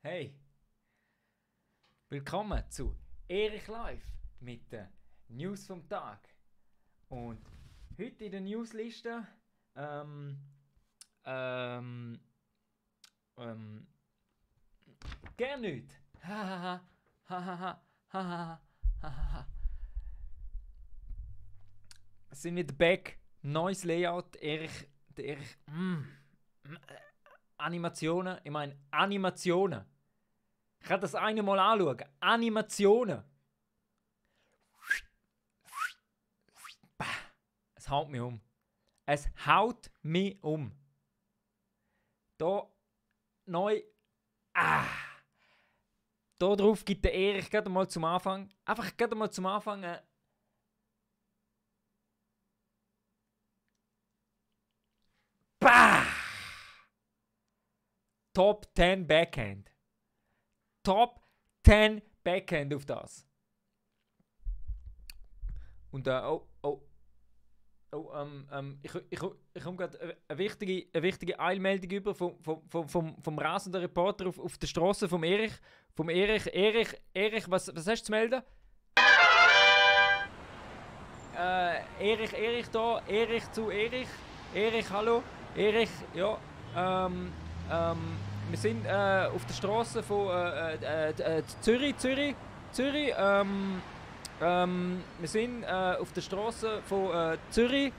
Hey, willkommen zu Erich Live mit den News vom Tag. Und heute in der Newsliste gar nicht. Hahaha, hahaha, hahaha, hahaha. Es sind wieder back, neues Layout, Erich, Animationen, ich meine Animationen. Ich kann das eine mal anschauen. Animationen. Es haut mich um. Es haut mich um. Da neu. Da drauf gibt der Erich gerade mal zum Anfang. Einfach gerade mal zum Anfang. Top 10 Backhand. Top 10 Backhand auf das. Und ich komme gerade eine wichtige Eilmeldung über vom rasenden Reporter auf der Straße vom Erich. Erich, was hast du zu melden? Erich da, Erich zu Erich. Erich, hallo. Erich, ja. Wir sind auf der Straße von Zürich. Wir sind auf der Straße von Zürich.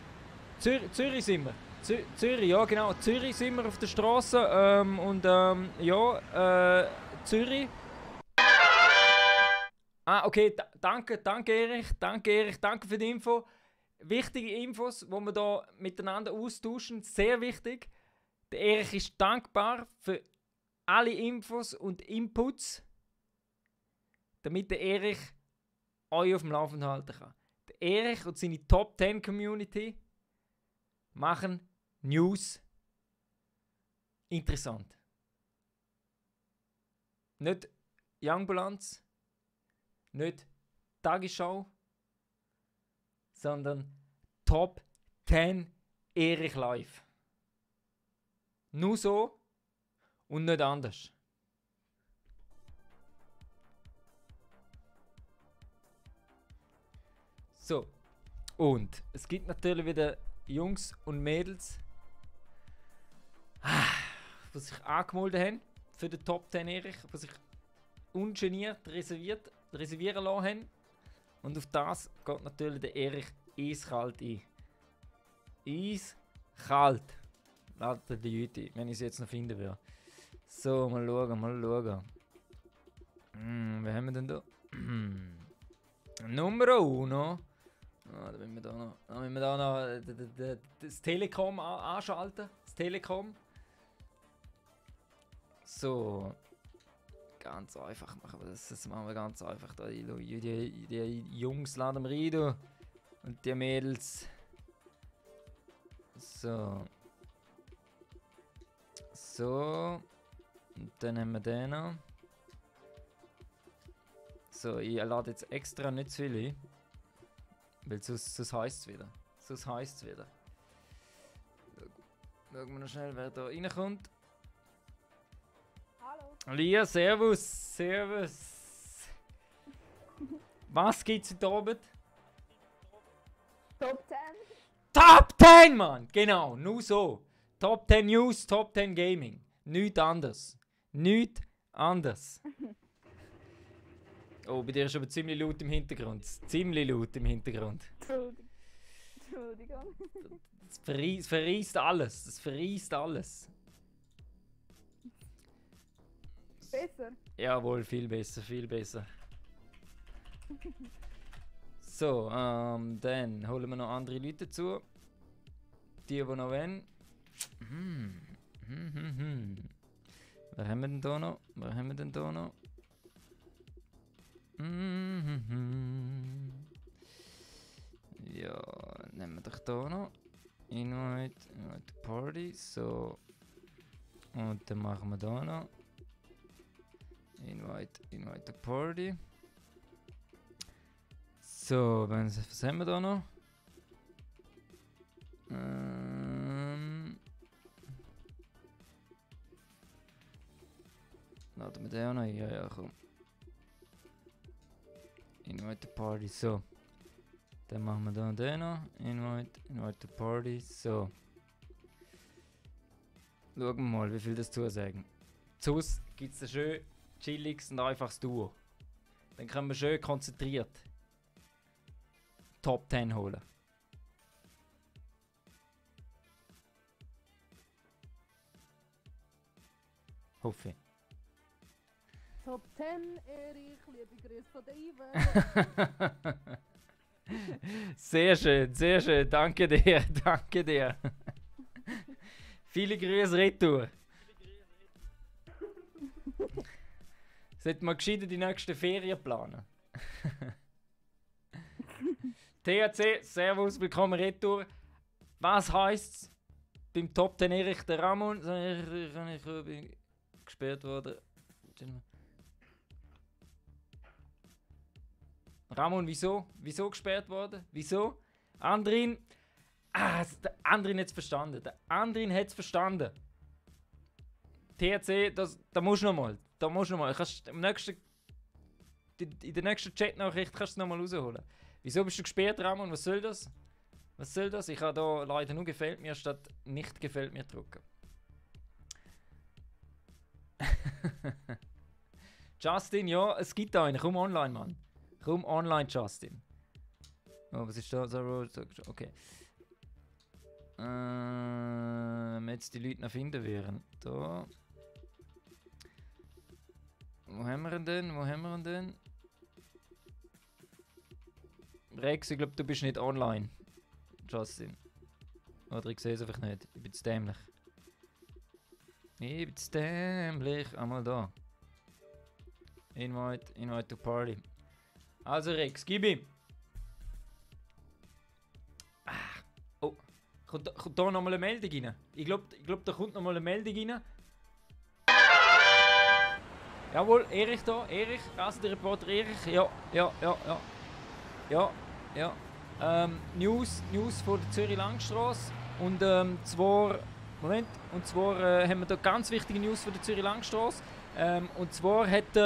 Zürich sind wir. Zürich, ja genau. Zürich sind wir auf der Straße. Zürich. Okay, danke Erich. Danke für die Info. Wichtige Infos, die wir da miteinander austauschen. Sehr wichtig. Der Erich ist dankbar für alle Infos und Inputs, damit der Erich euch auf dem Laufenden halten kann. Der Erich und seine Top 10 Community machen News interessant. Nicht Youngbilanz, nicht Tagesschau, sondern Top 10 Erich Live. Nur so und nicht anders. So, und es gibt natürlich wieder Jungs und Mädels, die sich angemeldet haben für den Top 10 Erich, die sich ungeniert reservieren lassen haben. Und auf das geht natürlich der Erich eiskalt ein. Eiskalt. Lauter die Leute, wenn ich es jetzt noch finden würde. So, mal schauen. Wer haben wir denn da? Nummer 1. Da müssen wir da noch das Telekom anschalten. Das Telekom. So. Ganz einfach machen wir das. Das machen wir ganz einfach. Da, die Jungs laden wir rein. Da. Und die Mädels. So. Und dann haben wir den noch. So, ich lade jetzt extra nicht zu viel ein. Weil sonst heisst es wieder. Schauen wir noch schnell, wer da reinkommt. Hallo. Lia, servus. Was gibt's heute Abend? Top 10. Top 10, Mann! Genau, nur so. Top 10 News, Top 10 Gaming. Nichts anders. Oh, bei dir ist aber ziemlich laut im Hintergrund. Entschuldigung. Das verreist alles. Besser. Jawohl, viel besser. So, dann holen wir noch andere Leute dazu. Die noch wollen. Wer haben wir denn da noch? Ja, nehmen wir doch da noch. Invite Party. So. Und dann machen wir da noch. Invite Party. So, was haben wir da noch? Laden wir den auch noch ein? Ja, komm. Invite the Party, so. Dann machen wir da den noch. Invite the Party, so. Schauen wir mal, wie viel das zusagen. Zus gibt es ein schön chilliges und einfaches Duo. Dann können wir schön konzentriert Top 10 holen. Hoffe ich. Top 10, Erich, liebe Grüße von der Ive. Sehr schön, danke dir, danke dir. Viele Grüße retour. Sollte man gescheiter die nächsten Ferien planen. THC, Servus, willkommen retour. Was heisst's beim Top 10 Erich der Ramon? Ich bin gesperrt worden. Ramon, wieso? Wieso gesperrt worden? Wieso? Andrin. Der Andrin hat es verstanden. Der Andrin hat es verstanden. THC, da musst du noch mal. Da musst du noch mal. In der nächsten Chatnachricht kannst du es noch mal rausholen. Wieso bist du gesperrt, Ramon? Was soll das? Was soll das? Ich habe da leider nur gefällt mir statt nicht gefällt mir drücken. Justin, ja, es gibt einen. Komm online, Mann. Komm online, Justin. Oh, was ist da? Okay. Jetzt die Leute noch finden werden. Da. Wo haben wir ihn denn? Rex, ich glaube, du bist nicht online. Justin. Oder ich sehe es einfach nicht. Ich bin zu dämlich. Einmal da. Invite to Party. Also Rex, gib ihm. Oh, kommt da nochmal eine Meldung rein? Ich glaube, da kommt nochmal eine Meldung rein. Jawohl, Erich da, Erich, Rassenreporter Erich. Ja. News von der Zürich Langstrasse. Und zwar haben wir da ganz wichtige News von der Zürich Langstrasse. Und zwar hat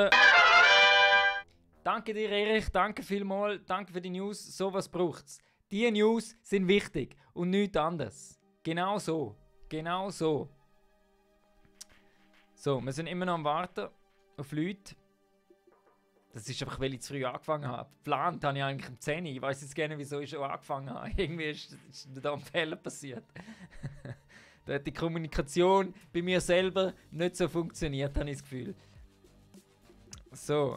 danke dir, Erich, danke vielmals, danke für die News. So was braucht's. Die News sind wichtig und nichts anderes. Genau so. So, wir sind immer noch am Warten auf Leute. Das ist einfach, weil ich zu früh angefangen habe. Geplant habe ich eigentlich um 10 Uhr. Ich weiß jetzt gerne, wieso ich schon angefangen habe. Irgendwie ist da ein Fehler passiert. Da hat die Kommunikation bei mir selber nicht so funktioniert, habe ich das Gefühl. So,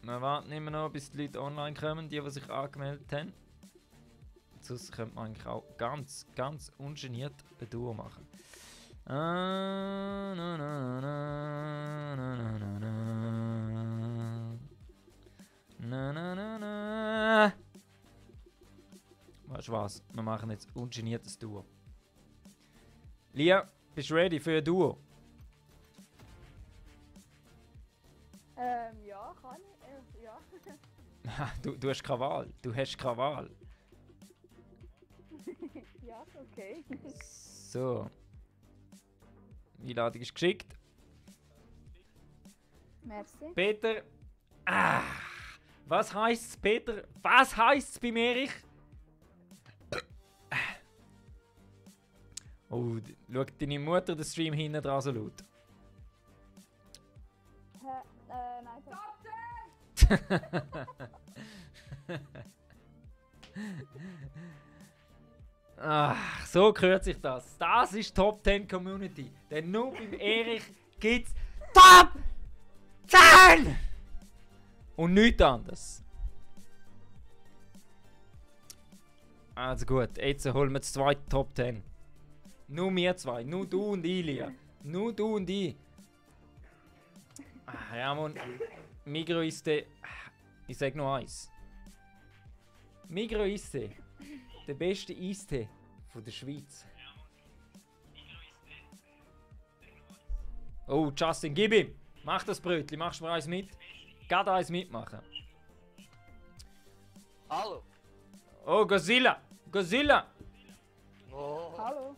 wir warten immer noch, bis die Leute online kommen, die sich angemeldet haben. Sonst könnte man eigentlich auch ganz ungeniert ein Duo machen. Weißt du was? Wir machen jetzt ungeniertes Duo. Lia, bist du ready für ein Duo? Ja, kann ich. Ja. Du hast keine Wahl. Du hast keine Wahl. Ja, okay. So. Die Einladung ist geschickt. Merci. Peter. Was heisst's, Peter? Was heisst's bei Erich? Oh, schau deine Mutter den Stream hinten dran so laut. Nein, Ach, so gehört sich das. Das ist Top 10 Community. Denn nur beim Erich gibt's Top 10! Und nichts anderes. Also gut, jetzt holen wir das zweite Top 10. Nur wir zwei, nur du und ich, Lia. Nur du und ich. Ramon, Migro ist ich sag noch eins. Migro ist der beste Eistee von der Schweiz. Oh, Justin, gib ihm! Mach das Brötchen, machst du mir eins mit? Gerade eins mitmachen. Hallo. Oh, Godzilla! Godzilla! Oh. hallo.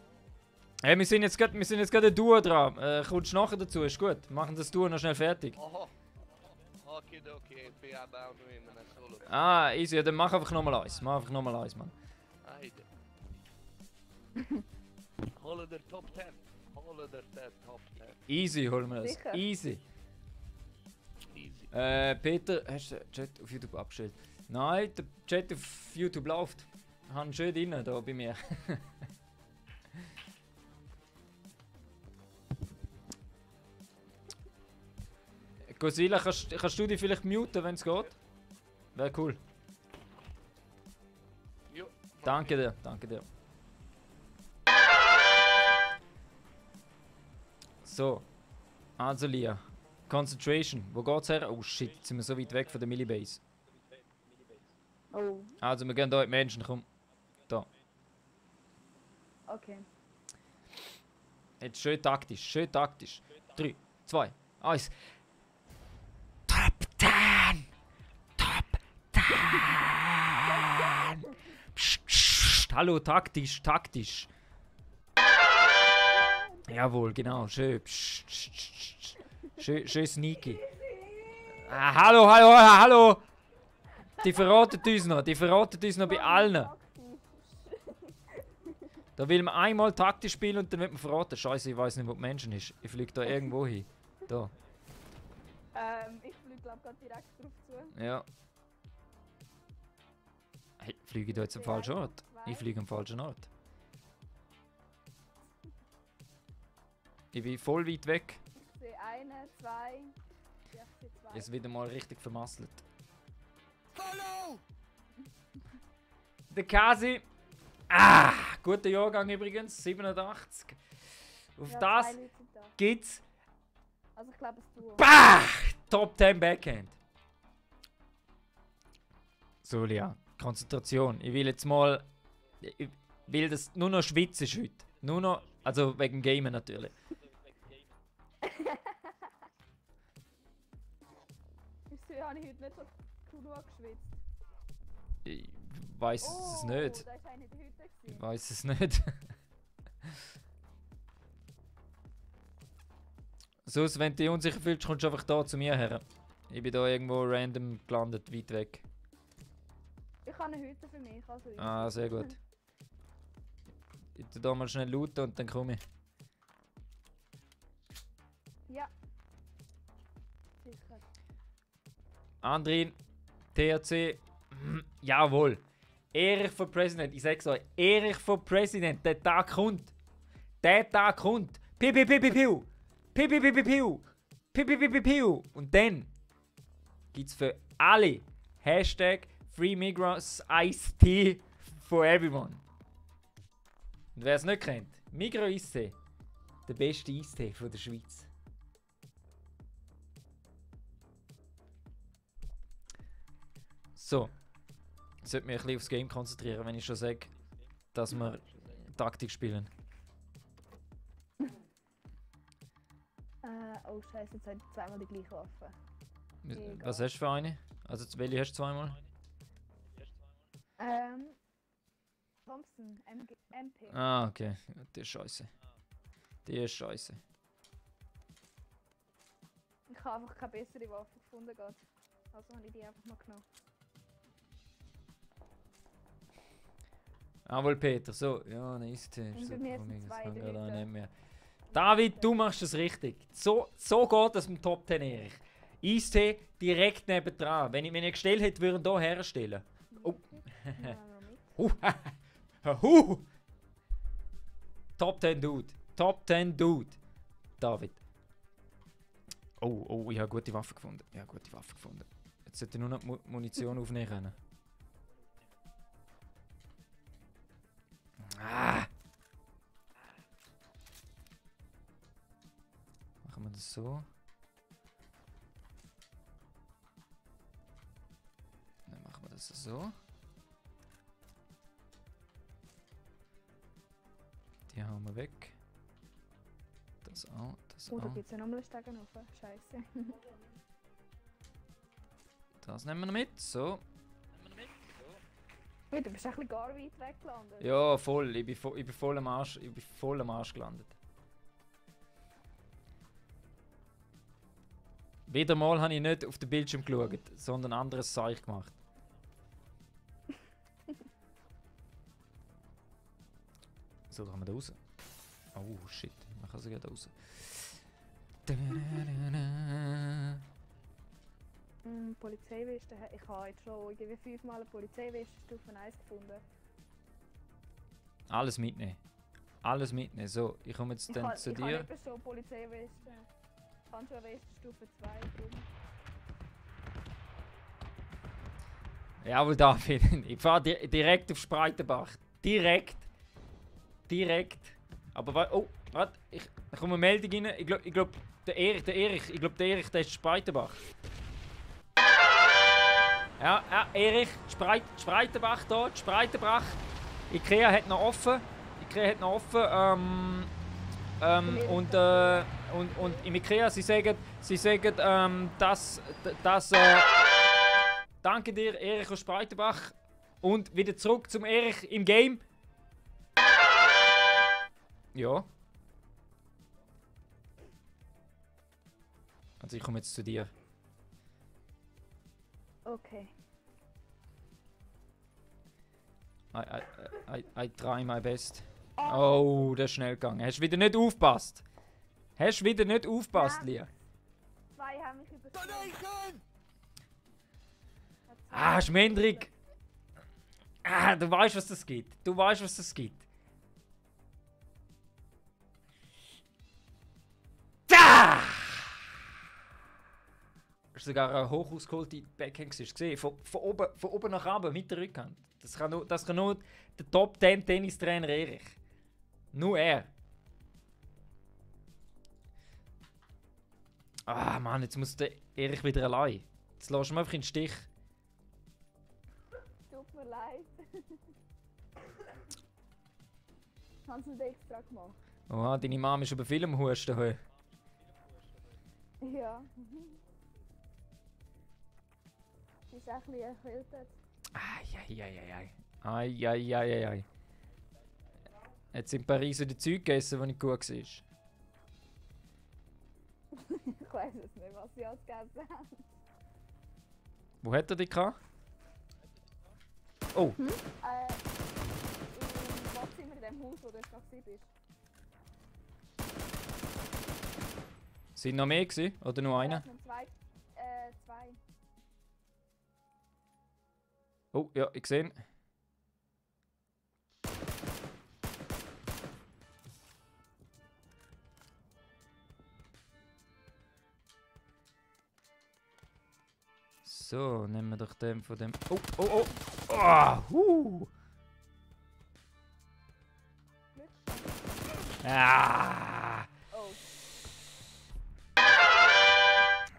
Hey, wir sind jetzt gerade ein Duo dran. Kommst du nachher dazu? Ist gut. Machen das Duo noch schnell fertig. Aha. Okay, okay, ich bin aber auch nur in einem Solo. Ah, easy. Ja, dann mach einfach nochmal eins. Mach einfach nochmal eins, Mann. Heide. Hol der Top 10. Hol der Top 10. Easy, holen wir das. Sicher? Easy. Easy. Peter, hast du den Chat auf YouTube abgestellt? Nein, der Chat auf YouTube läuft. Ich habe ihn schön drin, da bei mir. Godzilla, kannst du dich vielleicht muten, wenn es geht? Wäre cool. Jo. Danke dir, danke dir. So. Also Lia. Concentration. Wo geht's her? Oh shit, jetzt sind wir so weit weg von der Millibase. Oh, Also wir gehen hier in die Menschen, komm. Da. okay. Jetzt schön taktisch, schön taktisch. 3, 2, 1. Top 10! Top 10! Psst, psst. Hallo, taktisch, taktisch. Jawohl, genau, schön. Psst, psst, psst. Schön sneaky. Ah, hallo, hallo, hallo! Die verraten uns noch bei allen. Da will man einmal taktisch spielen und dann wird man verraten. Scheiße, ich weiß nicht, wo die Menschen ist. Ich fliege da irgendwo hin. Da. Ich fliege glaube gerade direkt drauf zu. Ja. Hey, fliege ich da jetzt am falschen Ort? Ich fliege am falschen Ort. Ich bin voll weit weg. Ich sehe eine, zwei. Ja, ich sehe zwei. Jetzt wieder mal richtig vermasselt. Follow! Der Kasi. Ah! Guter Jahrgang übrigens, 87. Auf Ja, das zwei Leute sind da. gibt's. Also ich glaube, es du. Bah! Top 10 Backhand. So, Lia. Konzentration. Ich will jetzt mal. Ich will das nur noch schwitzen heute. Nur noch. Also wegen Gamen natürlich. Wieso habe ich heute nicht so genug geschwitzt? Ich weiß es nicht. Da ist eine in der Hütte Ich gewesen. weiß es nicht. Sonst, wenn du dich unsicher fühlst, kommst du einfach da zu mir her. Ich bin da irgendwo random gelandet, weit weg. Ich habe eine Hütte für mich, also ich. Ah, sehr gut. Ich tu da mal schnell looten und dann komme ich. Ja. Sicher. Andrin, THC, jawohl. Erich für Präsident, ich sag's euch, Erich für Präsident, der Tag kommt. Der Tag kommt. Piu, piu, piu, piu, piu. Piu, piu, piu, piu, piu. Piu, piu, piu, piu, piu. Und dann gibt's für alle Hashtag Free Migros Iced Tea for everyone. Und wer es nicht kennt, Migros Eistee, der beste Eistee von der Schweiz. So, ich sollte mich ein bisschen aufs Game konzentrieren, wenn ich schon sage, dass wir Taktik spielen. Oh Scheiße, jetzt habe ich zweimal die gleiche Waffe. Was hast du für eine? Also welche hast du zweimal? Thompson, MP. Ah, okay. Die ist scheiße. Die ist scheiße. Ich habe einfach keine bessere Waffe gefunden gerade. Also habe ich die einfach mal genommen. Jawohl, Peter. So, ja, nice. Und bei mir sind zwei drin. nicht mehr. David, du machst es richtig. So geht es im Top 10 Erich. Eistee direkt nebendran. Wenn ich gestellt hätte, würden wir hier herstellen. Oh. Top 10 Dude. Top 10 Dude. David. Oh, ich habe gute Waffe gefunden. Jetzt sollte ich nur noch Munition aufnehmen können. Ah. Machen wir das so. Dann machen wir das so. Die hauen wir weg. Das auch, das Oh, da auch. gibt es ja nochmal einen Stegen rauf. Scheiße. Das nehmen wir noch mit. So. Ui, du bist ein bisschen gar weit weggelandet. Ja, voll. Ich bin voll am Arsch, ich bin voll am Arsch gelandet. Wieder mal habe ich nicht auf den Bildschirm geschaut, sondern anderes Zeug gemacht. So, kann man da raus? Oh shit, man kann sogar da raus. Polizeiweste. Ich habe jetzt schon irgendwie 5-mal eine Polizeiweste Stufe 1 gefunden. Alles mitnehmen. Alles mitnehmen. So, ich komme jetzt dann zu Ich habe dir. eben schon Polizeiweste. Handschuhweste Stufe 2 drum. Jawohl, David. Ich fahre direkt auf Spreitenbach. Direkt. Aber oh, warte, da kommt eine Meldung rein. Ich glaube, der Erich, der ist Spreitenbach. Ja, Erich, Spreitenbach da, Spreitenbach. Ikea hat noch offen. Und im Ikea, sie sagen, dass danke dir, Erich aus Spreitenbach. Und wieder zurück zum Erich im Game. Ja. Also ich komme jetzt zu dir. Okay. I try my best. Oh, das ist schnell gegangen. Hast du wieder nicht aufgepasst? Lia? 2 haben mich übersprungen. Ah, Schmendrick. Ah, du weißt, was das gibt. Da! Das ist sogar eine hoch ausgeholte Backhand. Hast du gesehen? Von oben nach unten mit der Rückhand. Das kann nur der Top 10 Tennistrainer Erich. Nur er. Ah Mann, jetzt muss der Erich wieder allein. Jetzt lässt du mich einfach in den Stich. Tut mir leid. Hast du das extra gemacht? Oha, deine Mama ist über viel am Husten heute. Ja. Sie ist ein bisschen erkältet. Ai. Jetzt in Paris die Zeug gegessen, die nicht gut war. Ich weiß es nicht, was sie alles gegessen haben. Wo hat er dich gehabt? Oh, Im Wohnzimmer in dem Haus, wo du jetzt gerade bist. sind noch mehr gewesen? Oder nur einer? Zwei. Oh, ja, ich sehe ihn. So, nehmen wir doch den von dem. Oh! Ah! Oh.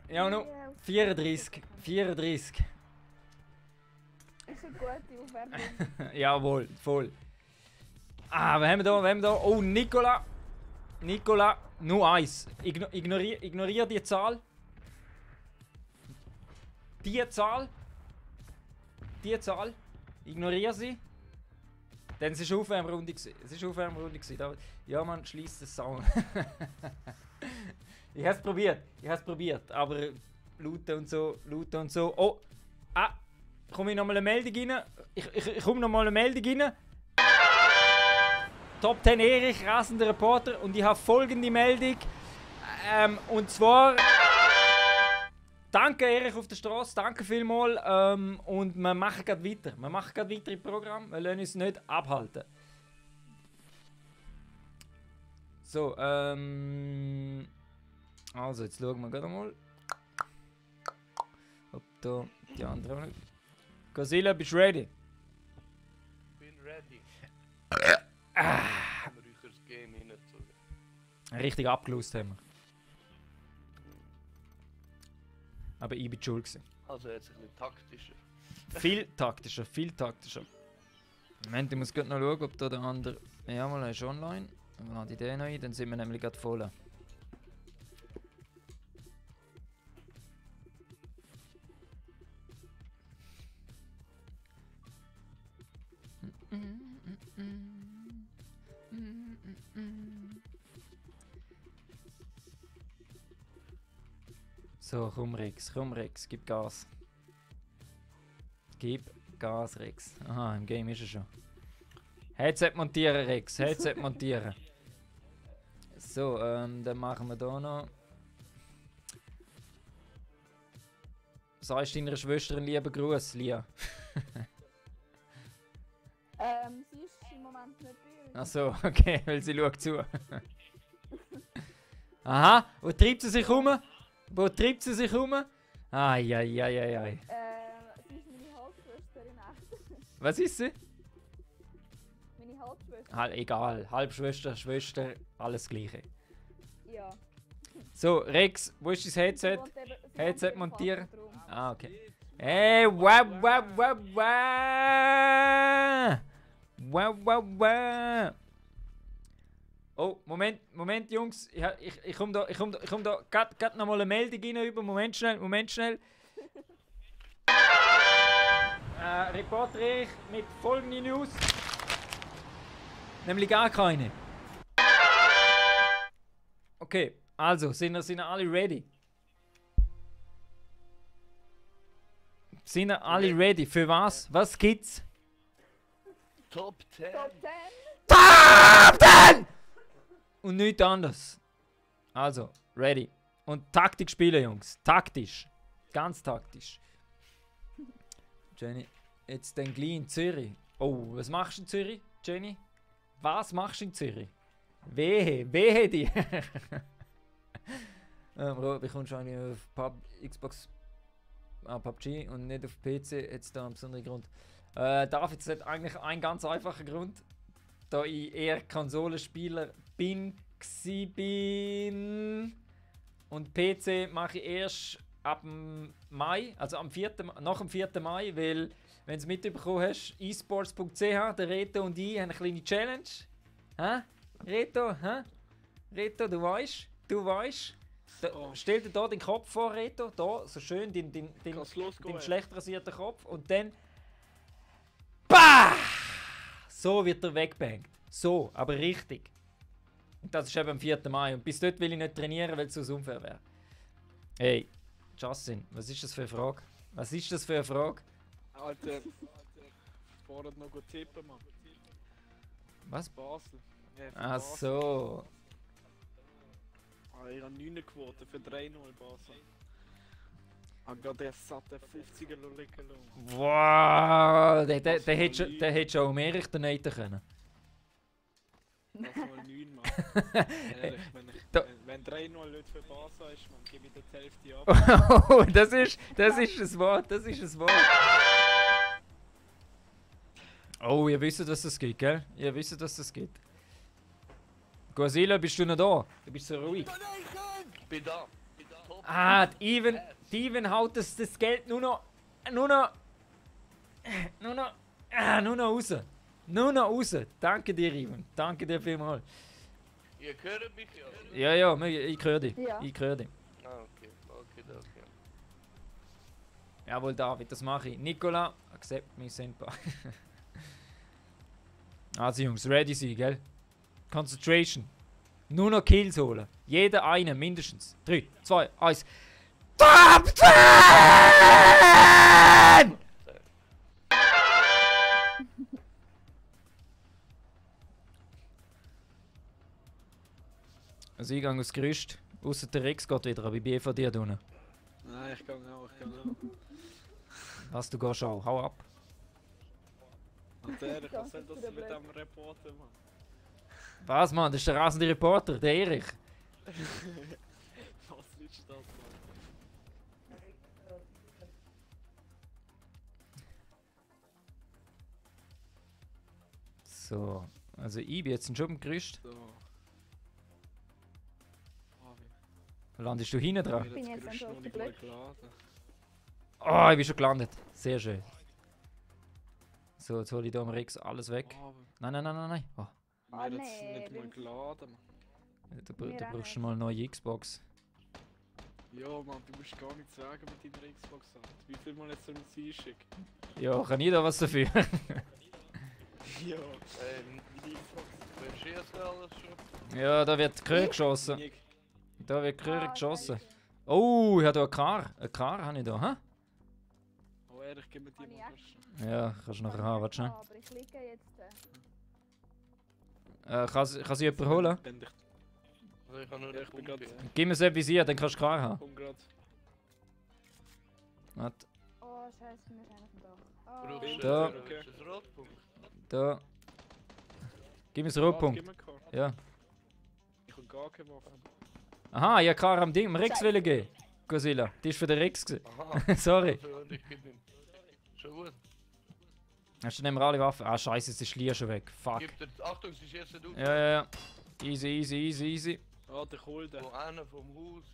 Ja, no. 34. Ist eine gute Aufwärmung. Jawohl, voll. Ah, wir haben da? Oh, Nicola, nur eins. Ignorier die Zahl. Die Zahl. Ignorier sie. Denn es war Aufwärmrunde. Ja, man schließt den Sound. Ich habe es probiert. Aber Laute und so. Oh, komme ich nochmal eine Meldung rein? Ich komme nochmal eine Meldung rein. Top 10 Erich, rasender Reporter. Und ich habe folgende Meldung. Und zwar... Danke Erich auf der Straße, danke vielmals. Und wir machen gerade weiter. Im Programm. Wir lassen uns nicht abhalten. So, also jetzt schauen wir gerade mal. Ob da die anderen... Godzilla, bist du ready? Bin ready. Ah, Rüchers Game hineingezogen. richtig abgelost haben wir. Aber ich bin schuld gewesen. Also jetzt ein bisschen taktischer. Viel taktischer. Moment, ich muss gerade noch schauen, ob da der andere... Ja, mal ist online. Dann lade ich den noch ein, dann sind wir nämlich gerade voll. So, komm Rex, gib Gas. Gib Gas, Rex. Aha, im Game ist er schon. Headset montieren, Rex, Headset montieren. So, dann machen wir da noch. Sagst du deiner Schwester einen lieben Gruß, Lia? Sie ist im Moment nicht bei uns. Ach so, okay, weil sie schaut zu. Aha, wo treibt sie sich um? Wo treibt sie sich um? Ai. Sie ist meine Halbschwester in echt. Was ist sie? Meine Halbschwester. Egal, Halbschwester, Schwester, alles Gleiche. Ja. So, Rex, wo ist dein Headset? Sie wohnt Headset im montieren. Vatertraum. Ah, okay. Hey, wow. Oh, Moment, Jungs. Ich komm da. Gerade noch mal eine Meldung rein über. Moment schnell. Reporter Erich mit folgenden News. Nämlich gar keine. Okay, also, sind alle ready? Sind alle ready? Für was? Was gibt's? Top 10. Top 10. Top 10! Und nichts anderes. Also, ready. Und Taktik spielen, Jungs. Taktisch. Ganz taktisch. Jenny, jetzt dann gleich in Zürich. Oh, was machst du in Zürich, Jenny? Was machst du in Zürich? Wehe dir. Wie kommst du eigentlich auf Xbox PUBG und nicht auf PC? Jetzt da einen besonderen Grund. David, es hat eigentlich einen ganz einfachen Grund. Da ich eher Konsolenspieler bin und PC mache ich erst ab dem Mai, also nach dem 4. Mai, weil, wenn du es mitbekommen hast, esports.ch, der Reto und ich haben eine kleine Challenge. Hä? Reto, du weißt? Stell dir da den Kopf vor, Reto, da, so schön, den schlecht rasierten Kopf und dann BAH! So wird er weggebankt. So, aber richtig. Und das ist eben am 4. Mai. Und bis dort will ich nicht trainieren, weil es so unfair wäre. Hey, Justin, was ist das für eine Frage? Alter, vorher noch gut tippen, Mann. Was? Basel. Ja, für Ach Basel. so. Ich habe 9 Quoten für 3-0 Basel. Ich habe gerade erst satte 50er liegen lassen. Wow, der hätte schon um Erich donaten können. Das mal 9, Mann. Ehrlich, wenn 3-0 Leute für Basel ist, man gebe ich dir die Hälfte ab. Oh, das ist das Wort. Oh, ihr wisst, was das geht, gell? Guasila, bist du noch da? Du bist so ruhig. Ich bin da. Top Ah, die Even haut das Geld nur noch raus. Nur noch raus. Danke dir, Even. Danke dir vielmals. Ihr hört mich ja? Ja, ich höre dich. Ja. Ich höre dich. Ah, okay. Jawohl, David, das mache ich. Nicola, accept me, senpai. Also Jungs, ready sein, gell? Concentration. Nur noch Kills holen. Jeder eine, mindestens. 3, 2, 1. Top 10! Also ich gehe aufs Gerüst. Ausser der Rex geht wieder, aber ich bin von dir unten. Nein, ich kann auch. Was, du gehst auch. Hau ab. Und ehrlich, was soll das mit dem Reporter, Mann? Was, Mann? Das ist der rasende Reporter, der Erich. Was ist das, Mann? So, also ich bin jetzt schon im Gerüst. So. Landest du hinten dran? Bin jetzt Gerüst schon noch auf nicht der mal Blöcke. geladen. Oh, ich bin schon gelandet. Sehr schön. So, jetzt hole ich da am Rex alles weg. Aber Nein. Oh, wir Ah, haben jetzt nee, nicht mal wir- geladen, Mann. du Wir auch brauchst nicht. mal eine neue Xbox. Ja, Mann, du musst gar nichts sagen mit deiner Xbox. Alter. Wie viel Mal jetzt sollen sie einschicken? Ja, kann ich da was dafür? Ja, Die Xbox. Verschießt alles schon? Ja, da wird Kröger geschossen. nie- Da wird Kröger Ah, geschossen. scheiße. Oh, ich habe hier eine Car. Eine Car habe ich da, hä? Oh, ehrlich, gib mir die Habe ich mal. echt? Ja, kannst du nachher haben, warte schnell. Aber ich liege jetzt. Kann sie jemand holen? Wenn dich... Also ich habe nur Ja, eine ich bin Pumpe. grad- Ja. Gib mir das Visier, dann kannst du Car haben. Komm grad. Warte, Oh, scheiße, wir sind auf dem Dach. Oh. Brauchst du Da. einen Rotpunkt? da. Gib mir das Warte, Rotpunkt. gib mir Car. Ja. Ich habe gar keine Waffe. Aha, ich habe Car am Ding, am Rex wollen geben. Godzilla, die ist für den Rex gewesen. Aha. Sorry. Also, und ich gebe ihm. Schon gut. Hast du nehmen wir alle Waffen? Ah, scheiße, jetzt ist Lia schon weg. Fuck. Gib dir, Achtung, sie schießen du. Ja, ja, ja. Easy, easy, easy, easy. Ah, der Kolde. Wo einer vom Haus.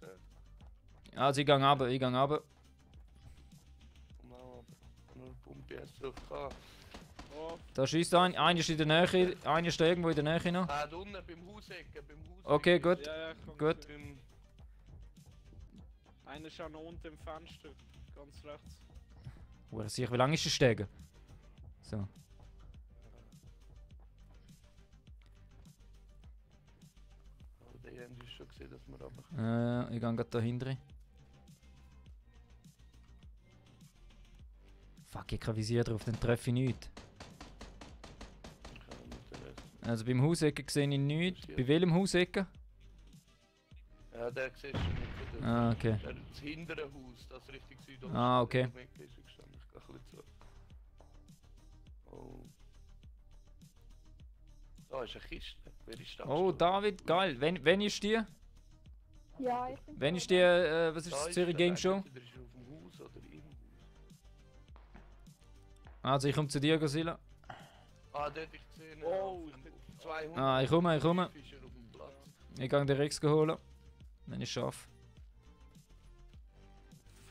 Also, ich gang runter, ich gang runter. Genau, nur Pumpe erst drauf gehabt. Oh, Da schießt einer ist in der Nähe, einer ist da irgendwo in der Nähe noch. Ah, da unten beim Hausecken, Okay, gut. ja, ja, komm. Gut. Beim, Einer ist auch noch unten im Fenster. Ganz rechts. Wie lange ist der Stegen? So. oh, der Jens ist schon gesehen, dass wir aber... Ich gang grad da hinten. Fuck, ich habe kein Visier drauf, dann treffe ich nichts. Ich kann nicht den Rest. Also beim Hausecken sehe ich nichts. Bei welchem Hausecken? Ja, der siehst du nicht. Von Ah, okay. Das hintere Haus, das Richtung Südosten. Ah, okay. Ich gehe ein bisschen zurück. Oh. Da ist eine Kiste. Wer ist das? Oh, David, geil. Wenn ist die? Ja, ich bin. Wenn ist die, was ist Da das, Zürich der Game Show? Entweder ist er auf dem Haus oder im Haus. Also ich komme zu dir, Godzilla. Ah, dort ich gesehen. Oh, auf 200. Ah, ich komme. Ist er auf dem Platz. Ich gang den Rex holen. Wenn ich schaffe.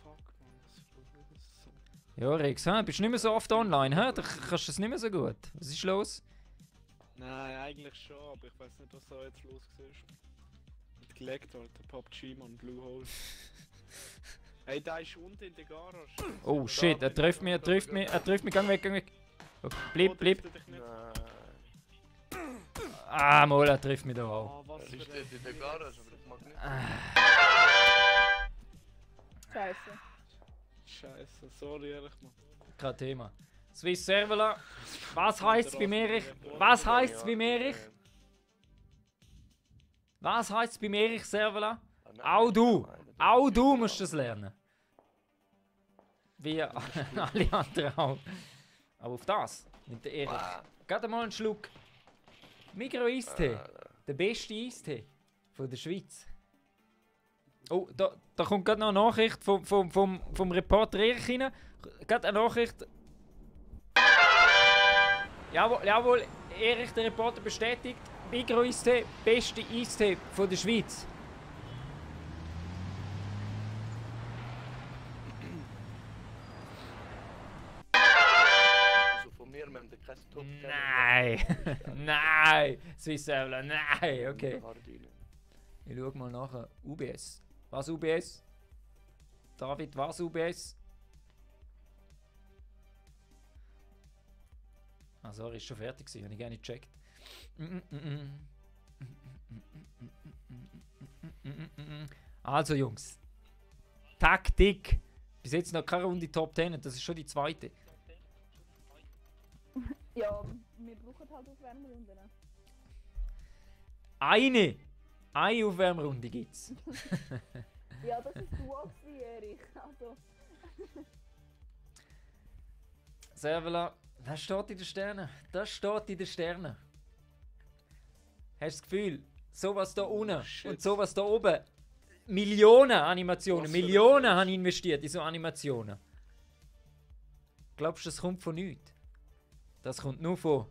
Fuck, man, das ist so. Ja, Rex, hä? Bist du nicht mehr so oft online, hä? Da kannst du es nicht mehr so gut. Was ist los? Nein, eigentlich schon, aber ich weiß nicht, was da jetzt los ist. Mit gelegt, Alter. PUBG, man, Blue Hole. Hey, da ist unten in der Garage. Oh shit, er trifft mich, gang weg, gang weg. Oh, bleib. Trifft er dich nicht? Nein. Ah, mal, er trifft mich da auch. Ah, was Er für ist ein... dort in der Garage, aber das mag nicht. Scheiße. Scheiße, sorry, ehrlich, man. Kein Thema. Swiss Servola, was heisst's bei Erich? Was heisst's bei Erich? Was heisst's bei Erich Servola? Ah, nein, Auch du! nein, nein, Auch nein. du musst das lernen. Wie alle anderen auch. Aber auf das, mit der Erich. Ah, Gerade mal einen Schluck. Migros-Eistee. ah, Der beste Eistee von der Schweiz. Oh, da kommt gerade noch eine Nachricht vom Reporter Erich rein. Gerade eine Nachricht. Jawohl, Erich, der Reporter bestätigt. Migros-Eistee, beste Eistee von der Schweiz. Also von mir, wir haben kein Top 10. Nein! Nein! Swiss Servola, nein! Okay. Hardine. Ich schau mal nachher. UBS. Was UBS? David, was UBS? Ah, sorry, ist schon fertig gewesen, habe ich gar nicht gecheckt. Also Jungs. Taktik. Bis jetzt noch keine Runde Top 10, das ist schon die zweite. Ja, wir brauchen halt Aufwärmrunden. Ne? Eine Aufwärmrunde gibt's. Ja, das ist du auch, Erich. Also. Servola, das steht in den Sternen. Das steht in den Sternen. Hast du das Gefühl, sowas da unten shit. und sowas da oben. Millionen Animationen, Was für ein Millionen Fest. habe ich investiert in so Animationen. Glaubst du, das kommt von nichts? Das kommt nur von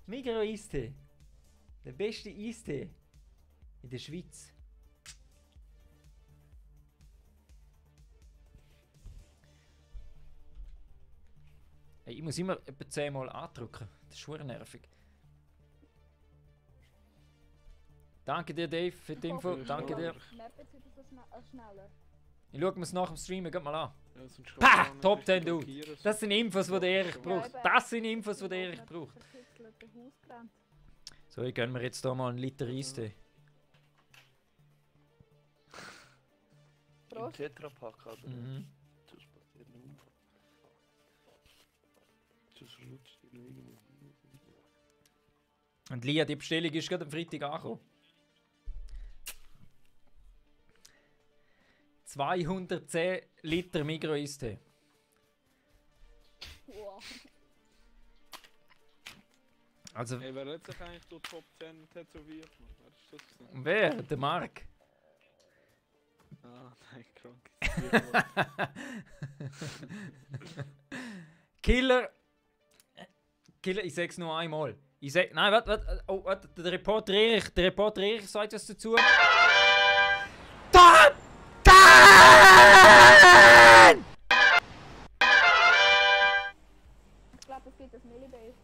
Migros Eistee. Der beste Eistee in der Schweiz. Hey, ich muss immer etwa 10 Mal andrücken. Das ist schon nervig. Danke dir, Dave, für die Info. Danke dir. Map jetzt wieder so schneller. Ich schaue mir es nach dem Streamen gleich mal an. Ja, sonst kann Pah! man gar nicht Top richtig 10, du. blockieren. Das sind Infos, die der Erich braucht. Das sind Infos, die der Erich braucht. Verkitzelte Hausgrenze. So, ich gönne mir jetzt hier mal einen Liter Eistee. Was? Tetrapack, oder? Mhm. Das passiert nicht. Das rutscht in irgendwo. Und Lia, die Bestellung ist gerade am Freitag angekommen. 210 Liter Migros-Eistee. Wow. Also, Hey, wer hat sich eigentlich durch Top 10 tätowiert? Mann? Wer ist das gewesen? wer? Der Marc. Ah, nein, krank. Killer. Killer, ich sag's nur einmal. Nein, warte. Oh, warte, der Reporter Erich sagt was dazu. Top 10! Ich glaube, es gibt das Millibase.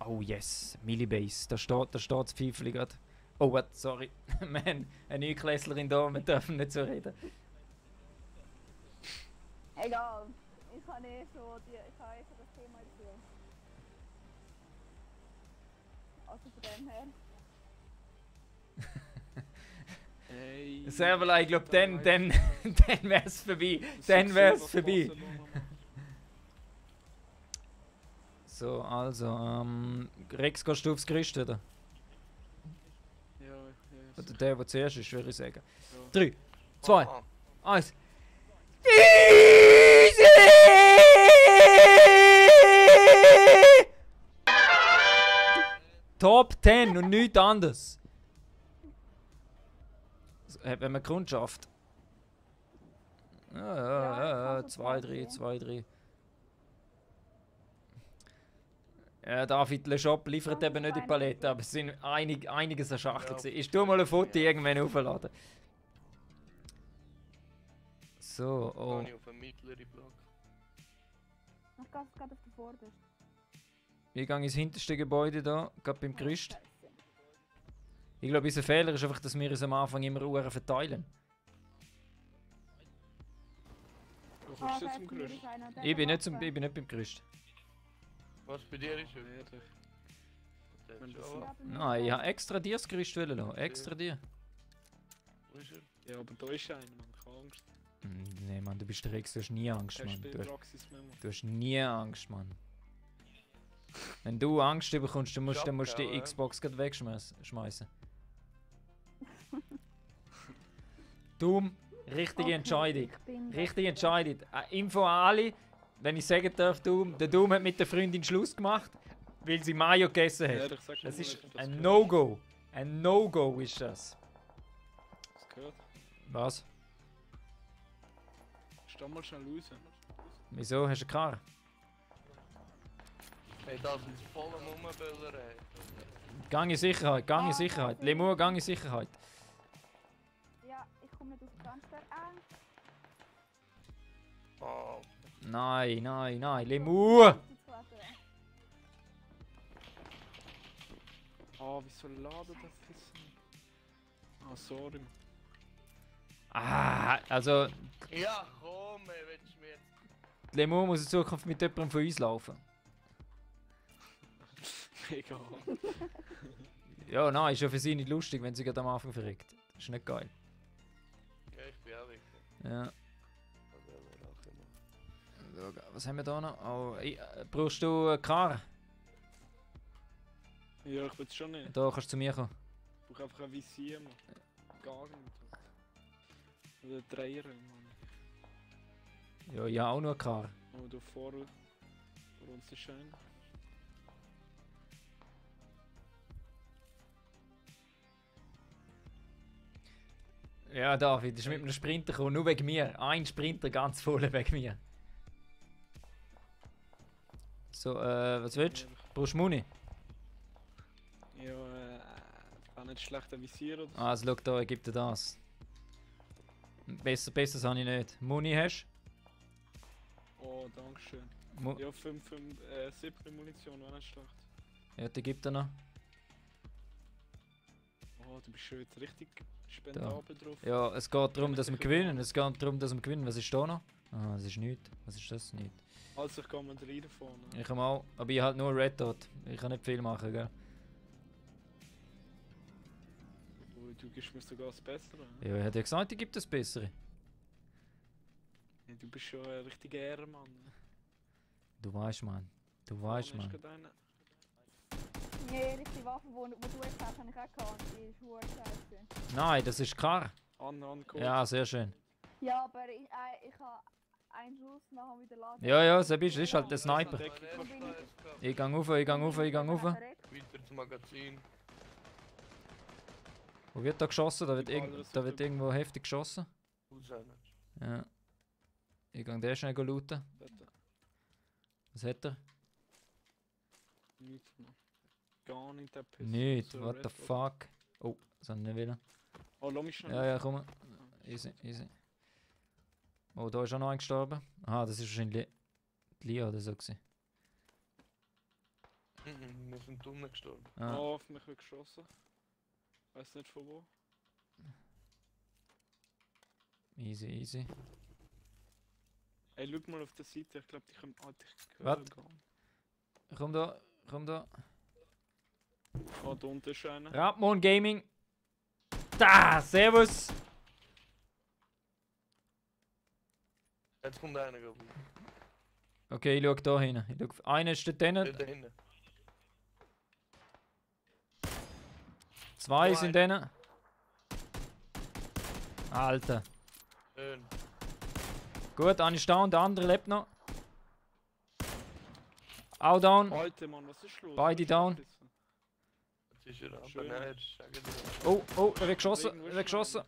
Oh yes, Millibase. Da steht das Pfeifli gerade. Oh, what? Sorry. Man, eine Neuklässlerin da, wir dürfen nicht so reden. Egal. Ich habe eh schon das Thema dazu. Also von dem her. Hey. Selber, ich glaube, dann wär's vorbei. Dann wär's vorbei. So, also, Rex, gehst du aufs Gerüst wieder? Ja. Oder der zuerst ist, würde ich sagen. Ja. 3, 2, Ah, 1. Top 10 und nichts anderes. Wenn man Kundschaft. Ja, 2, 3. Ja, David Le Shop liefert eben nicht die Palette, aber es sind einiges an Schachteln gewesen. Ich tu mal ein Foto irgendwann aufladen. So, oh. Kann ich auf einen mittleren Block. Ich gehe gerade auf den Vordersten. Ich gehe ins hinterste Gebäude da, gerade beim Gerüst. Scheisse. Ich glaube, unser Fehler ist einfach, dass wir uns am Anfang immer Uhren verteilen. Du kommst jetzt zum Gerüst. Ich bin nicht beim Gerüst. Was bei dir ist? Ja, doch. Der ist das schon- Nein, ich habe extra dir das Gerüst lassen. Extra dir. Wo ist er? Ja, aber da ist einer, man. Ich habe Angst. Nee, Mann, du bist der Rex, du hast nie Angst, Der Mann. Spielpraxis-Memo. Du hast nie Angst, Mann. Wenn du Angst bekommst, dann musst du die ja. Xbox gleich wegschmeißen. Dumm, richtige Entscheidung. Richtige Entscheidung. Info an alle, wenn ich sagen darf, der Doom hat mit der Freundin Schluss gemacht, weil sie Mayo gegessen Ja, hat. ich sag Das nur, ist ich hab das ein gehört. No-Go. Ein No-Go ist das. Das gehört. Was? Steh mal schnell raus. Wieso? Hast du eine Karre? Hey, das ist voll am Rumböllern. Gang in Sicherheit, gang in Sicherheit. Lemur, gang in Sicherheit. Ja, ich komme nicht auf das Fenster an. Oh, Nein, Lemur! Ah, wieso ladet das Kissen? Ah, sorry. Also, ja, komm, ey, willst du mir jetzt... Lemur muss in Zukunft mit jemandem von uns laufen. Egal. Ja, nein, ist ja für sie nicht lustig, wenn sie gerade am Anfang verreckt. Das ist nicht geil. Ja, ich bin auch weg. Ja. Das werden wir auch immer. Was haben wir da noch? Oh, brauchst du eine Karre? Ja, ich will es schon nicht. Da kannst du zu mir kommen. Ich brauche einfach ein Visier, Mann. Gar nicht. Oder ein Dreier, Mann. Ja, ich habe auch noch eine Karre. Oh, da vorne. Vor uns ist einer. Ja, David, ist mit einem Sprinter gekommen, nur wegen mir. Ein Sprinter ganz voll wegen mir. So, was willst du? Brauchst du Muni? Ja, war nicht schlecht ein Visier oder so. Also, schau da, ich gebe dir das. Besseres habe ich nicht. Muni hast Oh, danke schön. du? Ja, 7 Munition, war nicht schlecht. Ja, die gibt er noch. Oh, du bist schon jetzt richtig spendabel drauf. Ja, es geht darum, dass wir gewinnen. Es geht darum, dass wir gewinnen. Was ist da noch? Ah, das ist nichts. Was ist das? Nicht. Also ich kann mal rein davon. Ich habe auch, aber ich halt nur Red Dot. Ich kann nicht viel machen, gell? Oh, du gibst mir sogar das Bessere. Ja, ich hätte ja gesagt, ich gebe das Bessere. Ja, du bist schon ein richtiger Ehrenmann. Du weißt, Mann. Du weißt, Mann. Die erste Waffe, die du jetzt hast, habe ich auch gehabt. Die ist verdammt scheiße. Nein, das ist klar. Gut. Ja, sehr schön. Ja, aber ich habe einen Schuss nachher wieder laden. Ja, ja, so bist du. Ist halt der Sniper. Ich Ich gang auf, ich gang auf, ich gang auf. Weiter ins Magazin. Wo wird da geschossen? Da wird, Egal, da wird irgendwo heftig geschossen. Raus. Ja. Ich gang den schnell looten. Was hat er? Nichts, Mann. Gar nicht der Piss. Nicht, So what the Red Dot. fuck. Oh, das hab ich nicht wollen. Oh, lass mich schnell. Ja, ja, komm. Easy, easy. Oh, da ist auch noch ein gestorben. Aha, das ist wahrscheinlich Lia oder so gewesen. Wir sind dumm gestorben. Ah, Oh, auf mich wird geschossen. Weiß nicht von wo. easy, easy. Ey, schau mal auf der Seite, ich glaube, die können dich Was? gehen. Komm da, komm da. Oh, da unten ist einer. Rapmon Gaming. Da, servus. Jetzt kommt einer, glaube ich. Okay, ich schau da hin. Ich schau, einer steht Da denen, hinten. zwei Zwei. sind denen. Alter. Schön. Gut, einer ist down, der andere lebt noch. Auch down. Alter, Mann, was ist los? Beide Was ist down. das? Jetzt ist er aber Schön. nein, jetzt sagen wir. Oh, oh, er wird geschossen, Irgendwo er ist wird schon geschossen.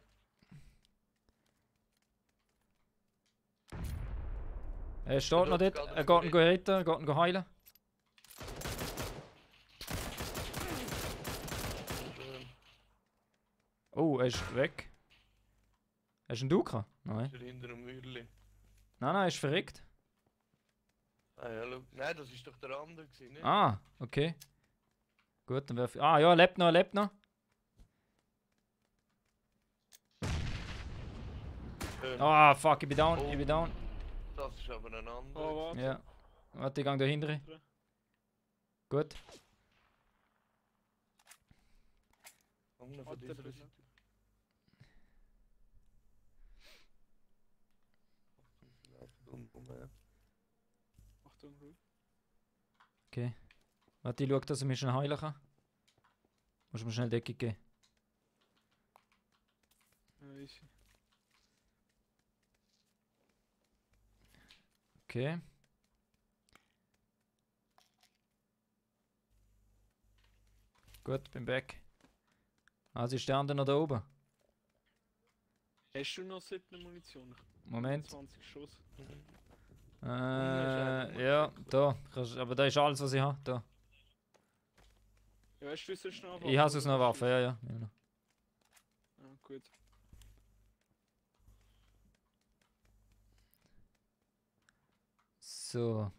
Er steht noch dort, er geht ihn retten, er geht ihn heilen. Schön. Oh, er ist weg. Hast du einen Duka? Nein. Ist er hinter dem Mürli. Nein, nein, er ist verreckt. Ah ja, schau. Nein, das ist doch der andere gewesen, ne? Ah, okay. Gut, dann werfe ich. Ah ja, er lebt noch, er lebt noch. Schön. Ah, fuck, ich bin down, ich bin down. Das ist aber ein anderer. Oh, warte. Ja. Warte, ich gang dahinter. Gut. Komm noch von Warte, dieser bitte. Seite. Achtung, ruhig. Okay. Warte, ich schau, dass er mich schnell heilen kann. Muss mir schnell Deckung geben. Ja, easy. Okay. Gut, bin back. Also ist der andere noch da oben. Hast du noch 7 Munition? Moment. 20 Schuss. Ja, da. Aber da ist alles, was ich habe. Da. Ja, hast du sonst noch Ich habe sonst noch Waffen, ja, ja. Ja. Ja, gut. So.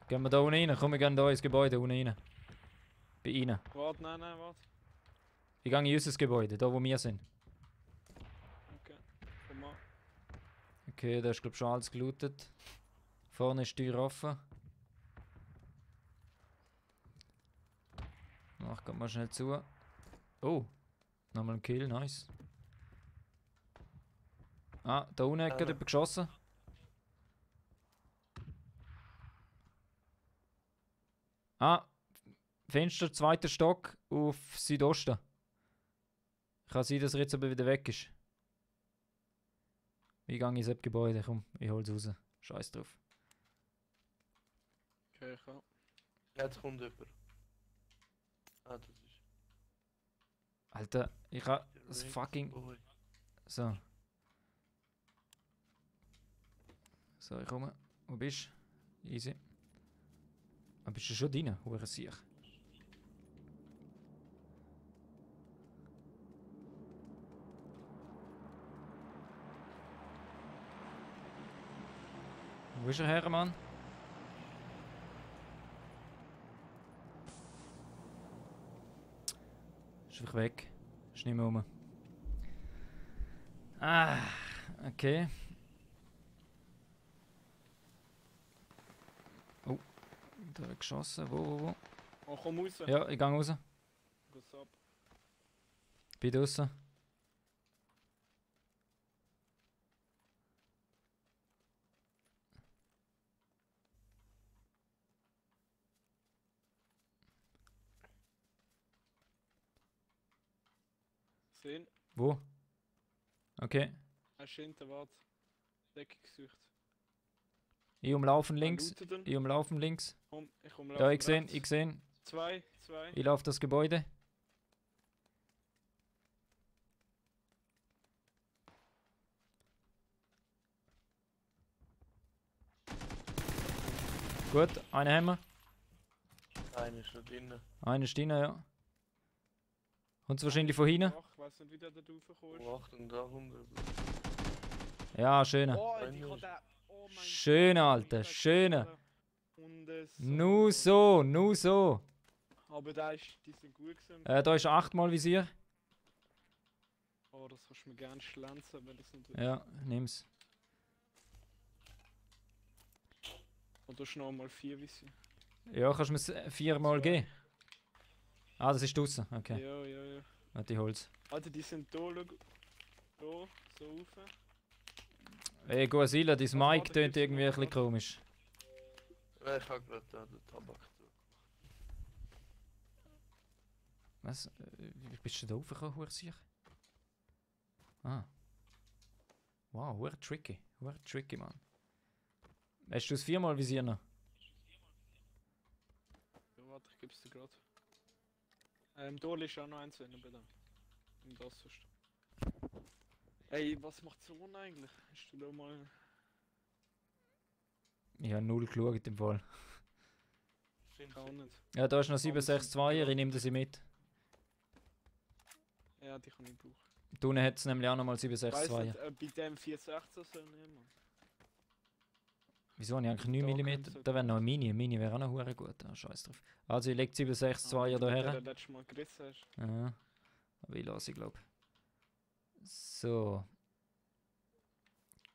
Gehen wir da unten rein? Komm, wir gehen da ins Gebäude unten rein. Bei Ihnen. Warte, nein, warte. Ich gehe in unser Gebäude, da wo wir sind. Okay, komm mal. Okay, da ist glaube ich schon alles gelootet. Vorne ist die Tür offen. Mach grad mal schnell zu. Oh, nochmal ein Kill, nice. Ah, da unten hat gerade jemand geschossen. Ah, Fenster, zweiter Stock auf Südosten. Kann sein, dass er jetzt aber wieder weg ist. Ich gehe ins Gebäude, komm, ich hol's raus. Scheiß drauf. Okay, ich kann. Jetzt kommt jemand. Ah, das ist. Alter, ich hab der das Red fucking. Boy. So. So, ich komme. Wo bist du? Easy. Aber bist du schon drin? Hure Siech. Wo ist er her, Mann? Ist einfach weg. Ist nicht mehr rum. Ah, okay. Oh, da wird geschossen. Wo? Oh, komm raus. Ja, ich gehe raus. Was ab? Bin draussen. Gesehen. Wo? Okay. Er ist hinter, warte. Decke gesucht. Ich umlaufen links. Lootet ihn. Ich umlaufen links. Ich umlaufe Ja, ich gesehen, rechts. ich gesehen. Zwei. Ich laufe das Gebäude. Gut, einen haben wir. Einer ist noch drinnen. Einer ist drin, ja. Kommt wahrscheinlich von hinten. Ich weiß nicht, wie der da raufgekommen ist. Oh, Achtung, da kommt er. Ja, schöner. Oh, Einer ich kann ist- den... Oh mein Schöner, Gott, Alter, ich sag schöner. dir, Hunde Nur so, nur so. Aber die sind gut gewesen. Da ist 8-mal Visier. Oh, das kannst du mir gerne schlanzen, wenn das nicht... Ja, nimm's. Und du hast noch mal 4 Visier. Ja, kannst du mir 4-mal geben? Ah, das ist draussen. Okay, Ja. warte, ich hol's. Alter, die sind da, schau. Da, so rauf. Ey, Goazilla, dein Was Mic war tönt das jetzt irgendwie ein noch? bisschen komisch. Ja, ich hab grad da den Tabak zu. Was? Wie bist du da raufgekommen, Hursier? Ah. Wow, hure tricky. Hure tricky, Mann. Hast du das 4-mal Visier noch? Ja, warte, ich geb's dir grad. Da ist auch noch eins drin, bitte. Im das ist. Ey, was macht Zone eigentlich? Hast du da mal... Ich habe 0 geschaut im Fall. Gar nicht. Ja, da ist noch 762er, ich nehme das mit. Ja, die kann ich brauchen. Da unten hat es nämlich auch nochmal Ich weiss 762er. nicht, bei dem 416 soll nehmen. Wieso habe ich eigentlich 9 Da mm? könnte- Da wäre noch eine Mini. Eine Mini wäre auch noch hure gut. Ah, scheiß drauf. Also ich lege 762er da Der her. letztes Mal gerissen hast. Ja. Aber ich lasse, ich glaube. So.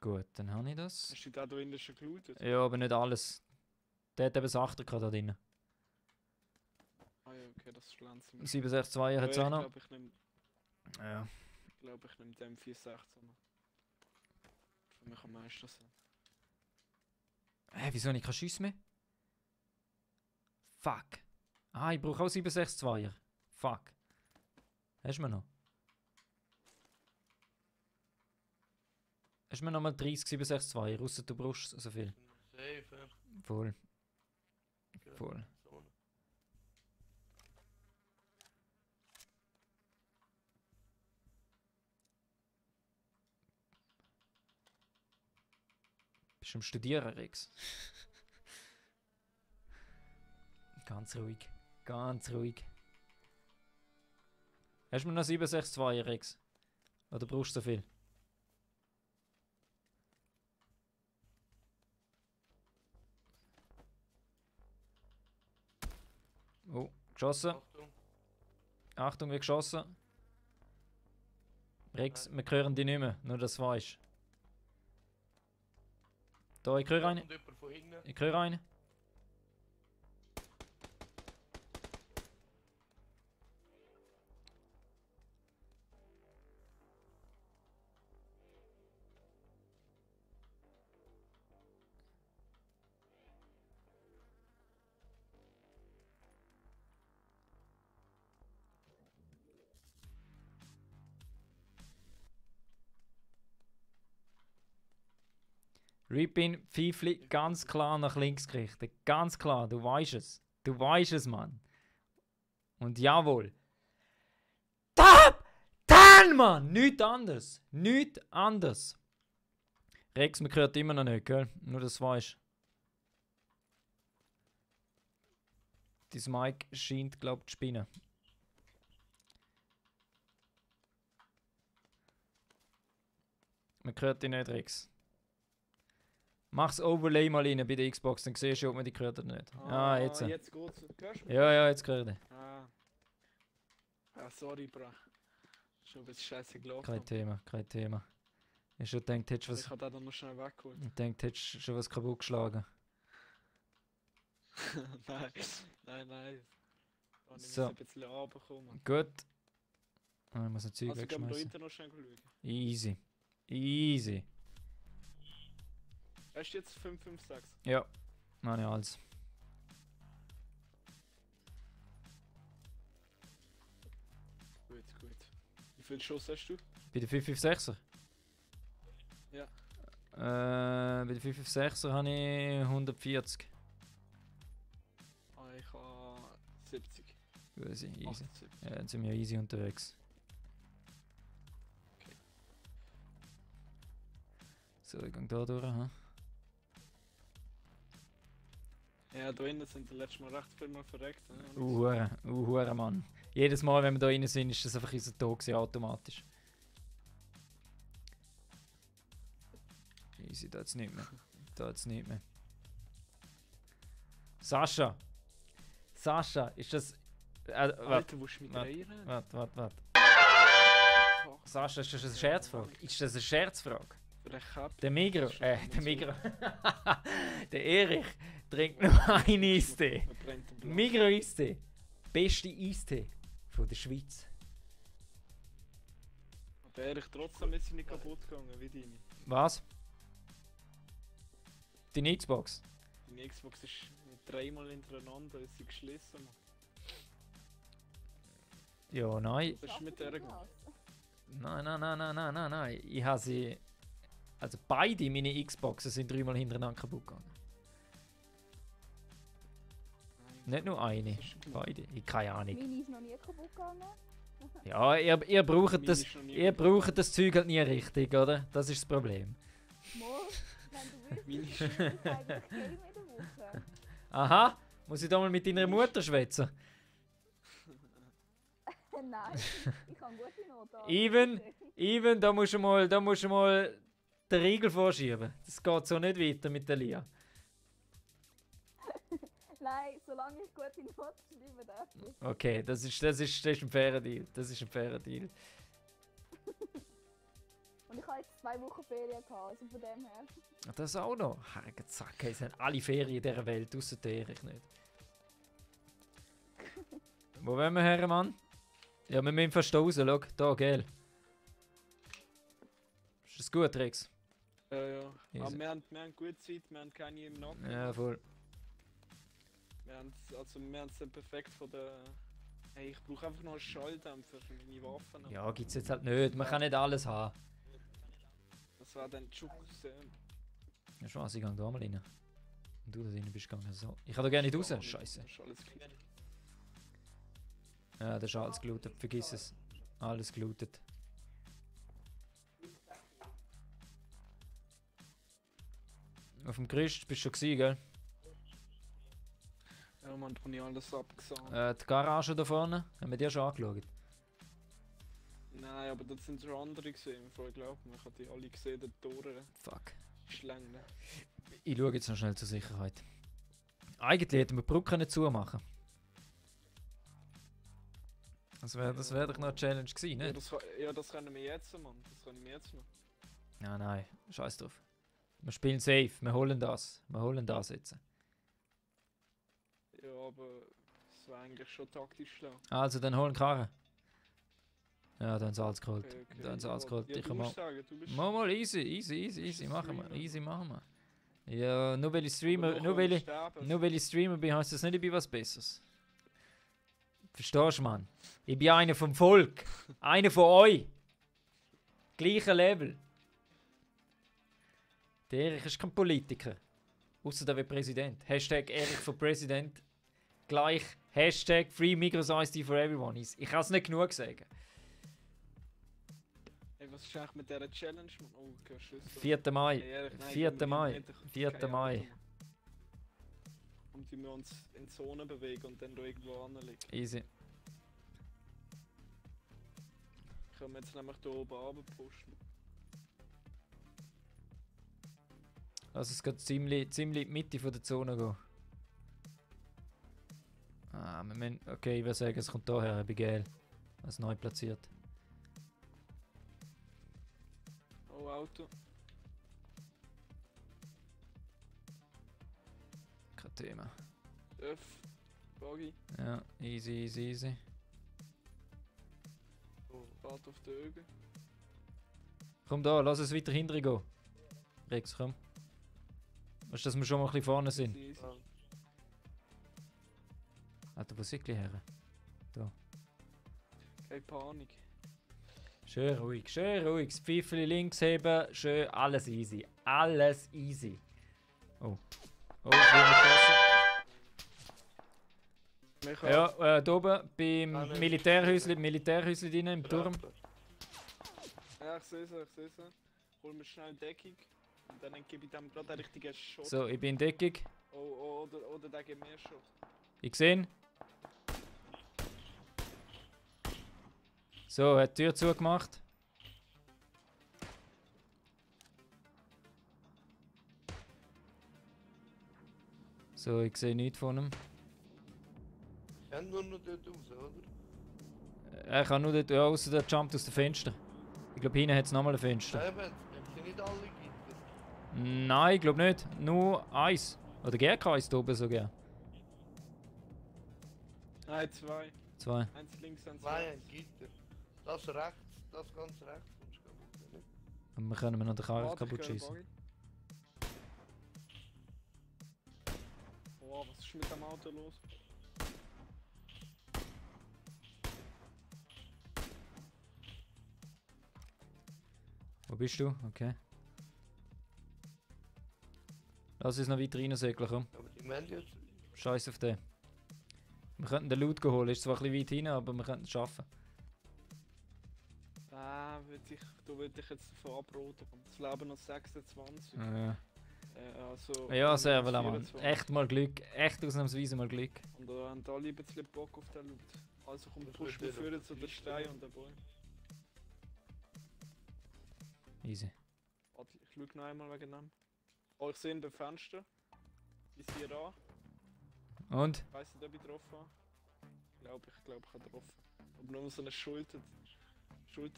Gut, dann habe ich das. Hast du da drinnen schon gelootet? Ja, aber nicht alles. Der hat eben das 8er gerade da drin. Ah ja, okay, das schlanzen wir. 762er hat es Ja, auch noch. Ich Ja. glaube, ich nehme den 416. Für mich am meisten sein. Hä, wieso habe ich keine Schüsse mehr? Fuck. Ah, ich brauche auch 762er. Fuck. Hast du mir noch? Hast du mir noch mal 30 762er, ausser du brauchst so viel? Safe, ja. Voll. Okay. Voll. So. Bist du am Studieren, Rex? Ganz ruhig. Ganz ruhig. Hast du mir noch 762er, Rex? Oder brauchst du so viel? Oh, geschossen. Achtung. Achtung, wird geschossen. Rex, wir hören dich nicht mehr, nur dass du weißt. Da, ich höre einen. Kommt jemand von hinten? Ich höre einen. Ripin, Pfeifli, ganz klar nach links gerichtet. Ganz klar, du weißt es. Du weißt es, Mann. Und jawohl. Top 10, Mann! Nichts anderes. Nichts anderes. Rex, man hört immer noch nicht, gell? Nur dass du weißt. Dein Mic scheint, glaub ich, zu spinnen. Man hört dich nicht, Rex. Mach's Overlay mal rein bei der Xbox, dann siehst du, ob man die gehört oder nicht. Ah, jetzt. Jetzt geht's. Hörst du mich? Ja, jetzt gehört ich. Ah. Ah, sorry, bra. Schon ein bisschen scheiße gelaufen. Kein Thema, kein Thema. Ich schon gedacht, hättest Ich was, habe den noch schnell weggeholt. ich denkt, hättest schon was kaputt geschlagen. Nein. Da muss So. ein bisschen runterkommen. Gut. Ah, ich muss ein Zeug Also gehen wir da wegschmeißen. hinten noch schnell schauen. Easy. Easy. Hast du jetzt 556? Ja, meine alles. Gut. Wie viel Schuss hast du? Bei der 556er? Ja. Bei der 556er habe ich 140. Ah, ich habe 70. Easy, easy. 78. Ja, dann sind wir easy unterwegs. Okay. So, ich gehe da durch. Hm? Ja, da innen sind die letzten Mal recht viel mal verreckt. Ne? Hure, Mann. Jedes Mal, wenn wir da rein sind, ist das einfach unser Tod gewesen, automatisch. Easy, da jetzt nicht mehr. Da jetzt nicht mehr. Sascha! Sascha, ist das... warte, Alter, willst du mich warte. drehen? warte. Sascha, ist das eine Scherzfrage? Ist das eine Scherzfrage? Der Migro, der Migro. Der Erich trinkt nur einen Eistee. Migro Eistee. Beste Eistee von der Schweiz. Aber Erich, trotzdem ist sie nicht kaputt gegangen wie deine. Was? Deine Xbox? Deine Xbox ist dreimal hintereinander ist sie geschlossen. Ja, nein. Was ist mit der gemacht? Nein. Ich habe sie... Also beide meine Xboxen sind 3 Mal hintereinander kaputt gegangen. Nicht nur eine, beide. Ich keine Ahnung. Meine ist noch nie kaputt gegangen. Ja, ihr braucht das Zeug halt nie richtig, oder? Das ist das Problem. Mal, wenn du Meine willst, ist es eigentlich Game in der Woche. Aha, muss ich da mal mit deiner Mutter schwätzen? Nein, ich kann gute Noten. Even, da musst du mal den Riegel vorschieben. Das geht so nicht weiter mit der Lia. Nein, solange ich gute Noten schreibe, darf ich. Okay, das ist ein fairer Deal. Das ist ein fairer Deal. Und ich habe jetzt 2 Wochen Ferien gehabt, also von dem her. Das auch noch. Herrgottsacke, es sind alle Ferien dieser Welt, ausser der Erich nicht. Wo wollen wir her, Mann? Ja, wir müssen fast raus, schau. Da, gell. Ist das gut, Rex? Ja. Easy. Aber wir haben gute Zeit, wir haben keine im Nacken. Ja, voll. Wir haben es dann perfekt von der... Hey, ich brauche einfach noch einen Schalldämpfer für meine Waffen. Ja, gibt's jetzt halt nicht. Man kann nicht alles haben. Das war dann Schuss. Ja, Schwarz, ich gehe da mal rein. Und du da rein bist gegangen. So. Ich kann da gerne nicht raus. Scheiße. Das ist alles klar. Ja, das ist alles gelootet. Vergiss es. Alles gelootet. Auf dem Gerüst bist du schon gewesen, gell? Ja, man, da habe ich alles abgesagt. Die Garage da vorne, haben wir die schon angeschaut? Nein, aber das sind schon andere gesehen. Ich glaube, man hat die alle gesehen, die Tore Fuck. Schlangen. Ich schaue jetzt noch schnell zur Sicherheit. Eigentlich hätten wir die Brücke nicht zumachen. Das wär doch noch eine Challenge gewesen, Ja, nicht? das können wir jetzt, Mann. Das können wir jetzt machen. Ja, nein, scheiß drauf. Wir spielen safe, wir holen das. Wir holen das jetzt. Ja, aber es war eigentlich schon taktisch schlau. Also, dann holen Karren. Ja, da haben sie alles geholt. Okay. Da haben sie alles geholt. Ja, Ich du kann musst mal... sagen, du bist... Mal, easy. Machen wir. Streamer. Easy machen wir. Ja, nur weil ich Streamer... Aber Nur weil ich... sterben. Nur weil ich Streamer bin, heißt das nicht, ich bin was Besseres. Verstehst du, Mann? Ich bin einer vom Volk. Einer von euch. Gleicher Level. Der Erich ist kein Politiker. Außer der wird Präsident. Hashtag Erich for President. Gleich Hashtag Free Migros Iced for Everyone. Ich kann es nicht genug sagen. Hey, was ist eigentlich mit dieser Challenge? Oh, okay, Schüsse. 4. Mai. Hey, Erich, nein, 4. wir Mai. müssen nicht- 4. keine Mai. Ahnung. Und wir uns in Zonen bewegen und dann da irgendwo anlegen. Easy. Können wir jetzt nämlich hier oben runterpushen. Lass es gerade ziemlich in die Mitte von der Zone gehen. Ah, wir müssen, okay, ich würde sagen, es kommt daher, bei GL. Als neu platziert. Oh, Auto. Kein Thema. Öff. Buggy. Ja, easy. Oh, Rad auf den Ögen. Komm da, lass es weiter hinten gehen. Rex, komm. Weißt du, dass wir schon mal ein bisschen vorne sind? Easy. Alter, wo sind die her? Keine Panik. Schön ruhig, schön ruhig. Das Pfeifchen links heben, schön, alles easy. Alles easy. Oh. Oh, ich will nicht fassen. Ja, da oben beim Militärhäuschen drin im Turm. Ja, ich sehe sie, ich sehe sie. Hol mir schnell Deckung. Und dann gebe ich dem gerade einen richtigen Shot. So, ich bin in Deckung. Oh, oder der gibt mir Shot. Ich sehe ihn. So, er hat die Tür zugemacht. So, ich sehe nichts von ihm. Ich kann nur noch dort raus, oder? Er kann nur dort, ja, außer der jumpt aus dem Fenster. Ich glaube, hinten hat es nochmal ein Fenster. Nein, haben sie nicht alle Gitter? Nein, ich glaube nicht. Nur eins. Oder GK ist da oben sogar. Nein, zwei. Zwei. Eins links, eins Zwei rechts. haben Gitter. Das rechts, das ganz rechts kommst du kaputt, nicht? Und wir können noch den Karren Warte, ich kaputt höre schießen. Buggy. Oh, was ist mit dem Auto los? Wo bist du? Okay. Lass uns noch weiter reinsegeln, komm. Aber die meinen jetzt... Scheiß auf den. Wir könnten den Loot holen. Ist zwar ein bisschen weit hinein, aber wir könnten es schaffen. Da würde ich jetzt davon abraten. Das Leben noch 26. Ja, Also, ja sehr wohl, Mann. 24. Echt mal Glück. Echt ausnahmsweise mal Glück. Und da haben alle ein bisschen Bock auf den Loot. Also komm, Das push wird mir wieder führen zu den nicht Steinen schlimm. und den Bäumen. Easy. Warte, ich schau noch einmal wegen dem. Oh, ich sehe ihn beim Fenster. Ich sehe da. Und? Ich weiss nicht, ob ich getroffen habe. Ich glaube, ich habe getroffen. Aber nur so eine Schulter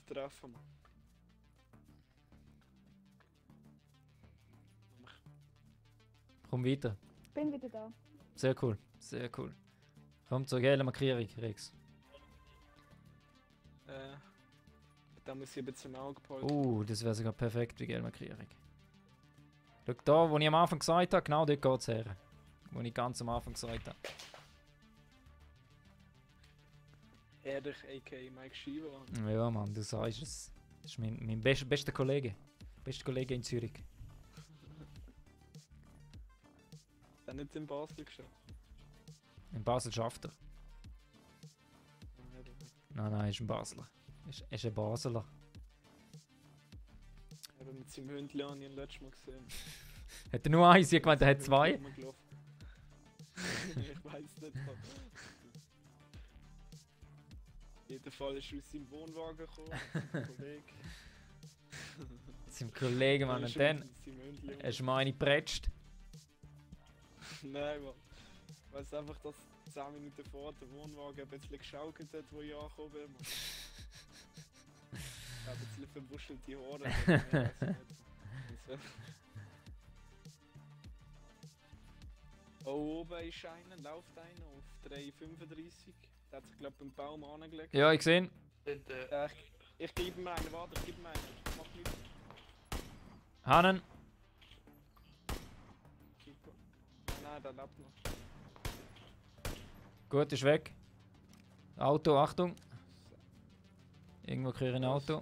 treffen. Mann. Komm weiter. Bin wieder da. Sehr cool. Sehr cool. Komm zur gelben Markierung, Rex. Da muss ich ein bisschen im Auge behalten. Das wäre sogar perfekt wie gelbe Markierung. Schau da, wo ich am Anfang gesagt habe, genau dort geht es her. Wo ich ganz am Anfang gesagt habe. Erich, a.k.a. Mike Schieber. Ja, Mann, du sagst es. Das ist mein bester Kollege. Bester Kollege in Zürich. Der nicht in Basel geschafft. In Basel schafft er. Nein, er ist ein Basler. Er ist ein Basler. Aber mit seinem Hündchen habe ich ihn letztes Mal gesehen. Hat er nur eins? Ich gemeint, er hat zwei. Ich weiß nicht. Mann. Jeder Fall ist aus seinem Wohnwagen gekommen. Ein Kollege. Sein Kollege, Mann. Und dann hast du meine geprätscht. Nein, Mann. Ich weiss einfach, dass 10 Minuten vor der Wohnwagen ein bisschen geschaukelt hat, wo ich angekommen bin. Mann. Ich habe ein bisschen verwuschelte Haare. Ich weiss nicht. Also. Oh, oben ist einer, läuft einer auf 3,35. Der hat sich, glaube ich, beim Baum angelegt. Ja, ich sehe ihn. Dort, Ich gebe ihm einen, warte, ich gebe ihm einen. Mach nichts. Hannen. Super. Nein, der lebt noch. Gut, ist weg. Auto, Achtung. Irgendwo kriege ich ein Auto.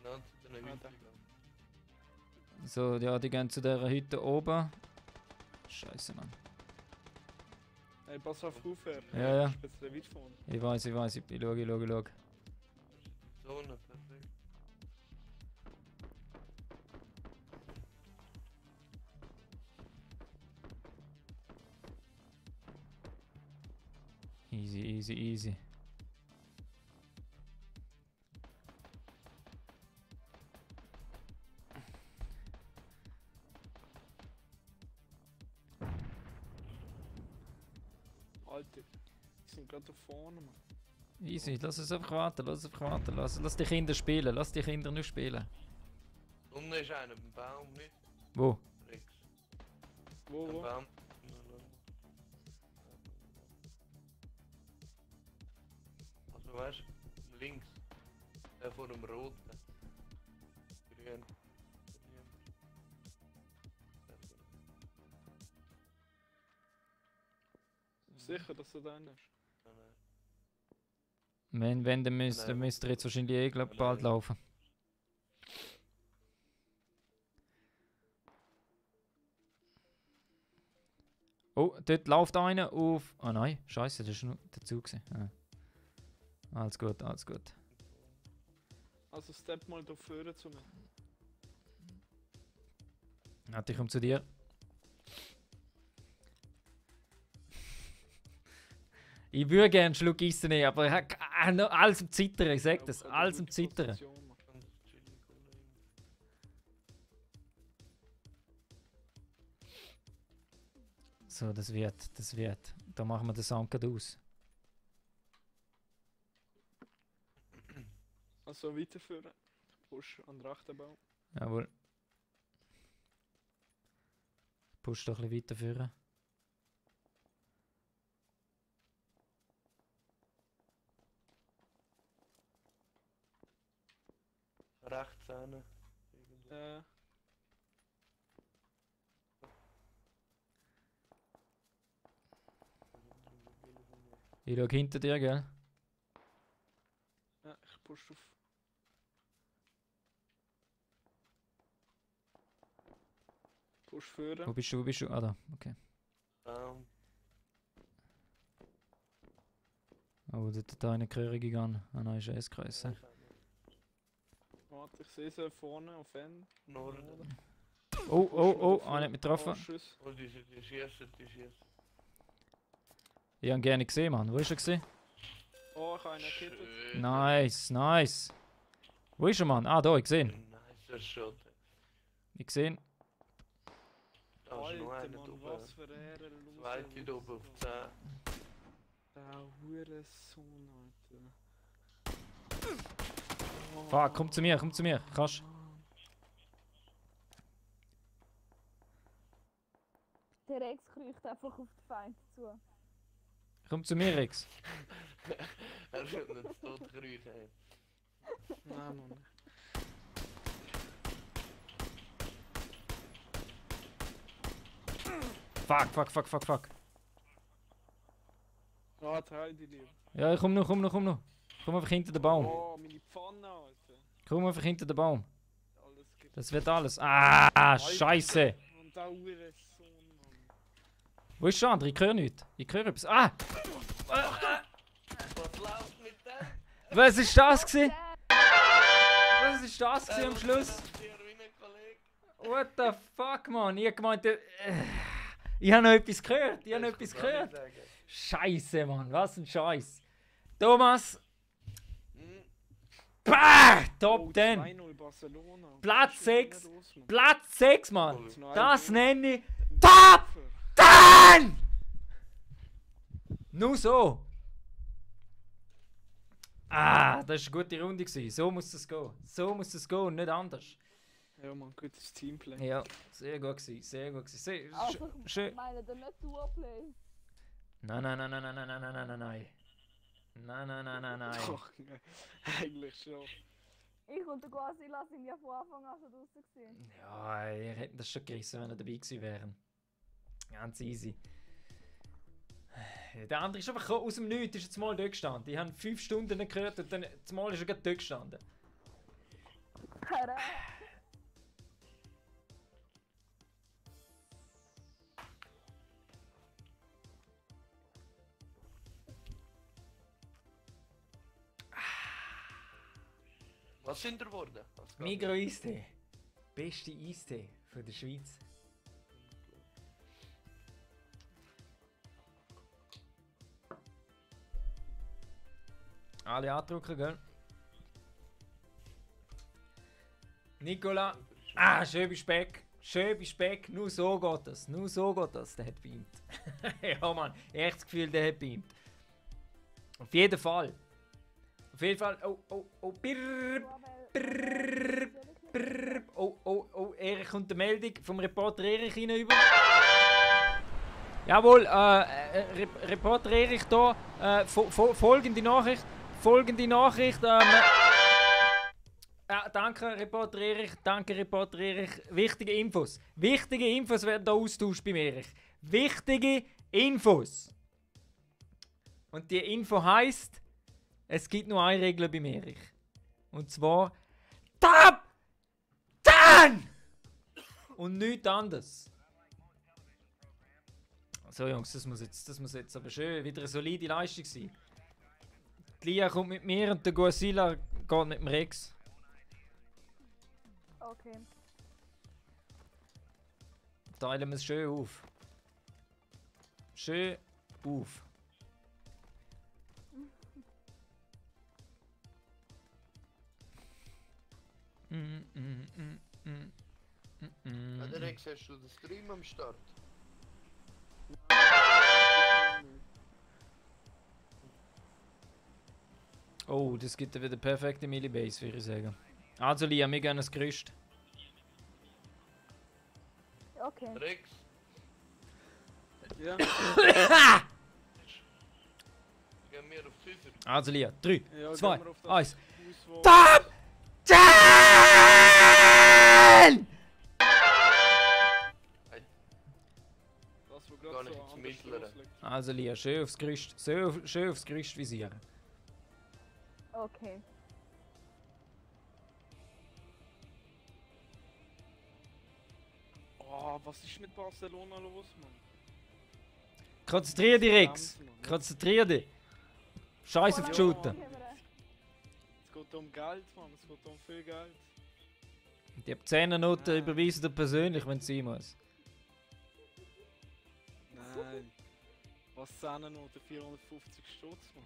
genau zu den Hütten. So, ja, die gehen zu dieser Hütte oben. Scheiße, Mann. Hey, pass auf, aufhören. Ja, ja. Ich bin ein bisschen weit vorne. Ich weiß, ich schau. Zone, perfekt. Easy. Alter, die sind gerade da vorne, Mann. Easy, lass es einfach warten. Lass die Kinder spielen. Lass die Kinder nur spielen. Unten ist einer beim Baum, nicht? Wo? Rex. Wo, Beim wo? Baum. Also weißt du, links. Der vor dem Roten. Grün. Sicher, dass du deinen hast? Wenn dann müsst ihr jetzt wahrscheinlich bald laufen. Oh, dort läuft einer auf... Ah nein, scheiße, das war nur dazu gewesen. Ah. Alles gut, alles gut. Also step mal da vorne zu mir. Warte, ich komme zu dir. Ich würde gerne einen Schluck Essen nehmen, aber ich habe alles am Zittern, ich sag das, alles am Zittern. Ganz chillig, Kollege. So, das wird. Da machen wir den Sound gerade aus. Also weiterführen. Push an den rechten Baum. Jawohl. Push doch ein bisschen weiter führen. Rechts hin. Irgendwo. Ich schau hinter dir, gell? Ja, ich push auf. Push führen. Wo bist du? Wo bist du? Ah, da. Okay. Oh, dort hat einer Kröre gegangen. Ah nein, ist ein S-Kreis. Warte, ich sehe sie vorne auf N. Norden. Oh, oh, oh, einer hat mich getroffen. Schuss. Oh, die schießen, die schießen. Ich habe ihn gerne gesehen, Mann. Wo ist er gesehen? Oh, ich habe einen gekittet. Nice, nice. Wo ist er, Mann? Ah, da, ich sehe ihn. Nice Shot. Ich sehe ihn. Da ist noch Alter, einer Mann, drüber. was für Ehrenloser. Zweite da oben auf 10. Der Hurensohn, Alter. Fuck, komm zu mir, Kannst. Der Rex kriecht einfach auf den Feind zu. Komm zu mir, Rex. Er wird nicht tot gerührt haben. Nein, Mann. Fuck. Ah, teil die dir. Ja, ich komm noch. Komm einfach hinter den Baum. Oh, meine Pfanne, Alter. Komm einfach hinter den Baum. Alles gibt. Das wird alles. Ah, scheiße. Und der Hurensohn, Mann. Wo ist der andere? Ich höre nichts. Ich höre etwas. Ah! Was läuft mit dem? Was ist das gewesen? Was ist das gewesen am Schluss? What the fuck, man? Ich hab gemeint, ich habe noch etwas gehört. Scheiße, Mann. Was ein Scheiß. Thomas. Bah! Top 10. 2-0 Barcelona. Platz Was ist denn 6. los, Mann? Platz 6, Mann. Noch Das ein nenne ich Goal. Top 10! Nur so. Ah, das war eine gute Runde gewesen. So muss es gehen. Und nicht anders. Ja, man, gutes Teamplay. Ja, sehr gut gewesen. Sehr, Also, schön. ich meine, der nicht Duoplay. Nein. Doch, nein. Eigentlich schon. Ich und der Guasila sind ja von Anfang an schon draußen gewesen. Ja, ihr hättet das schon gerissen, wenn ihr dabei gewesen wären. Ganz easy. Der andere ist einfach aus dem Nichts, ist jetzt mal dort gestanden. Ich habe 5 Stunden nicht gehört und dann zumal ist er gerade dort gestanden. Kara. Was sind ihr geworden? Migros Eistee. Beste Eistee von der Schweiz. Alle andrücken, gell? Nicola. Ah, schön Speck. Nur so geht das. Der hat beamt. Ja, Mann. Echt das Gefühl, der hat beamt. Auf jeden Fall. Oh, Erich kommt eine Meldung vom Reporter Erich hinüber. Jawohl, Reporter Erich da. Folgende Nachricht. Ja, danke Reporter Erich. Wichtige Infos werden da austauscht beim Erich. Wichtige Infos. Und die Info heisst, es gibt nur eine Regel beim Erich. Und zwar Top 10! Und nichts anderes. So Jungs, das muss jetzt aber schön wieder eine solide Leistung sein. Die Lia kommt mit mir und der Guasila geht mit dem Rex. Okay. Teilen wir es schön auf. Schön auf. Ja, der Rex, hast du den Stream am Start? Oh, das gibt ja wieder perfekte Millibase, würde ich sagen. Also Lia, wir gehen das Gerüst. Okay. Rex, Ja, gehen wir auf Fünfer. Also Lia, 3, ja 2, gehen wir auf das 1. Haus, wo- Top 10! Das, wo Gar gerade nicht so ins an der Mittlere. Schluss liegt. Also Lia, schön aufs Gerüst, schön aufs Gerüst visieren. Okay. Oh, was ist mit Barcelona los, Mann? Konzentrier dich, Rex. Verdammt, Mann. Konzentrier dich. Scheiß auf die Shooter. Es geht um Geld, Mann. Es geht um viel Geld. Die 10er Noten überweisen dir persönlich, wenn es sein muss. Nein. Was 10 noch? Der 450 Stutz, Mann.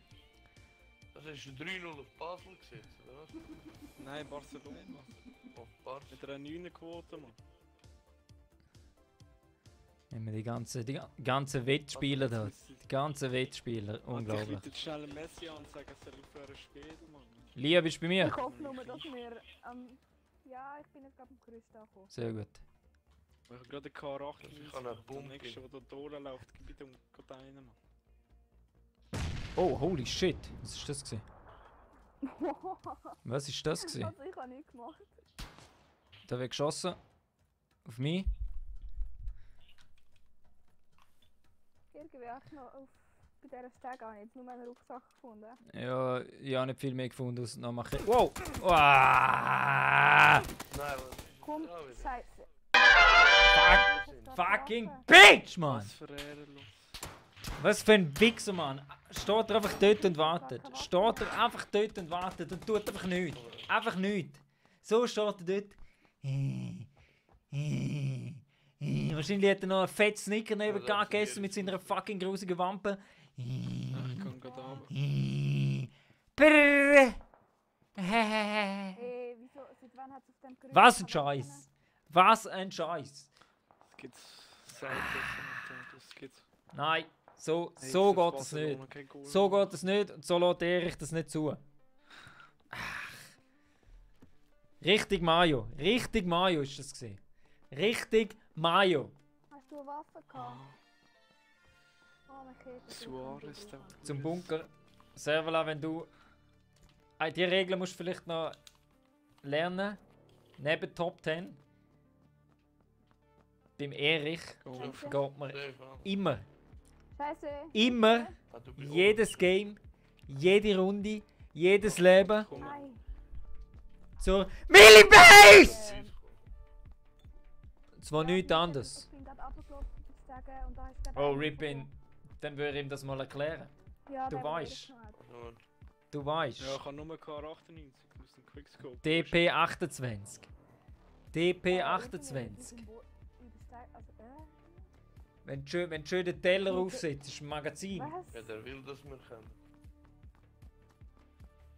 Das hast du 3-0 auf Basel gesetzt, oder was? Nein, Barcelona. Auf Barca. Mit einer 9er Quote, Mann. Wenn wir die ganzen Wettspieler da. Die ganzen Wettspieler. Ich Unglaublich. rufe jetzt schnell einen Messi an und sage, er soll aufhören zu spielen, Mann. Lia, bist du bei mir? Ich hoffe nur, dass wir ja, ich bin jetzt gerade am Gerüst angekommen. Sehr gut. Ich habe gerade einen K8 Ich kann einen der Pump nächste, der da durchläuft, gib ihm gerade einen, Mann. Oh, holy shit. Was ist das gewesen? Was ist das gewesen? Also ich habe nichts gemacht. Da wird geschossen. Auf mich. Irgendwie habe ich noch bei dieser Stege habe ich jetzt nur meinen Rucksack gefunden. Ja, ich habe nicht viel mehr gefunden aus noch machen. Wow! Uah! Nein, was ist Komm, da wieder? Scheiße. Fucking Bitch, Mann! Was für Ehrenlos. Was für ein Wichser, Mann! Steht er einfach dort und wartet. Steht er einfach dort und wartet und tut einfach nichts. Einfach nichts. So steht er dort. Wahrscheinlich hat er noch einen fetten Snicker neben gegessen mit seiner fucking grusigen Wampe. Ich kann gerade runter. Brrrr. Wieso? Seit wann hat es auf dem Gerüst? Was ein Scheiß! Was ein Scheiß! Es gibt Seiten, das gibt's. Nein, so Hey, geht für es nicht. Barcelona kein Goal. So geht es nicht und so lässt Erich das nicht zu. Ach. Richtig Mayo. Richtig Mayo ist das gewesen. Richtig Mayo. Hast du eine Waffe gehabt? Oh, mein Käfer. Suarez da. Zum Bunker. Servala, wenn du... Die Regeln musst du vielleicht noch lernen. Neben Top 10. Beim Erich Scheiße. geht man immer, Scheiße. immer, Ah, du bist jedes Game, jede Runde, jedes Leben Nein. zur Millibase! Ähm, Zwar ja, nichts anderes. Ich bin gerade runtergelaufen auf die Stege und da ist gerade Oh, einer Ripin, gekommen. dann würde ich ihm das mal erklären. Ja, du der weißt. will ich nicht. Und Du weißt. Ja, ich habe nur K98, muss ein Quickscope. DP28. Irgendwie DP28. ist im in der Stege, also, Wenn du schön den Teller aufsetzt, ist ein Magazin. was? ja, der will, dass wir können.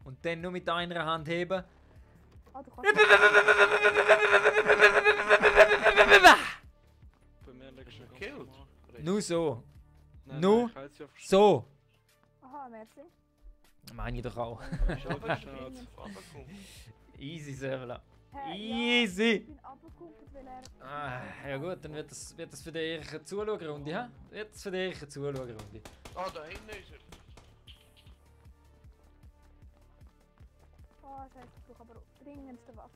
Und dann nur mit einer Hand heben. Oh, du kannst Bei mir liegt schon ganz Gekillt? normal. Nur so. Nein, Nu? nein, ich halte sie auf So. Aha, merci. Meine ich doch auch. Ist aber Schade. Easy, Servala. Hä, Easy. Ja, ich bin runtergekumpelt, weil er... Ja gut, dann wird das für die Erich Zuschauerrunde, hä? Wird das für die Erich Zuschauerrunde. Ah, da hinten ist er. Oh, scheiße, ich brauche aber dringendste Waffe.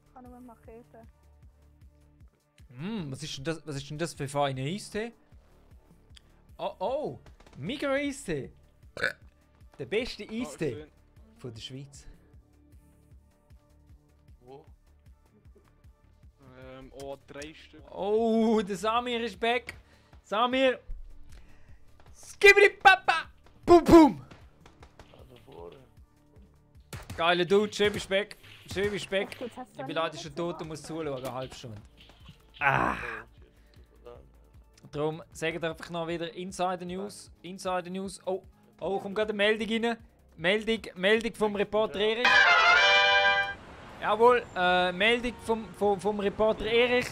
Ich kann nur Machete. Was ist denn das für feine Eistee? Oh, Migros Eistee. Der beste Ah, Eistee gesehen. von der Schweiz. Wo? Oh, 3 Stück. Oh, der Samir ist back. Samir. Skibidi Papa. Bum bum. Da vorne. Geiler Dude, schön bist back. Schön bist back. Echt, jetzt hast du Ich bin dann leider schon nicht tot und muss zuschauen, eine halbe Stunde. Ah. Darum sagt einfach noch wieder Insider News. Insider News. Oh, oh, kommt gerade eine Meldung rein. Meldung vom Reporter Erich. Jawohl, Meldung vom Reporter Erich.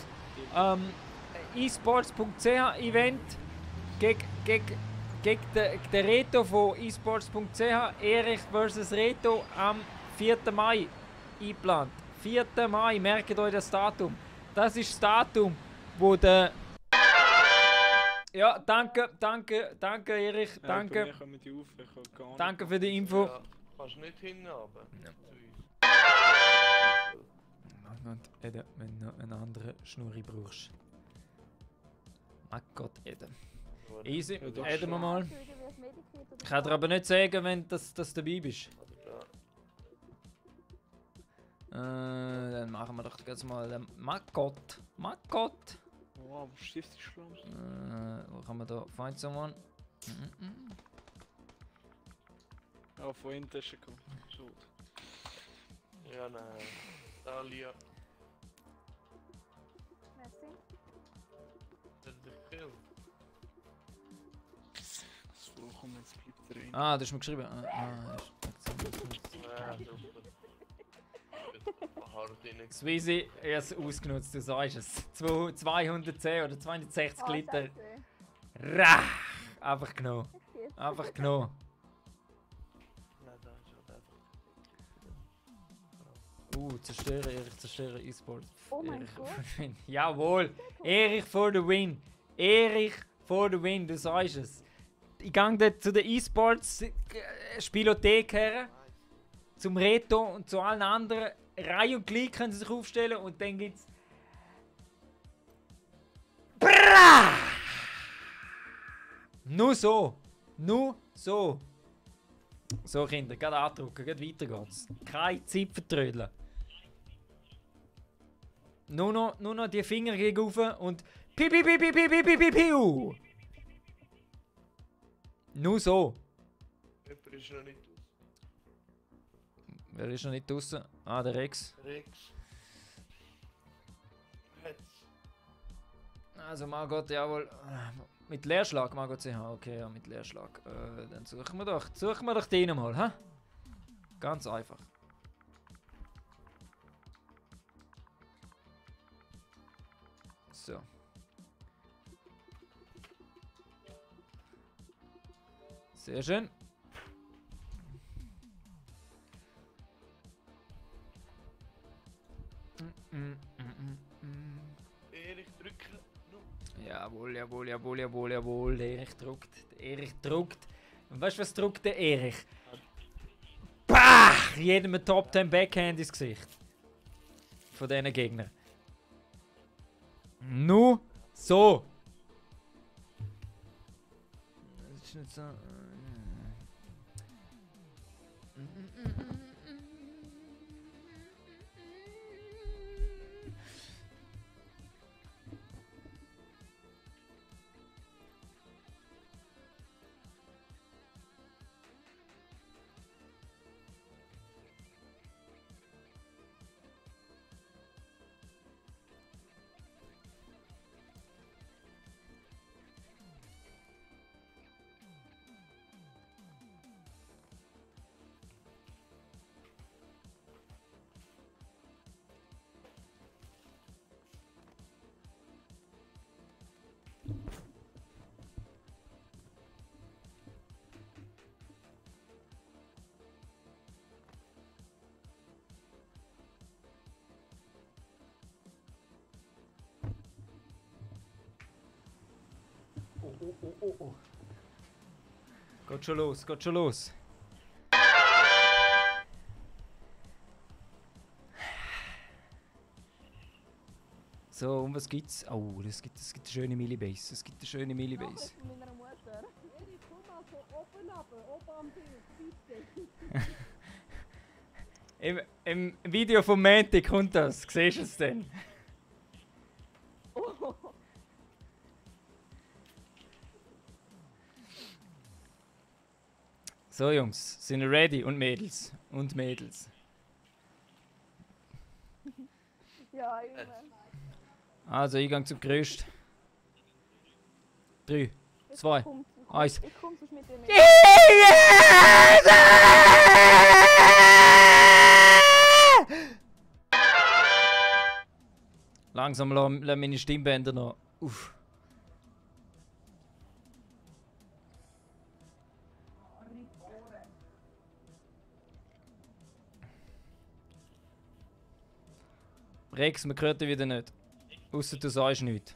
eSports.ch Event gegen den Reto von eSports.ch. Erich vs Reto am 4. Mai eingeplant. 4. Mai, merkt euch das Datum. Das ist das Datum, wo der... Ja, danke Erich, Bei danke. mir kommen die auf, ich kann gar nicht. Danke für die Info. Ja, kannst nicht hinten runter. Und Ede, wenn du noch einen anderen Schnurri brauchst. Mein Gott, Ede. Easy, Ja, doch Ede wir schon. mal. Hast du irgendwie ein Medikit oder Ich kann dir aber nicht sagen, wenn du dabei bist. Dann machen wir doch jetzt mal den Magott. Magott. Oh, wo stiftest du Schlamm? Wo kann man da? Find someone. Ah, von hinten ist er gekommen. Tot. Ja, nein. Talia. Merci. Das ist der Kill. So, komm, jetzt bleibt drin. Ah, du hast mir geschrieben. Ja, super. Hart rein. Sweezy, er ist ausgenutzt, du sagst es. 210 oder 260 Oh, Liter. Scheiße. Rah! Einfach genommen. Jetzt. Einfach genommen. Nein, da ist halt Zerstören, Erich, zerstören E-Sport. Oh mein Erich Gott. for the win. Jawohl! Erich for the win! Erich for the win, du sagst es. Ich gehe dort zu der E-Sports Spielothek her, zum Reto und zu allen anderen. Reihe und Glied können sie sich aufstellen und dann gibt's. Bra! Nur so! Nur so! So Kinder, gerade andrücken, gerade weiter geht's. Keine Zeit vertrödeln. Nur noch die Finger gegenüber und piu piu piu piu piu piu piu piu piu. Nur so. Jemand ist noch nicht aus. Wer ist noch nicht draußen? Ah, der Rex. Rex. Hetz. Also Margot, jawohl. Mit Leerschlag, Margot CH. Okay, ja, mit Leerschlag. Dann suchen wir doch den mal, hä? Ganz einfach. So. Sehr schön. Erich drücken. Jawohl, jawohl, jawohl, jawohl, jawohl. Der Erich druckt. Der Erich druckt. Und weißt du, was druckt der Erich? Bah! Jedem ein Top 10 Backhand ins Gesicht. Von diesen Gegnern. Nur so. Das ist nicht so. Oh. Geht schon los, geht schon los. So, und was gibt's? Oh, es gibt eine schöne Millibase. Es gibt eine schöne Millibase. Nachricht von meiner Mutter. Eri, komm mal von oben aber oben am Bild, bitte. Im Video vom Montag kommt das. Siehst du es denn? Oh. So Jungs, sind wir ready? Und Mädels. Und Mädels. Ja, immer. Also, Eingang zum Gerüst. 3, 2, 1. Ich komm sonst mit dir mit. Langsam lassen meine Stimmbänder noch. Uff. Rex, man hört dich wieder nicht. Ausser du sagst nichts.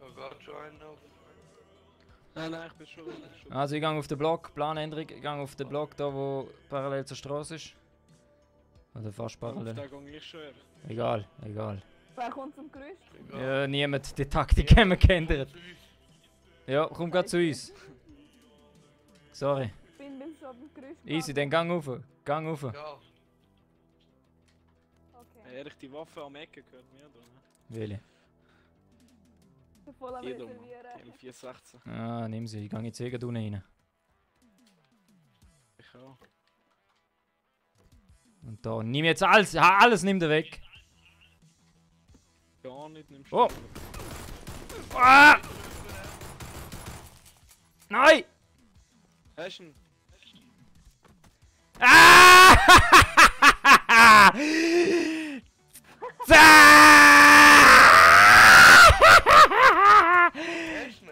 Da geht schon einer auf. Nein, ich bin schon. Also ich gehe auf den Block, Planänderung, ich gehe auf den Block, da wo parallel zur Straße ist. Oder fast Da parallel. gehe ich schon her. Egal, egal. Wer kommt zum Gerüst? Ja, niemand, die Taktik haben wir geändert. Zu uns. Ja, komm grad zu uns. Sorry. Ich bin bis schon am Gerüst. Easy, dann gang rauf. Gang rauf. Ja, Okay. Ehrlich, die Waffe am Ecke gehört mir da. Ne? Willi. Voll am Hier drum. Reservieren. M416. Ah, nimm sie, ich gehe jetzt eh unten rein. Ich auch. Und da, nimm jetzt alles, ja, alles nimm dir weg. Gar nicht, nimmst Oh! Ah! Nein! Hast du ihn? Ah!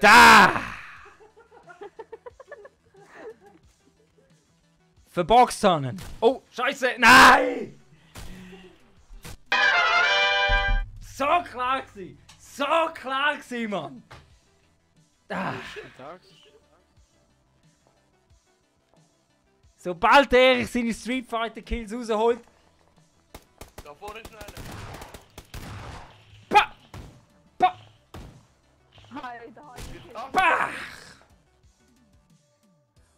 Da! Verboxt haben. Oh, Scheiße! Nein! So klar gsi! So klar gsi, Mann! Ah. Guten Tag. Sobald er seine Street Fighter Kills rausholt, da vorne ist noch einer. pa! Pa! Hi, da habe ich Pah!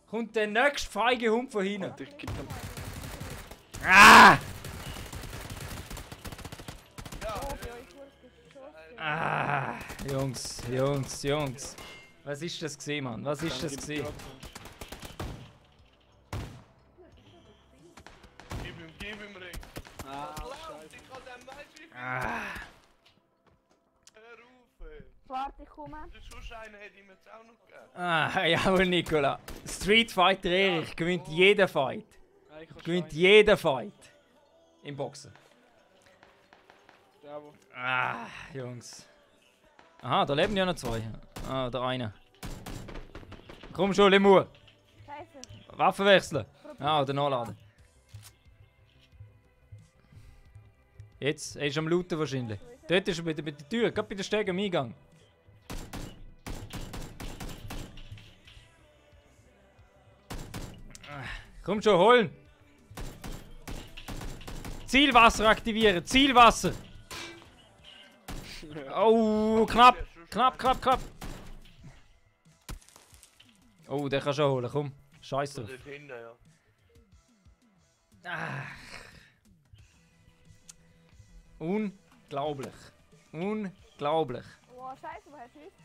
Kommt der nächste feige Hund von hinten. Und ich gebe dem. Ah! Ja, Oh, bei euch wurde geschossen. Ah! Jungs, Jungs, Jungs. Was ist das gesehen, Mann? Was ist das gesehen? gib ihm Ring. Ah, Lauf, scheiße. ich kann den Menschen. Ah! Hör auf, ey. Warte, ich komme. Der Schussschein hätte ich mir jetzt auch noch gegeben. Ah, jawohl, Nicola. Street Fighter Erich gewinnt jeden Fight. Gewinnt Schein. jeden Fight. Im Boxen. Bravo. Ah, Jungs. Aha, da leben ja noch zwei. Ah, der eine. Komm schon, Lemur. Scheiße. Waffen wechseln. Ah, oder nachladen. Jetzt, er ist am Looten wahrscheinlich. Dort ist er bei der Tür, gerade bei der Stege am Eingang. Ah, komm schon, holen! Zielwasser aktivieren, Zielwasser! Oh, knapp! Knapp, knapp, knapp! Oh, den kannst du holen, komm. Scheiß drauf. Dort hinten, ja. Ah. Unglaublich. Unglaublich. Oh, scheiße, woher schießt?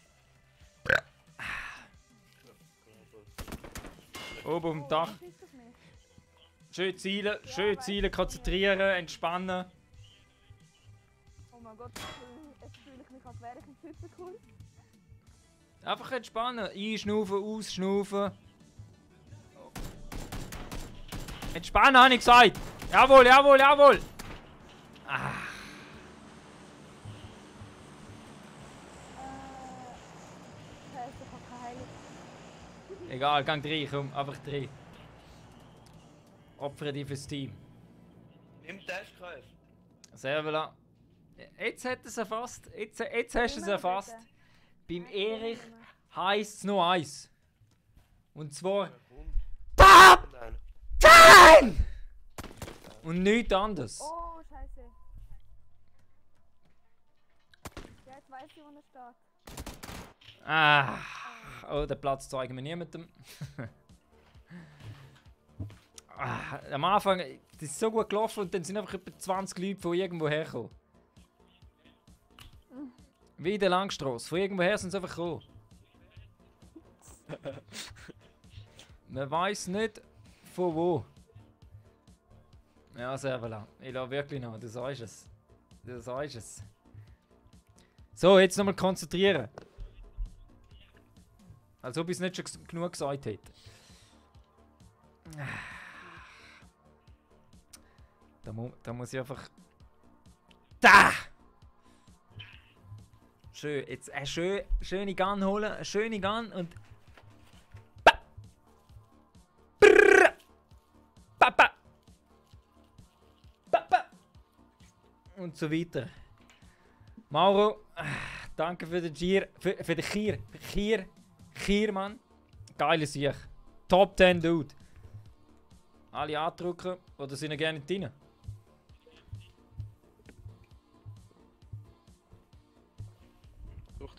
Oben auf dem Dach. Schießt auf mich. Schön zielen, konzentrieren, entspannen. Oh mein Gott, jetzt fühle ich mich, als wäre ich im Superkurs. Einfach entspannen. Einschnaufen, ausschnaufen. Entspannen, habe ich gesagt. Jawohl, jawohl, jawohl. Ah. Scheiße, ich habe keine Heilung. Egal, gang 3, komm, einfach 3. Opfer dich fürs Team. Nimm Testkäse. Sehr voilà. Jetzt hat er es erfasst. Jetzt hast du es Immer erfasst. bitte. Beim Erich heisst es nur eins. Und zwar Komm. TAP! Nein. Nein! Und nichts anderes. Oh, scheiße. Ja, jetzt weiß ich, wo er steht. Ah, Oh, den Platz zeigen wir niemandem. Am Anfang, das ist so gut gelaufen und dann sind einfach etwa 20 Leute von irgendwo hergekommen. Wie in der Langstrasse. Von irgendwo her sind sie einfach gekommen. Man weiß nicht von wo. Ja, Servala. Ich lasse wirklich noch. Du sagst es. Du sagst es. So, jetzt nochmal konzentrieren. Als ob ich es nicht schon genug gesagt hätte. Da muss ich einfach... Da! Schön. Jetzt eine schöne Gun holen. Eine schöne Gun und... Ba! Brrr! Ba, ba! Ba, ba! Und so weiter. Mauro, danke für den Gier. Für den Kier, Mann. Geile Sieg. Top 10 Dude. Alle andrücken oder sind ihr gerne drin?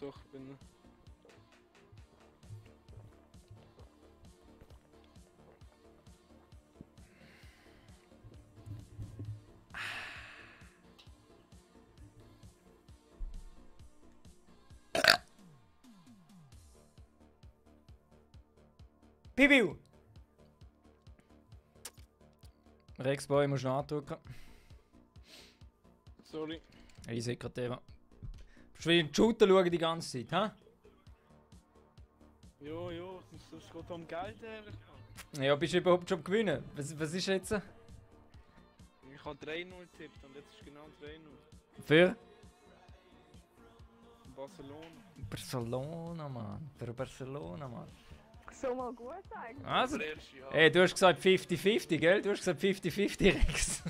Doch, bin. Pipiu! Rexboy musst du noch andrücken. Sorry. Ich sehe gerade Thema. Du willst in die Shooter schauen die ganze Zeit, hä? Jo, es geht um Geld, ehrlich. Ja, bist du überhaupt schon gewinnen? Was ist jetzt? Ich habe 3-0 getippt und jetzt ist genau 3-0. Für? Barcelona. Barcelona, Mann. Für Barcelona, Mann. Schon mal gut eigentlich. Also, Der erste Jahr. ey, du hast gesagt 50-50, gell? Du hast gesagt 50-50, Rex.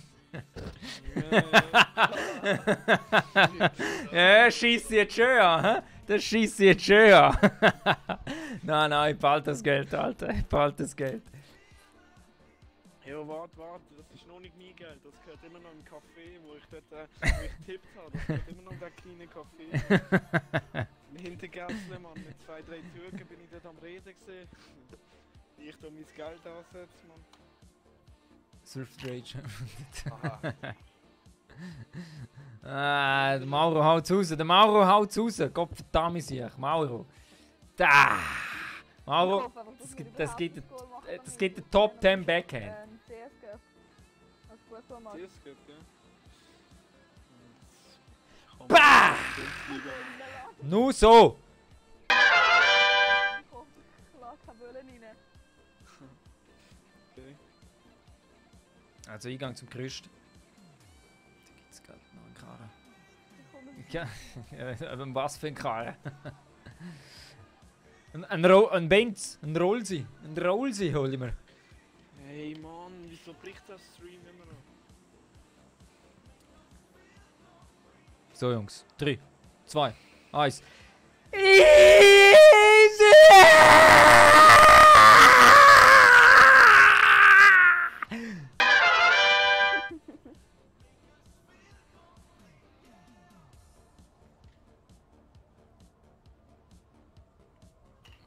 Ja, das schießt jetzt schön an, hä? Das schießt jetzt schön an. Nein, ich behalte das Geld, Alter. Ich behalte das Geld. Ja, warte, das ist noch nicht mein Geld. Das gehört immer noch im Café, wo ich dort wo ich getippt habe. Das gehört immer noch in der kleinen Café. Im Hintergässle, Mann, mit 2-3 Türken bin ich dort am Reden gesehen. Wie ich da mein Geld ansetze, Mann. Surf Rage. Ah, Der Mauro haut's raus. Der Mauro haut's raus. Gott verdammt sich. Mauro. Da! Mauro, das gibt einen Top 10 Backhand. CSG. Als Fußballmarkt. Das geht, ja. Bah! Nur so! Ich hoffe, ich lasse keine Böllen rein. Okay. Also Eingang zum Gerüst. Da gibt's gerade noch einen Karren. Ich komme Ja, aber was für ein Karren? Ein Benz, ein Rollsi. Ein Rollsi hol ich mir. Hey Mann, wieso bricht das Stream immer noch? So Jungs, 3, 2, 1.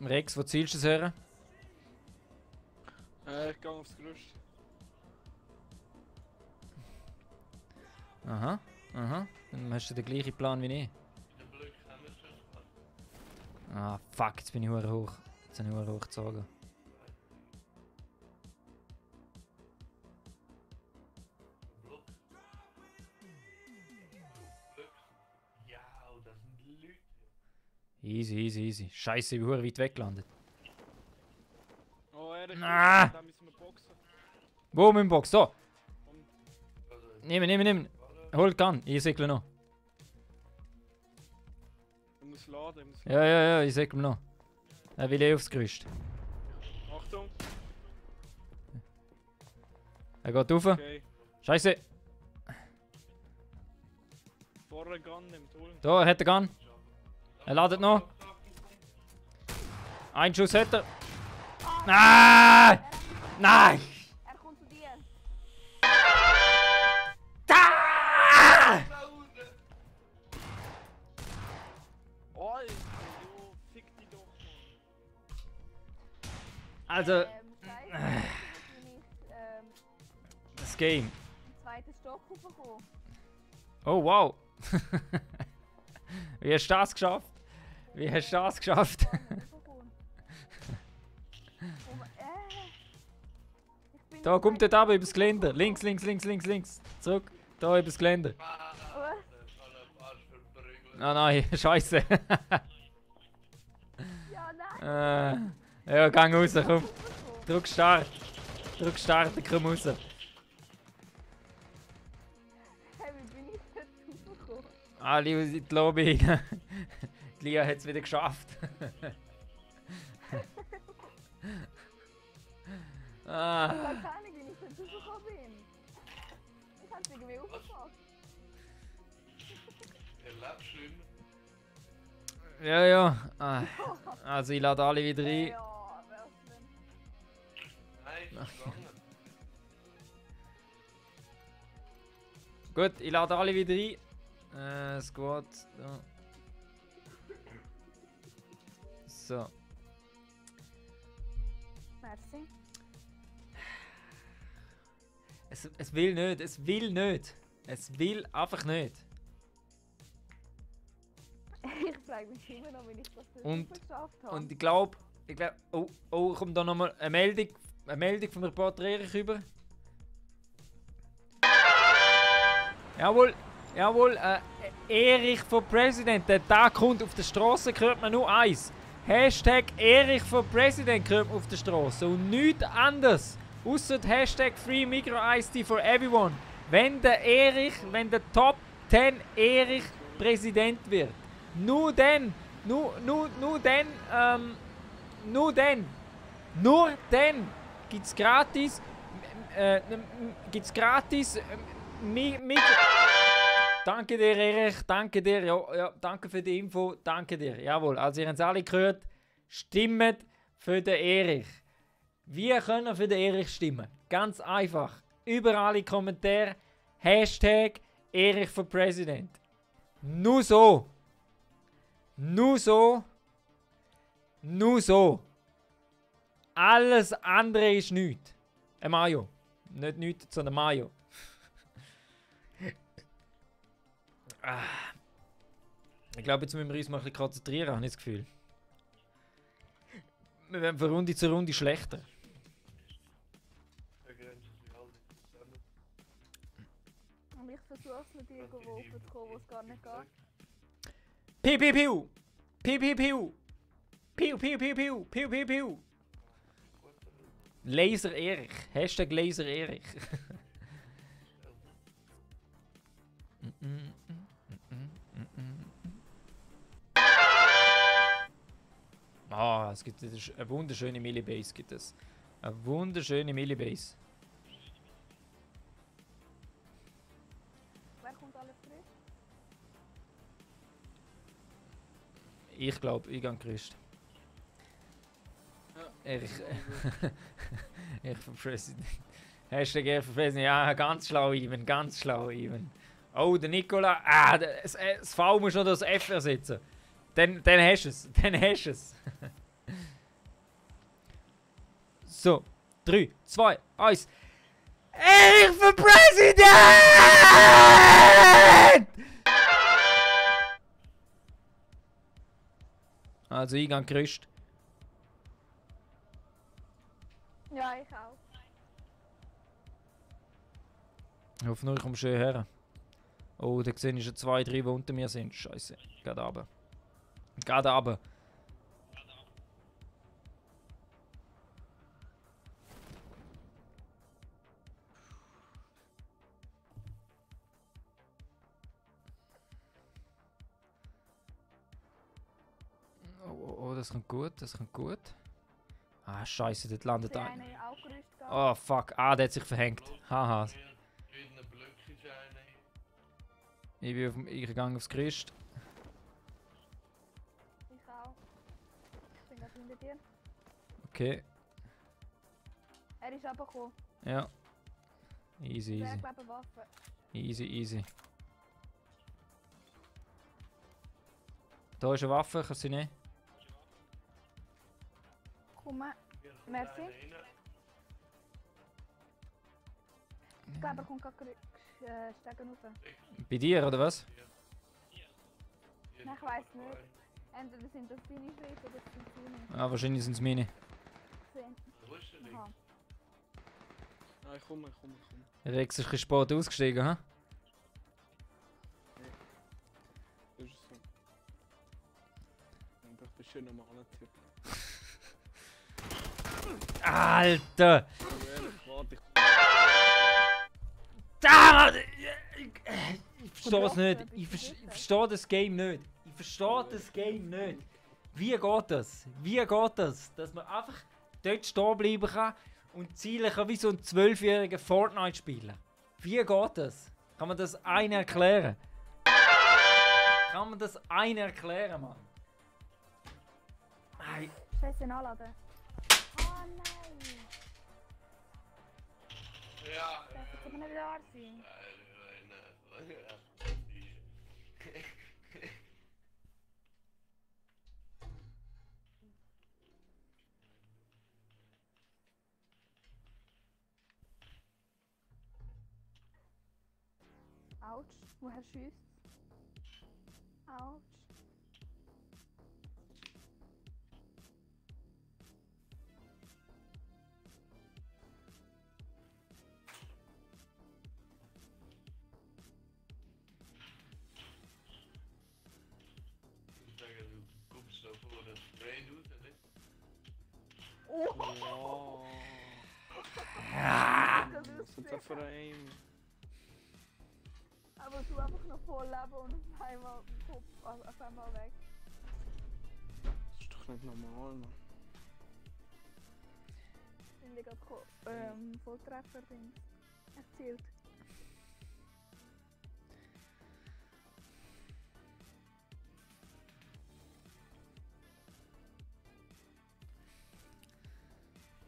Rex, wo zielst du es her? Ich gehe aufs Gerüst. Aha, aha. Dann hast du den gleichen Plan wie ich. Ah, fuck, jetzt bin ich hure hoch. Jetzt habe ich hure hoch gezogen. Ja, das sind Leute. Easy, easy, easy. Scheiße, ich bin hure weit weggelandet. Oh, ehrlich, Ah! da müssen wir boxen. Wo mit dem Box? So! Also, Nehmen. Hol Gun, ich segle noch. Ich muss laden, Ja, ich segle noch. Er will eh aufs Gerüst. Achtung! Er geht rauf. Okay. Scheiße! Vorher Gun nimmt, holen. Da, er hat den Gun. Er ladet noch. Ein Schuss hat er. Nein! Nein! Er kommt zu dir. Alter, jo, fick die doch, Mann. Also, Scheiße, bin ich das Game. im zweiten Stock hochgekommen. Oh, wow. Wie hast du das geschafft? Wie hast du das geschafft? Da, kommt dort runter übers Geländer. Links, links, links, links, links. Zurück. Da übers Geländer. Ah nein, scheiße. Ja, nein. Ja, gang raus, komm. Drück Start. Drück Start, dann komm raus. Hey, wie bin ich dort hochgekommen? Alle in die Lobby. Die Lia hat es wieder geschafft. Ich weiß Ah. gar nicht, wie ich dort hochgekommen bin. Ich hab's irgendwie aufgepasst. Er lebt schön. Ja, ja. Ah. Also ich lade alle wieder ein. Ja, wär's denn? Nein, ist gegangen. Gut, ich lade alle wieder ein. Squad. Da. So. Merci. Es will nicht, es will nicht. Es will einfach nicht. Ich frage mich immer noch, wie ich das Und- geschafft habe. Und ich glaube, oh, kommt da nochmal eine Meldung vom Reporter Erich über. Jawohl, jawohl, Erich for President, der Tag kommt auf der Straße, hört man nur eins. Hashtag Erich for President hört man auf der Straße und nichts anderes. Ausser Hashtag Free Migro Iced Tea for Everyone. Wenn der Top 10 Erich Präsident wird. Nur dann, nur dann gibt's gratis, Danke dir, Erich, danke dir, ja, danke für die Info, danke dir, jawohl. Also ihr habt es alle gehört, stimmt für den Erich. Wie können wir für den Erich stimmen? Ganz einfach, überall in Kommentaren, Hashtag Erich for President. Nur so. Nur so. Nur so. Alles andere ist nichts. Ein Mayo. Nicht nichts, sondern Mayo. Ich glaube, jetzt müssen wir uns mal ein bisschen konzentrieren, habe ich das Gefühl. Wir werden von Runde zu Runde schlechter. Und ich versuche es mit irgendwo aufzukommen, wo es gar nicht geht. Piu, piu, piu! Piu, piu, piu! Piu, piu, piu, piu! Piu, piu, piu! Laser Erich. Hashtag Laser Erich. Ah, es gibt eine wunderschöne Millibase. Gibt es. Eine wunderschöne Millibase. Wer kommt alles frisch? Ich glaube, ich gehe Christ. Erich. Erich für President. Hashtag Erich für President. Ja, ganz schlau, Ivan. Ganz schlau, Ivan. Oh, der Nikola. Ah, das V muss noch das F ersetzen. Dann hast du es. Dann hast du es. So. 3, 2, 1. Erich für President! Also, ich gehe Christ. Ja, ich auch. Ich hoffe nur, ich komme schön her. Oh, da sehe ich schon 2, 3, die unter mir sind. Scheiße. Geht runter. Geht runter. Oh, das kommt gut, das kommt gut. Ah, scheiße, dort landet Der ein. eine auch gerüstet. Oh, fuck. Ah, der hat sich verhängt. Haha. Jeden Blöcke ist eine. Ich gehe aufs Christ. Ich auch. Ich bin gerade hinter dir. Okay. Er ist runtergekommen. Ja. Easy, Der easy. glaube eine Waffe. Easy, easy. Da ist eine Waffe, kannst du sie nehmen? Komm. Merci. Ich glaube, er kommt gerade Stegen rauf. Bei dir, oder was? Nein, ich weiß nicht. Entweder sind das deine Schritte oder das sind seine. Ah, wahrscheinlich sind es meine. Wo ist der Aha. Ah, ich komme. Rex ist ein bisschen spät ausgestiegen, hä? Das ist so. Ja, ich bin schön normaler Typ. Alter! Aber ehrlich, warte, Ah, ich verstehe es nicht. Ich verstehe das Game nicht. Ich verstehe das Game nicht. Wie geht das? Wie geht das? Dass man einfach dort stehen bleiben kann und zielen kann wie so ein 12-jähriger Fortnite-Spieler. Wie geht das? Kann man das einer erklären? Kann man das einer erklären, Mann? Nein. Scheiße, nachladen. Oh nein! Ja. Das wird immer nicht wieder wahr sein. Autsch, woher schießt? Autsch. Du kommst noch vor das Spray raus, ne? wow. Das Was ist ist das für ein... aber du einfach noch voll leben und auf einmal Kopf auf einmal weg. Das ist doch nicht normal, Mann. Weil ich gerade Volltreffer-Dings erzielt.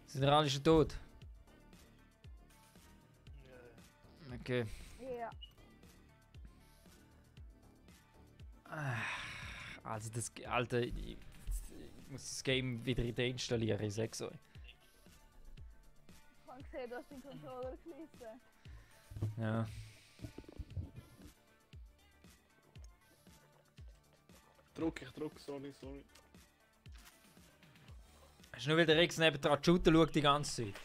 Sind wir alle schon tot? Ja. Okay. Ja. Also das... Alter, ich muss das Game wieder deinstallieren, ich sag's euch. Ich habe gesehen, du hast den Controller geschlissen. Ja. Ich druck, sorry. Hast du nur, weil der Rex neben dran shooten schaut die ganze Zeit?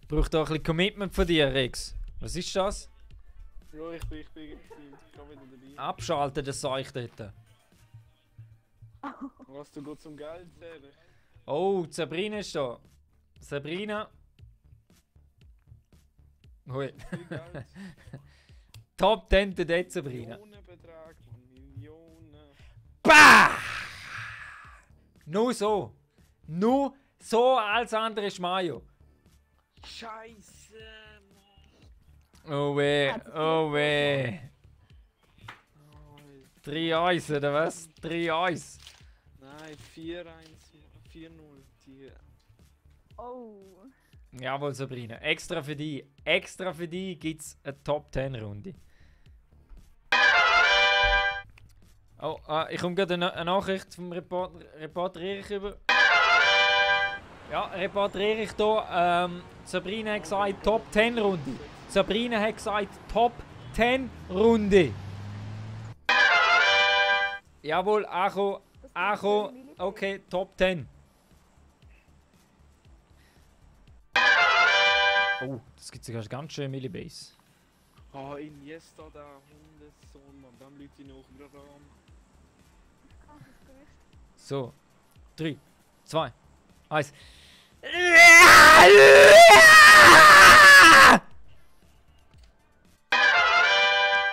Braucht auch ein bisschen Commitment von dir, Rex. Was ist das? Ja, ich bin wieder dabei. Abschalten, das sag ich dort. Was, du gehst zum Geld zählen? Oh, Sabrina ist da. Sabrina. Hui. Viel Geld. Top 10 der Sabrina. Millionenbetrag, Mann, Millionen. Bah! Nur so. Nur so, alles andere ist Mayo. Scheiße, Mann. Oh weh, oh weh. 3 Eis, oder was? 3 Eis. Nein, 4-1, 4-0. Oh. Jawohl, Sabrina. Extra für die gibt's eine Top 10 Runde. Oh, ich komme gerade eine Nachricht vom Reporter Erich über. Ja, Reporter Erich hier. Sabrina hat gesagt Top 10 Runde. Sabrina hat gesagt Top 10 Runde. Jawohl, Acho. Okay, Top 10. Oh, das gibt sogar ganz schön Millibase. Oh, Iniesta, der Hundesohn, Mann. Dann Leute noch wieder an. Krasses Gerücht. So, 3, 2, 1.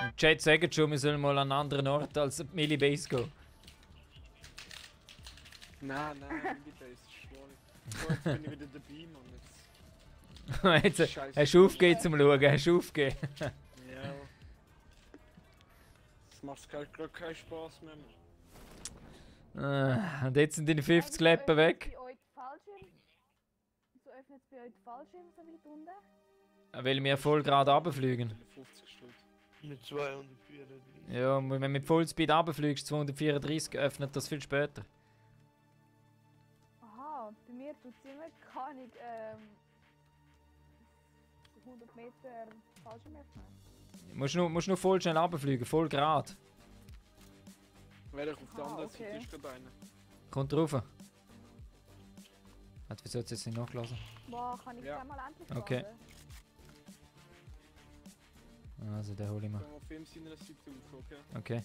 Im Chat sagen schon, wir sollen mal an einen anderen Ort als Millibase gehen. Nein, Millibase ist schwierig. So, jetzt bin ich wieder dabei, Mann. Jetzt Scheiße. hast du aufgegeben zum Schauen, hast du aufgegeben. Ja. Das macht gerade keinen Spaß mehr, Mann. Und jetzt sind deine 50 Läppen weg. Bei euch die Fallschirm? So öffnet es bei euch die Fallschirm so weit unten? Weil wir voll gerade runterfliegen. 50 Stutz. Mit 234. Ja, und wenn du mit Fullspeed runterfliegst, 234, öffnet das viel später. Aha, bei mir tut es immer keine 100 Meter Fallschirm öffnen. Musst nur voll schnell runterfliegen, voll gerade. Wäre ich auf der Ah, anderen okay. Seite ist gerade einer. Kommt drauf. Warte, wieso hat es jetzt nicht nachgelassen? Boah, kann ich Ja. den mal endlich Okay. fahren? Also, den hole ich mal. Gehen wir auf ihm seiner Seite auf, okay? Okay.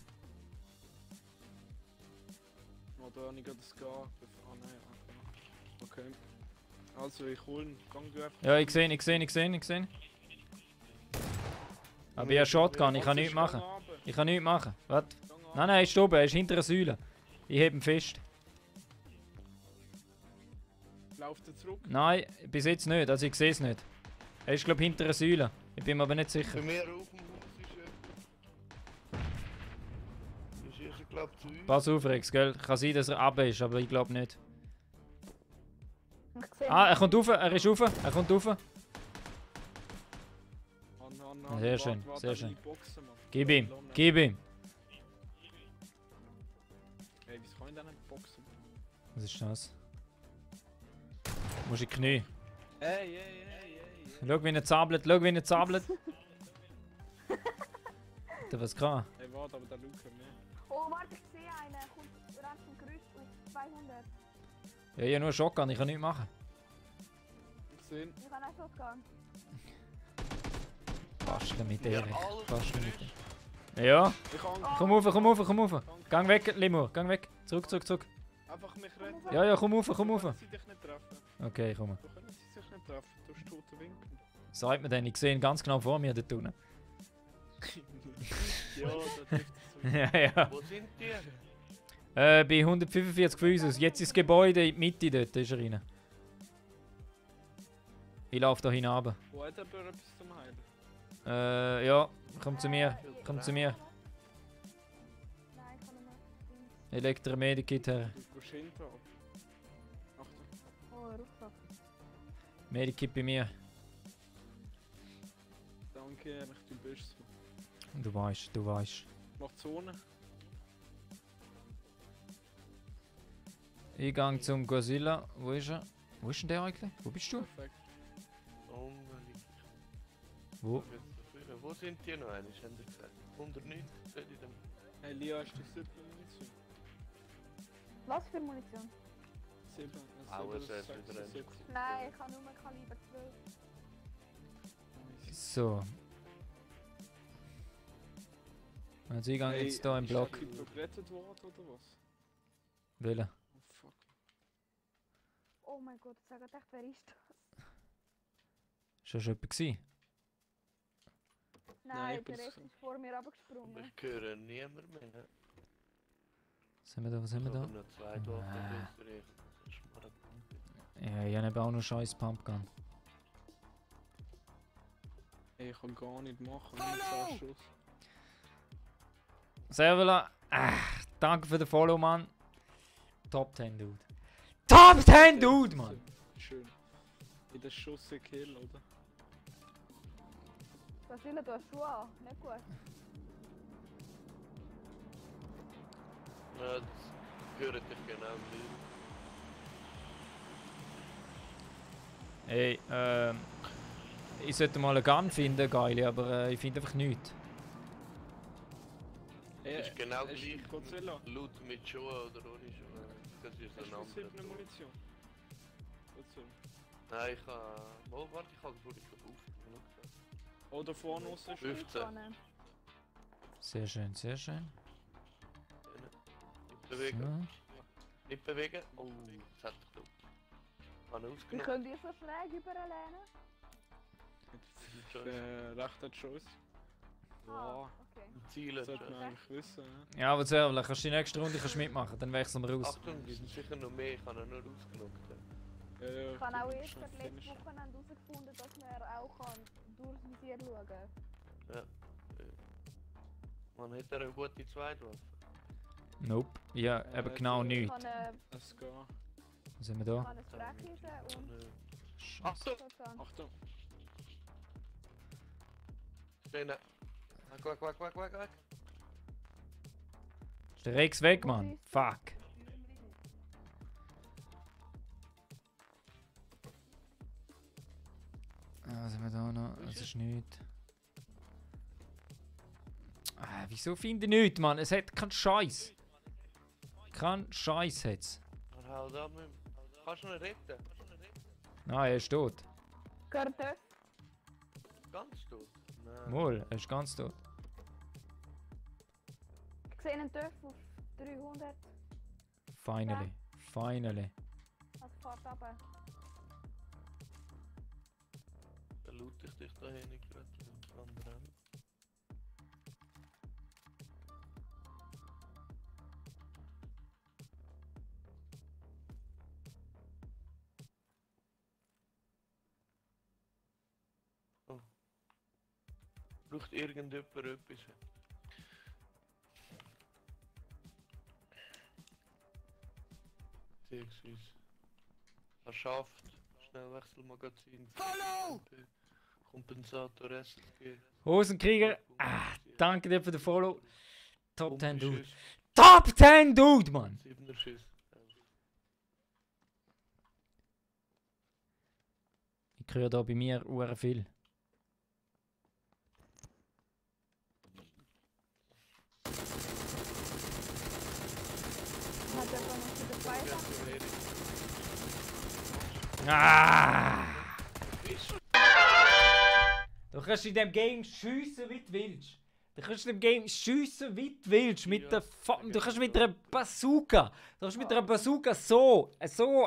Oder habe ich gerade das Gar? Ah nein, okay. Also ich hole ihn. Gang du einfach. Ja, ich sehe ihn. Aber ich habe Shotgun, ich kann nichts machen. Ich kann nichts machen. Warte. Nein, er ist oben, er ist hinter einer Säule. Ich heb ihn fest. Lauft er zurück? Nein, bis jetzt nicht, also ich sehe es nicht. Er ist glaube ich hinter einer Säule. Ich bin mir aber nicht sicher. Bei mir auf dem Haus ist er glaube zu uns. Pass auf, Rex, gell? Kann sein, dass er runter ist, aber ich glaube nicht. Ich sehe Ah, er kommt rauf, er ist rauf, er kommt rauf. Sehr schön, sehr schön. Gib ihm, gib ihm. Hey, wieso kann ich denn nicht boxen? Was ist das? Muss ich Knie. Hey. Schau wie er zabelt, schau wie er zabelt. Da was kann. Hey, warte, aber der Luke mehr. Oh, warte, ich sehe einen. Kommt rennt vom Gerüst auf 200. Ja, ich habe nur Shotgun, ich kann nichts machen. Ich sehe ihn. Ich kann auch Shotgun. Basteln mit Ja, Erich. alles Basteln mit frisch. Ja, Ich kann komm rauf. Gang weg, Limur, gang weg. Zurück. einfach mich retten. Ja, komm rauf. Sie dich nicht treffen. Okay, komm. Da können sie sich nicht treffen. Du hast tote Winkel. Sagt mir denn, ich sehe ihn ganz genau vor mir dort unten. Ja, da trifft es so. Ja. Wo sind die? Bei 145 von uns. Jetzt ist das Gebäude in die Mitte, dort ist er rein. Ich laufe da hinab. Wo hat aber etwas zum Heilen? Ja, komm zu mir. Nein, ich kann nicht mehr. Elektromedikit her. Du gehst hinten ab. Achtung. Oh, Rucksack. Medikit bei mir. Danke, Erich, du bist so. Du weißt. Mach Zone. Ich gehe zum Godzilla. Wo ist er? Wo ist denn der eigentlich? Wo bist du? Perfekt. Unbedingt. Wo? Wo sind die noch einmal, haben die gesagt? 190 soll ich dem... Hey, Lia, hast du 7 Munition? Was für Munition? 7. Auch ein sehr viel drin. Nein, ich habe nur Kaliber 12. So. Also ich gehe jetzt hier im Block. Ist der gerettet worden oder was? Welcher? Oh fuck. Oh mein Gott, sag echt, wer ist das? Ist das schon jemand gewesen? Nein, ich der bin's- Rest ist vor mir runtergesprungen. Ich höre niemand mehr. Was haben wir da? Was haben wir Aber da? noch zwei Waffen Ah. Österreich. Das ist mal Ja, ich habe auch noch scheiß Pumpgun. Ey, ich kann gar nicht machen. Ich habe 10 Schuss. Servola, danke für den Follow, Mann. Top 10, Dude. Top 10, Dude, Mann! Schön. In der Schuss ein Kill, oder? Was will du hast Schuhe an? Nicht gut. Ja, das gehört dich genau nicht. Hey, ich sollte mal einen Gun finden, geil, aber ich finde einfach nichts. Das ist genau hast du gleich. Godzilla? Loot mit Schuhen oder ohne Schuhe. Das ist Hast ein du anderer 7 Ton. Munition? Godzilla. Nein, ich habe... Oh, warte, ich habe vor, ich habe genug. Oder vorne raus ist 15. Sehr schön, sehr schön. Nicht bewegen. So. Nicht bewegen. Oh, das hat dich gut. Habe Wie ausgenommen. könnt ihr so schräg überlehnen? Rechter Choice. Wow. Okay. Ziele. Das sollte man eigentlich wissen. Ja? Ja, aber Servola, kannst du die nächste Runde kannst mitmachen, dann wechseln wir raus. Achtung, die sind sicher noch mehr. Ich habe ihn nur ausgenommen. Ja, Ich habe auch erst schon letzte finish. Wochenende herausgefunden, dass man auch kann durchs Visier schauen kann. Man hat eine gute Zweitwaffe. Nope. Ja, eben genau Ich Ich nichts. habe Es geht. Was haben wir da? eine Sprecheisen und Achtung! Shotgun. Achtung. Stehen. Weg. Ist der Rex weg, Mann? Fuck. Was haben wir da noch? Das ist nichts. Wieso finde ich nichts, Mann? Es hat keinen Scheiß. Kein Scheiß hat's. Dann hau da mit. Kannst du ihn retten? Nein, er ist tot. Gehört das? Ganz tot? Nein. Wohl, er ist ganz tot. Ich sehe einen Töpf auf 300. Finally. Finally. Also fahrt runter. Dann loot ich dich da hin, gerade am Rennen. Oh. Braucht irgendjemand etwas? Beziehungsweise erschafft, Schnellwechselmagazin. Hallo! Kompensator SG. Hosenkrieger. Danke dir für den Follow. Top 10 Dude. Pumpenschuss, Top 10 Dude, Mann! 7er Schuss. Ich höre da bei mir uhr viel. Hat jemand noch zu der Zweiten? Du kannst in dem Game schiessen, wie du willst. Du kannst in dem Game schiessen, wie du willst. Mit der du kannst mit einer Bazooka. Du kannst mit einer Bazooka so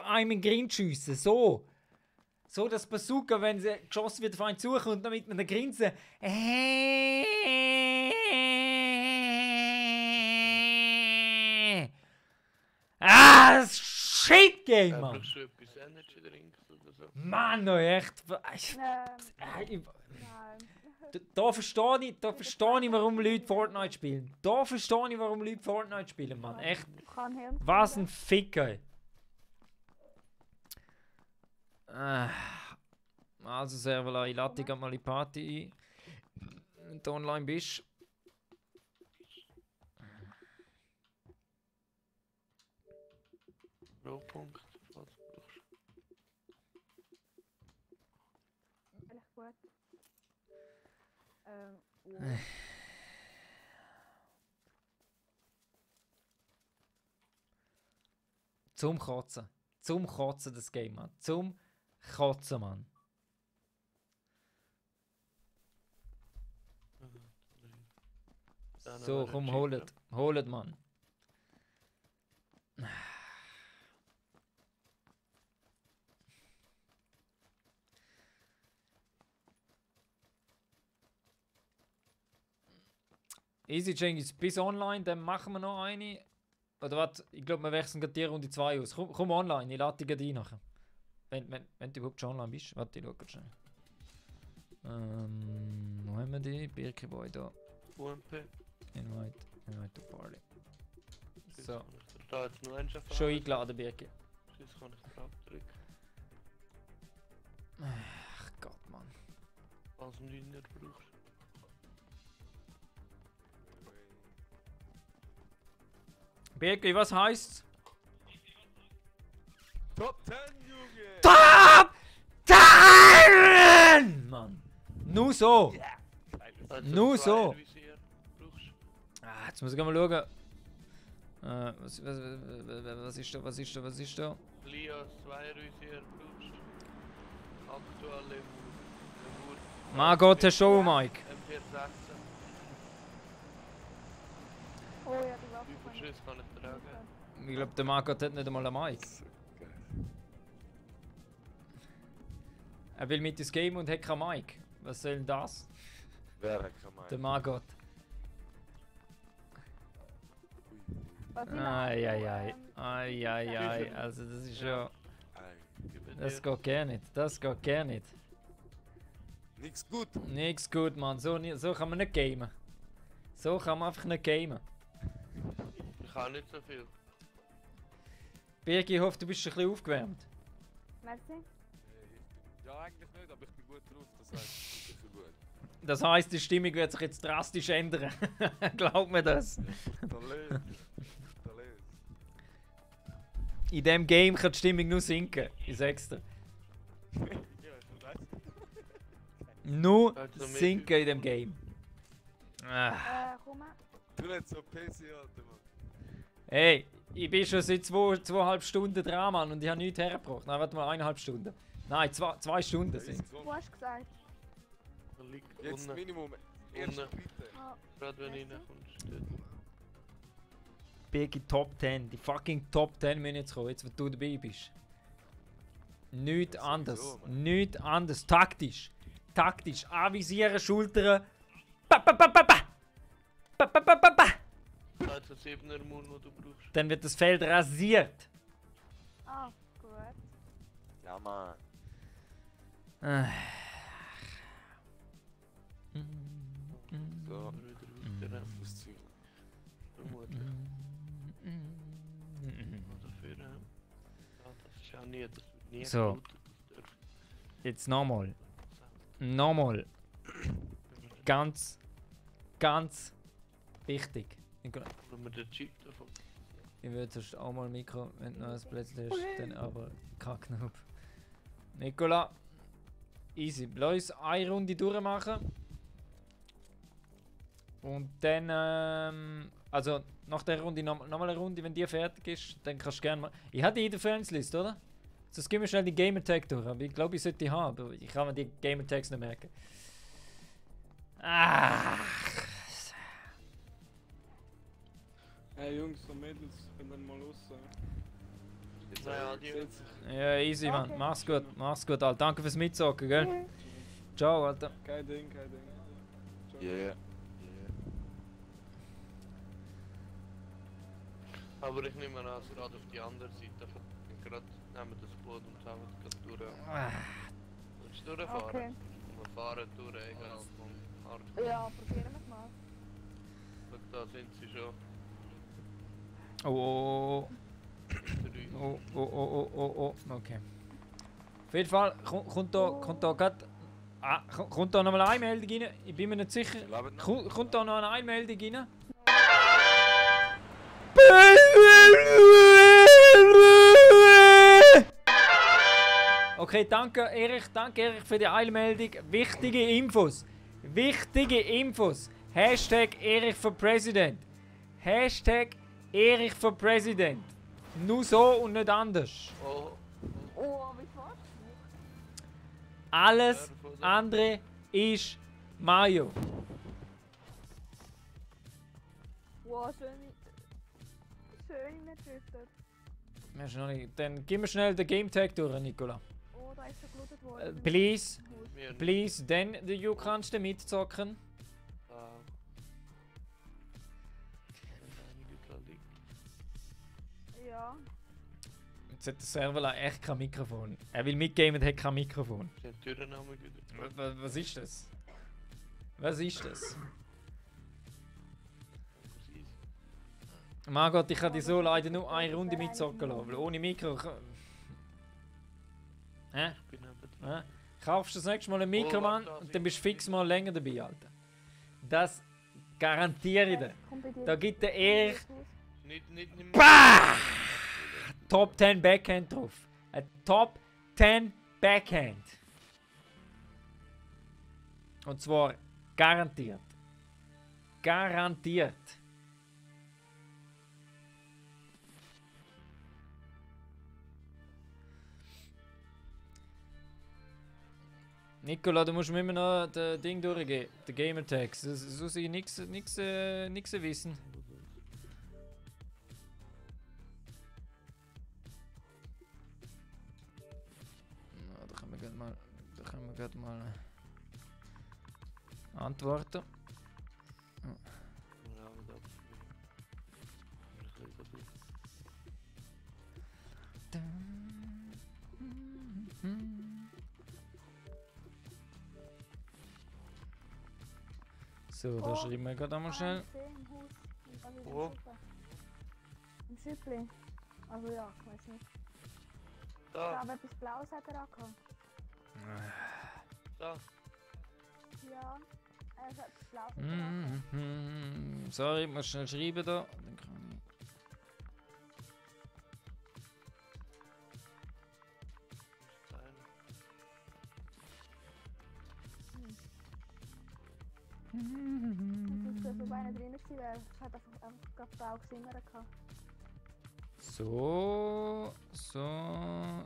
einem in den Grind schiessen. So. So, dass Bazooka, wenn sie geschossen wird, auf einen zukommt, damit man den Grinsen. Das Shit Game, Mann! Brauchst du etwas Energy Drinks oder so? Mann, oh, echt. Nein. Da verstehe ich, warum Leute Fortnite spielen. Da verstehe ich, warum Leute Fortnite spielen, Mann. Echt. Kann Hirn. Was ein Ficker. Also, Servala, ich lade dich grad mal in die Party ein. Wenn du online bist. Rohpunkt, was brauchst du? Vielleicht gut. Ja. Zum Kotzen. Zum Kotzen, das Game, Mann. Zum Kotzen, Mann. So, komm, holt, Mann. Easy Jengis, bis online, dann machen wir noch eine. Oder was? Ich glaube, wir wechseln gerade die Runde 2 aus. Komm online, ich lade dich gerade ein nachher. Wenn du überhaupt schon online bist. Warte, ich schau grad schnell. Wo haben wir die? Birkeboy da. UMP. Invite to Party. So. Da jetzt nur einen Schon eingeladen, Birke. Sonst kann ich drauf drücken. Ach Gott, Mann. Was du nicht brauchst. Birke, was heißt's? Top 10, Junge! Top 10! Mann! Nur so! Nur so! Jetzt muss ich mal schauen. Was ist da? Lias 2 Rüsier brauchst. Aktuell im Mein Gott, der Show, Mike. M416. Oh ja, die Waffe. Überschuss kann ich tragen. Ich glaube, der Margot hat nicht einmal einen Mike. Er will mit ins Game und hat kein Mike. Was soll denn das? Wer hat kein Mike? Der Margot. Was ich Ai. Also das ist ja... Das geht gar nicht. Das geht gar nicht. Nix gut. Nix gut, Mann. So kann man nicht gamen. So kann man einfach nicht gamen. Ich kann nicht so viel. Birgi, ich hoffe, du bist ein bisschen aufgewärmt. Merci. Ja, eigentlich nicht, aber ich bin gut drauf, das heißt, ich bin gut. Das heisst, die Stimmung wird sich jetzt drastisch ändern. Glaub mir das. Talent. In diesem Game kann die Stimmung nur sinken. Ich sag's dir. Ja, ich weiß. Nur Also, sinken in dem Game. Ah. Komm mal. Du nicht so PC, Alter, Mann. Hey, ich bin schon seit 2,5 Stunden dran, Mann, und ich habe nichts hergebracht. Nein, warte mal, 1,5 Stunden. Nein, 2 Stunden sind. Wo hast du gesagt? Da liegt Jetzt unten, Minimum. Erste Unten. Bitte. Ah, gerade wenn du reinkommst. Dort. Biggie Top 10. Die fucking Top 10 müssen jetzt kommen, jetzt wo du dabei bist. Nichts Ja, anders. sowieso, Mann. Nichts anders. Taktisch. Taktisch. Anvisieren, Schultern. Ba, ba, ba, ba, ba. Ba, ba, ba, ba, ba. Also 7er Mund, den du brauchst. Dann wird das Feld rasiert. ah, gut. Ja, Mann. Ah. So. Wieder weiter. Das Zeug. Vermutlich. Oder für, ja, das ist ja nie, das wird nie So. geblutet, das darf Jetzt nochmal. selten. Nochmal. Ganz, ganz wichtig. Wenn wir den Chip davon. Ich würde sonst auch mal Mikro, wenn du noch ein Plätzchen hast, dann aber kein Knopf. Nicola, easy. Lass uns eine Runde durchmachen. Und dann, also nach der Runde nochmal eine Runde, wenn die fertig ist, dann kannst du gerne mal. Ich hatte die in der Friends-List, oder? Sonst gehen wir schnell die Gamertag durch. Aber ich glaube, ich sollte die haben, aber ich kann mir die Gamertags nicht merken. Ach. Hey Jungs und Mädels, ich bin dann mal raus. Naja, die Setz dich. Ja, easy, Mann. Okay. Mach's gut, Alter. Danke fürs Mitzocken, gell? Ciao, Alter. Kein Ding, kein Ding. Ciao. Yeah. Aber ich nehme an, gerade auf die andere Seite. Gerade nehmen wir das Boot und haben es gerade durch. Willst du durchfahren? Okay. Wir fahren durch, egal vom Hard. Ja, probieren wir es mal. Schau, da sind sie schon. Oh, Hinter uns. oh, okay. Auf jeden Fall kommt da gerade. Kommt da noch mal eine Einmeldung rein? Ich bin mir nicht sicher. Leben noch. Kommt da noch eine Einmeldung rein? Okay, danke Erich für die Einmeldung. Wichtige Infos. Hashtag Erich for President. Hashtag Erich for President. Nur so und nicht anders. Oh, Oh, wie fast? Alles andere ist Mayo. Wow, schön mitgeschriftet. Wir haben noch nicht- Dann gib mir schnell den Game Tag durch, Nicola. Oh, da ist schon gelootet worden. Please, wir please, dann du kannst du mitzocken. da. Einige da liegen. Ja. Jetzt hat der Server echt kein Mikrofon. Er will mitgeben und hat kein Mikrofon. Sind die Türen auch mal gut? Was ist das? Was ist das? Margot, ich kann dich so leider nur eine Runde mitzocken lassen, weil ohne Mikro... Hä? Ich bin eben dran. Hä? Kaufst du das nächste Mal ein Mikro, Mann, und dann bist du fix mal länger dabei, Alter. Das garantiere ich dir. Kommt bei dir. Da gibt der Erich Nicht Bah! Top 10 Backhand drauf. Ein Top 10 Backhand. Und zwar garantiert. Garantiert. Nicola, du musst mir immer noch das Ding durchgehen. Der Gamertags. So sie nichts wissen. Ja, da können wir gerade mal antworten. Ja, aber da. Ich weiß nicht. So, da schreiben wir gerade einmal schnell. Im Haus. Also in der Wo? Suppe. Im Schüppli. Also ja, ich weiß nicht. Da, Aber etwas Blaues hat er angehabt. da. Ja. Es hat gelaufen. Sorry, ich muss schnell schreiben da. Dann kann Ich muss bei einer drin sein, weil es hat einfach gerade Frau gesungen. ich. So. Nein,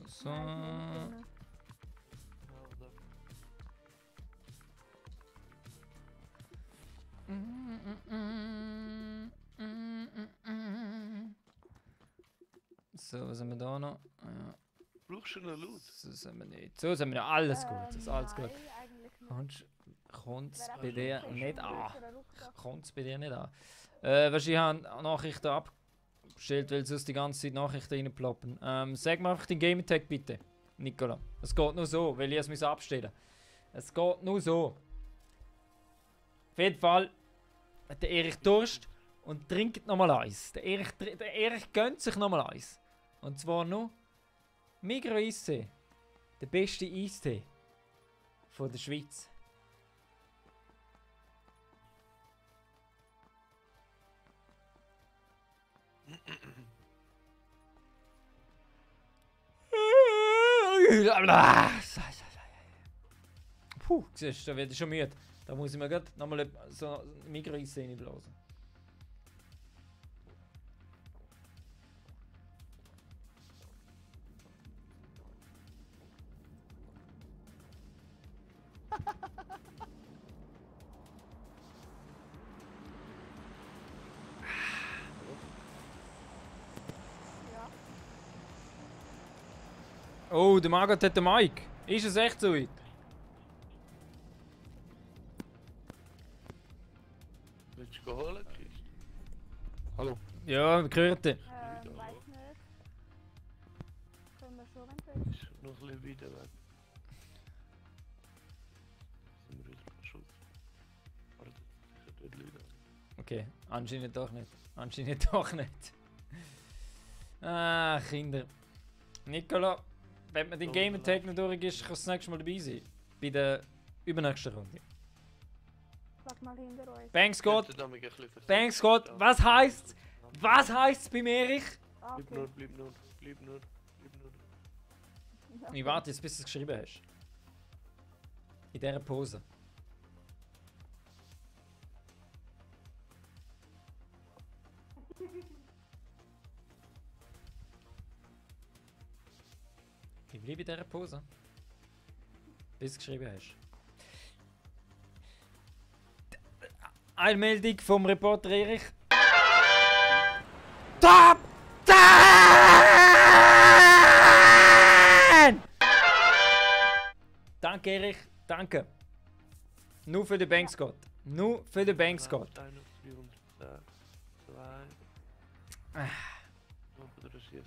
So, was haben wir da noch? Ja, Brauchst du einen Laut? so sind wir nicht. So sind wir nicht. Alles gut, das ist alles gut. Nein, eigentlich nicht. Kommt's Wäre bei dir einfach nicht schon an? für einen Rucksack. Kommt's bei dir nicht an? Weißt du, ich habe Nachrichten abgestellt, weil sonst die ganze Zeit Nachrichten reinploppen. Sag mir einfach den Gamertag bitte, Nicola. Es geht nur so, weil ich es abstellen muss. Es geht nur so. Auf jeden Fall hat der Erich Durst und trinkt nochmal eins. Der Erich gönnt sich nochmal eins. Und zwar nur Migros Eistee. Der beste Eistee von der Schweiz. Puh, siehst du, da werde ich schon müde. Da muss ich mir gerade nochmal so eine Migros-Szene blasen. Ja. Oh, der Margot hat den Mike. Ist es echt so weit? Willst du holen, Chris? Hallo. Ja, wir hören den. Weiß nicht. Können wir schon, wenn du willst. Ist noch ein bisschen weiter weg. Sind wir uns mal Schutz? Warte, ich habe dort Leute. Okay, anscheinend doch nicht. Anscheinend doch nicht. Ah, Kinder. Nicola, wenn man den Game Tag noch durch ist, kannst du das nächste Mal dabei sein. Bei der übernächsten Runde. Sag mal hinter euch. Banks Gott, Könnte damit ein bisschen versuchen. Banks Gott, was heisst's? Was heisst's bei Erich? Ah, Bleib okay. nur, bleib nur, bleib nur, bleib nur. Ja. Ich warte jetzt, bis du es geschrieben hast. In dieser Pose. Ich bleibe in dieser Pose. Bis du es geschrieben hast. Einmeldung vom Reporter Erich. Top 10! Danke Erich, danke. Nur für den Bankscott. Nur für den Bankscott. 310, 2. Noch der Schiff.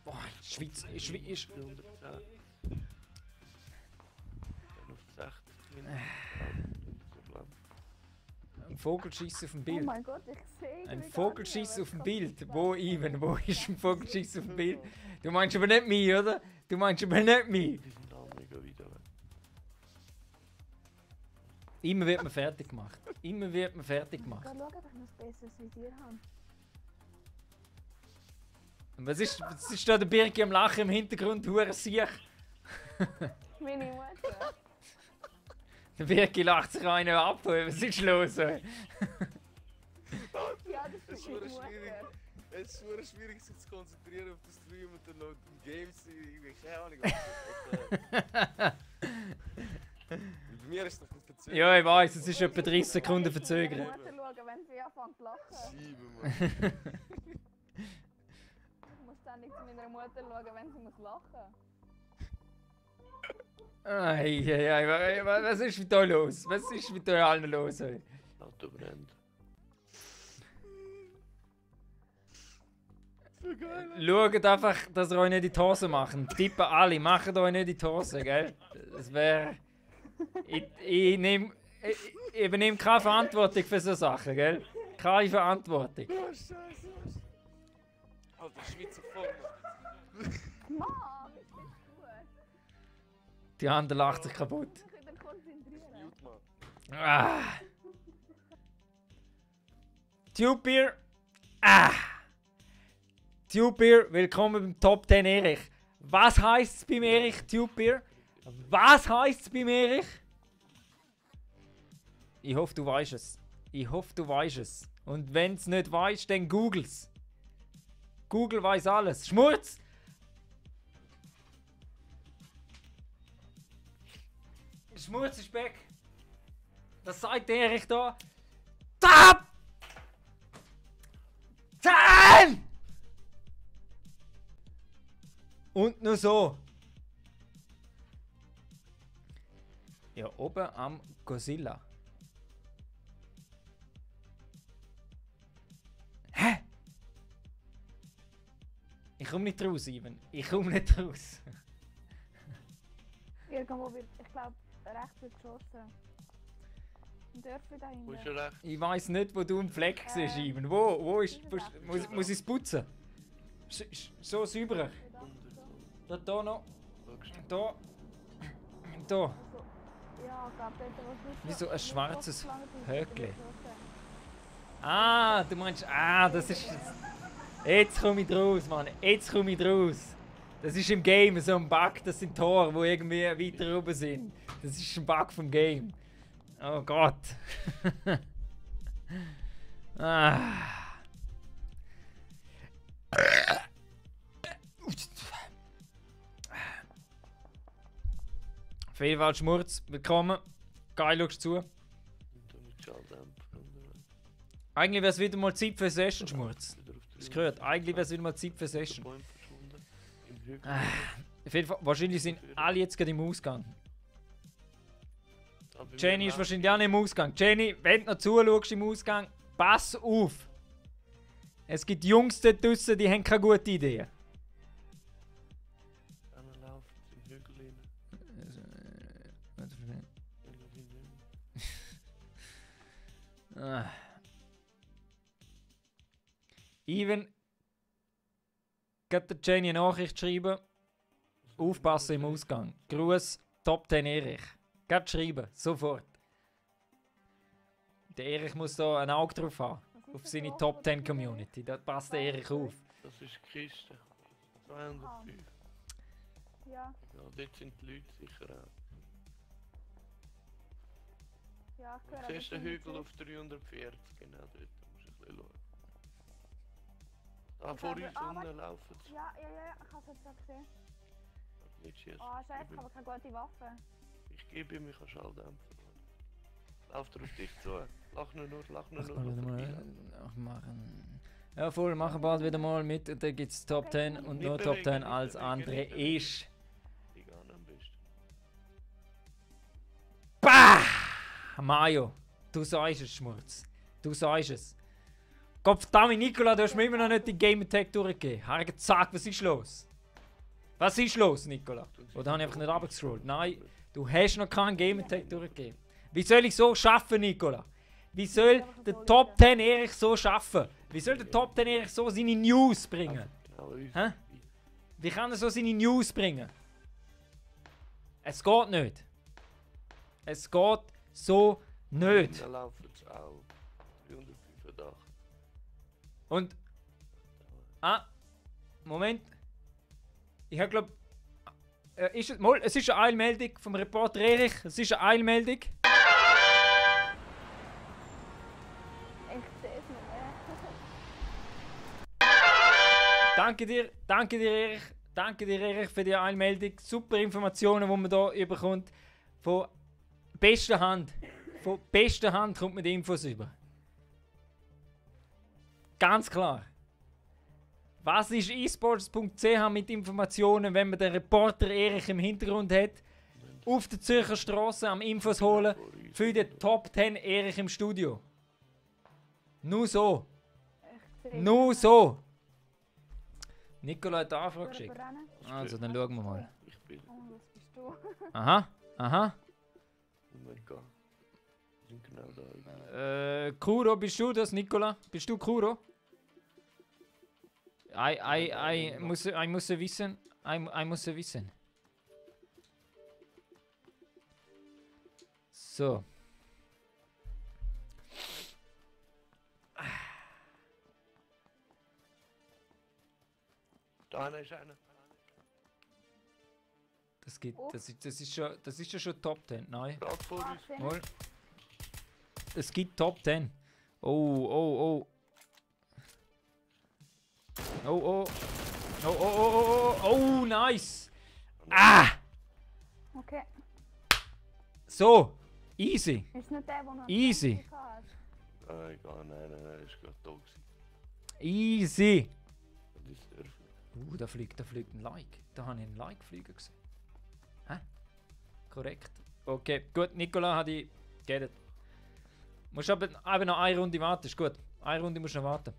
Boah, Schweiz ist... 410. Dann auf 60. Ein Vogelschiss auf dem Oh Bild. mein Gott, ich sehe Ein ihn Vogelschiss gar nicht, auf dem aber Bild. ich kann Wo, es Ivan? Wo ist ein Vogelschiss auf dem Bild? Du meinst aber nicht mich, oder? Du meinst aber nicht mich. Die sind auch mega weit weg. Immer wird man fertig gemacht. Immer wird man fertig gemacht. Schau, dass ich noch ein besseres Visier habe. Und was ist da der Birki am Lachen im Hintergrund? Hure Siech. Meine Mutter. Der Birki lacht sich einen ab. Was ist los? Ey? Ja, das Es ist ist meine schwierig. Mutter. Es ist wirklich schwierig, sich zu konzentrieren auf den Stream und dann noch im Games irgendwie, keine Ahnung. Bei mir ist es noch ein verzögert. Ja, ich weiß, es ist etwa 30 Sekunden Meine verzögert. Mutter schauen, wenn sie anfängt zu lachen. Schiebe, Mann. Ich muss ständig zu meiner Mutter schauen, wenn sie muss lachen. Ei, was ist mit euch los? Was ist mit euch allen los? Ey? Auto brennt. So geil. Schaut einfach, dass ihr euch nicht in die Hose macht. Tippen alle, macht euch nicht in die Hose, gell? Das wäre. Ich übernehme keine Verantwortung für so Sachen, gell? Keine Verantwortung. Oh, Scheiße. Alter, Schweizer Form. Mann, ist das gut. Die andere lacht sich kaputt. Ich muss mich wieder konzentrieren. Mute, Mann. Ah. Tube Beer. Ah. Tube Beer, willkommen beim Top 10 Erich. Was heisst es beim Erich Tube Beer? Was heisst es beim Erich? Ich hoffe, du weißt es. Ich hoffe, du weißt es. Und wenn es nicht weißt, dann googles. Google weiß alles. Schmutz! Schmutz ist weg. Was sagt der Erich da? Top! 10! Und nur so. Ja, oben am Godzilla. Hä? Ich komme nicht raus, Ivan. Ich komme nicht raus. Irgendwo wird, ich glaube, rechts wird geschossen. Ein Dörfli da Wo ist hinten. er recht? Ich weiss nicht, wo du im Fleck siehst, Ivan. Wo ist... Muss ich es putzen? So sauber. Da noch. Da. Da. Ja, ich glaube, dort was Wie so ein schwarzes Höckli. Höckli. Ah, du meinst... Ah, das ist... Jetzt komme ich raus, Mann. Jetzt komme ich raus. Das ist im Game so ein Bug. Das sind Tore, die irgendwie weiter oben sind. Das ist ein Bug vom Game. Oh Gott. Ah. Auf jeden Fall Schmurz, willkommen. Geil, schaust du zu. Eigentlich wäre es wieder mal Zeit für Session, Schmurz. Das gehört. Eigentlich wäre es wieder mal Zeit für Session. Auf jeden Fall, wahrscheinlich sind alle jetzt gerade im Ausgang. Jenny ist wahrscheinlich auch nicht im Ausgang. Jenny, wenn du noch zuschaust im Ausgang, pass auf! Es gibt Jungs dort draussen, die haben keine gute Idee. Even, geht der Jenny eine Nachricht schreiben. Aufpassen im Ausgang. Gruß, Top 10 Erich. Geht schreiben, sofort. Der Erich muss da ein Auge drauf haben. Auf seine Top 10 Community. Da passt der Erich auf. Das ist die Kiste. 205. Ja, Ja, dort sind die Leute sicher auch. ja, ich höre. Du siehst den Hügel auf 340, genau dort. Da musst du ein bisschen schauen. Da vor uns unten laufen sie. Ja, ich habe es jetzt gerade gesehen. Nicht schießen. Oh, scheiße, ich habe keine gute Waffe. Ich gebe ihm, ich kann Schalldämpfer. Lauft er auf dich zu. Lach nur, lach nur. Machen. Ja, voll, machen bald wieder mal mit. Und dann gibt es Top 10 und nur Top 10 als andere ist. Ich gehe am besten. Bah! Mario, du sagst es, Schmurz. Du sagst es. Gottverdammt, Nicola, du hast mir immer noch nicht die Game Attack durchgegeben. Herrgott, sag, was ist los? Was ist los, Nicola? Oder habe ich einfach nicht runtergescrollt? Nein, du hast noch keinen Game Attack durchgegeben. Wie soll ich so schaffen, Nicola? Wie soll der Top 10 Erich so schaffen? Wie soll der Top 10 Erich so seine News bringen? Hä? Wie kann er so seine News bringen? Es geht nicht. Es geht so nicht. Da laufen sie auch. 385. Und... Ah, Moment. Ich habe glaube... es ist eine Eilmeldung vom Reporter Erich. Es ist eine Eilmeldung. Ich sehe es nicht mehr. Danke dir Erich. Danke dir Erich für die Eilmeldung. Super Informationen, die man hier bekommt. Von bester Hand. Von bester Hand kommt man die Infos über. Ganz klar. Was ist esports.ch mit Informationen, wenn man den Reporter Erich im Hintergrund hat? Auf der Zürcher Straße am Infos holen für den Top 10 Erich im Studio. Nur so. Ich sehe es Nur nicht so. Nicola hat eine Anfrage mehr. geschickt. Überrennen. Also, dann schauen wir mal. Ich bin. Oh, was bist du? Aha, aha. Oh mein Gott. Wir sind genau da. Kuro, bist du das, Nicola? Bist du Kuro? Ich muss wissen. Ich muss wissen. So. Da einer ist einer. Das ist ja schon Top 10. Nein. Gerade vor Ah, uns. schön. Mal. Es gibt Top 10. Oh. Oh, nice. Ah! Okay. So. Easy. Ist nicht der, der noch Easy. hat? Nein, nein, ist gerade da gewesen. Easy. Das ist surfen. Da fliegt ein Like. Da habe ich einen Like fliegen gesehen. Hä? Korrekt. Okay, gut. Nicola hat ich geredet. Musst aber noch eine Runde warten. Ist gut. Eine Runde musst du noch warten.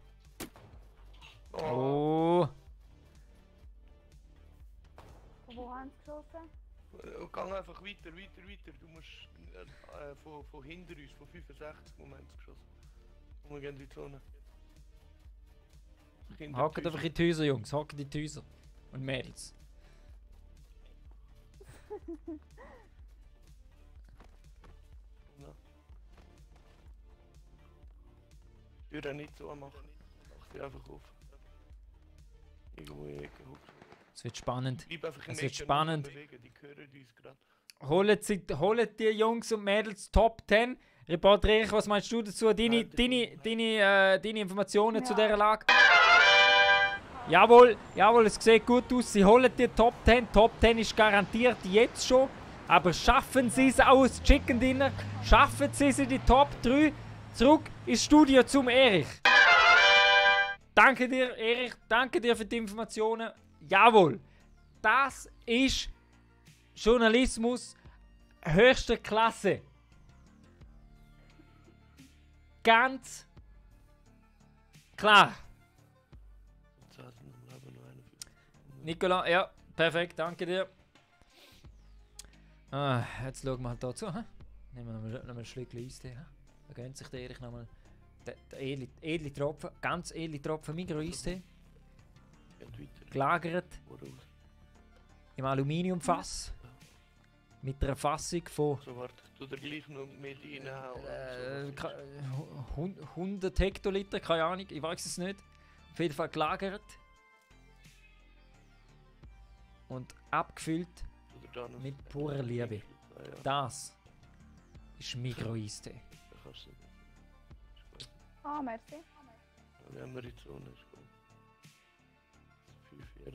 Oh. Von wo haben sie geschossen? Gang einfach weiter. Du musst von hinter uns, von 65 Moment geschossen. Und wir gehen in die Zone. Hacken einfach in die Häuser, Jungs. Hacken in die Häuser. Und Mädels. Ja. Türen nicht so machen. Mach sie einfach auf. Irgendwo in die Ecke hoch. Es wird spannend. Bleib einfach in Es der wird Ecke spannend. bewegen, die hören uns gerade. Holt die Jungs und Mädels Top 10. Reporter Erich, was meinst du dazu? Deine Informationen zu Ja. dieser Lage? Jawohl, es sieht gut aus. Sie holen die Top 10. Top 10 ist garantiert jetzt schon. Aber schaffen sie es auch als Chicken Dinner? Schaffen sie es in die Top 3? Zurück ins Studio zum Erich. Danke dir, Erich. Danke dir für die Informationen. Jawohl, das ist Journalismus höchster Klasse. Ganz klar. Jetzt hat es noch einen. Nicola, ja, perfekt, danke dir. Jetzt schauen wir halt dazu. Nehmen wir noch mal ein Schlückchen Eistee. Da gönnt sich der Erich nochmal den edle Tropfen, ganz edle Tropfen Migros-Eistee. Geht weiter. Gelagert Voraus. im Aluminiumfass. Mit einer Fassung von So, warte. Tu dir gleich noch mit reinhauen. 100 Hektoliter, keine Ahnung, ich weiß es nicht. Auf jeden Fall gelagert. Und abgefüllt Tu dir da noch- mit purer Liebe. Ja, ja. Das ist Migros-Eistee. Da kannst du. Ist gut. Ah, merci. Dann gehen wir in die Zone. Ist gut. 5, 4.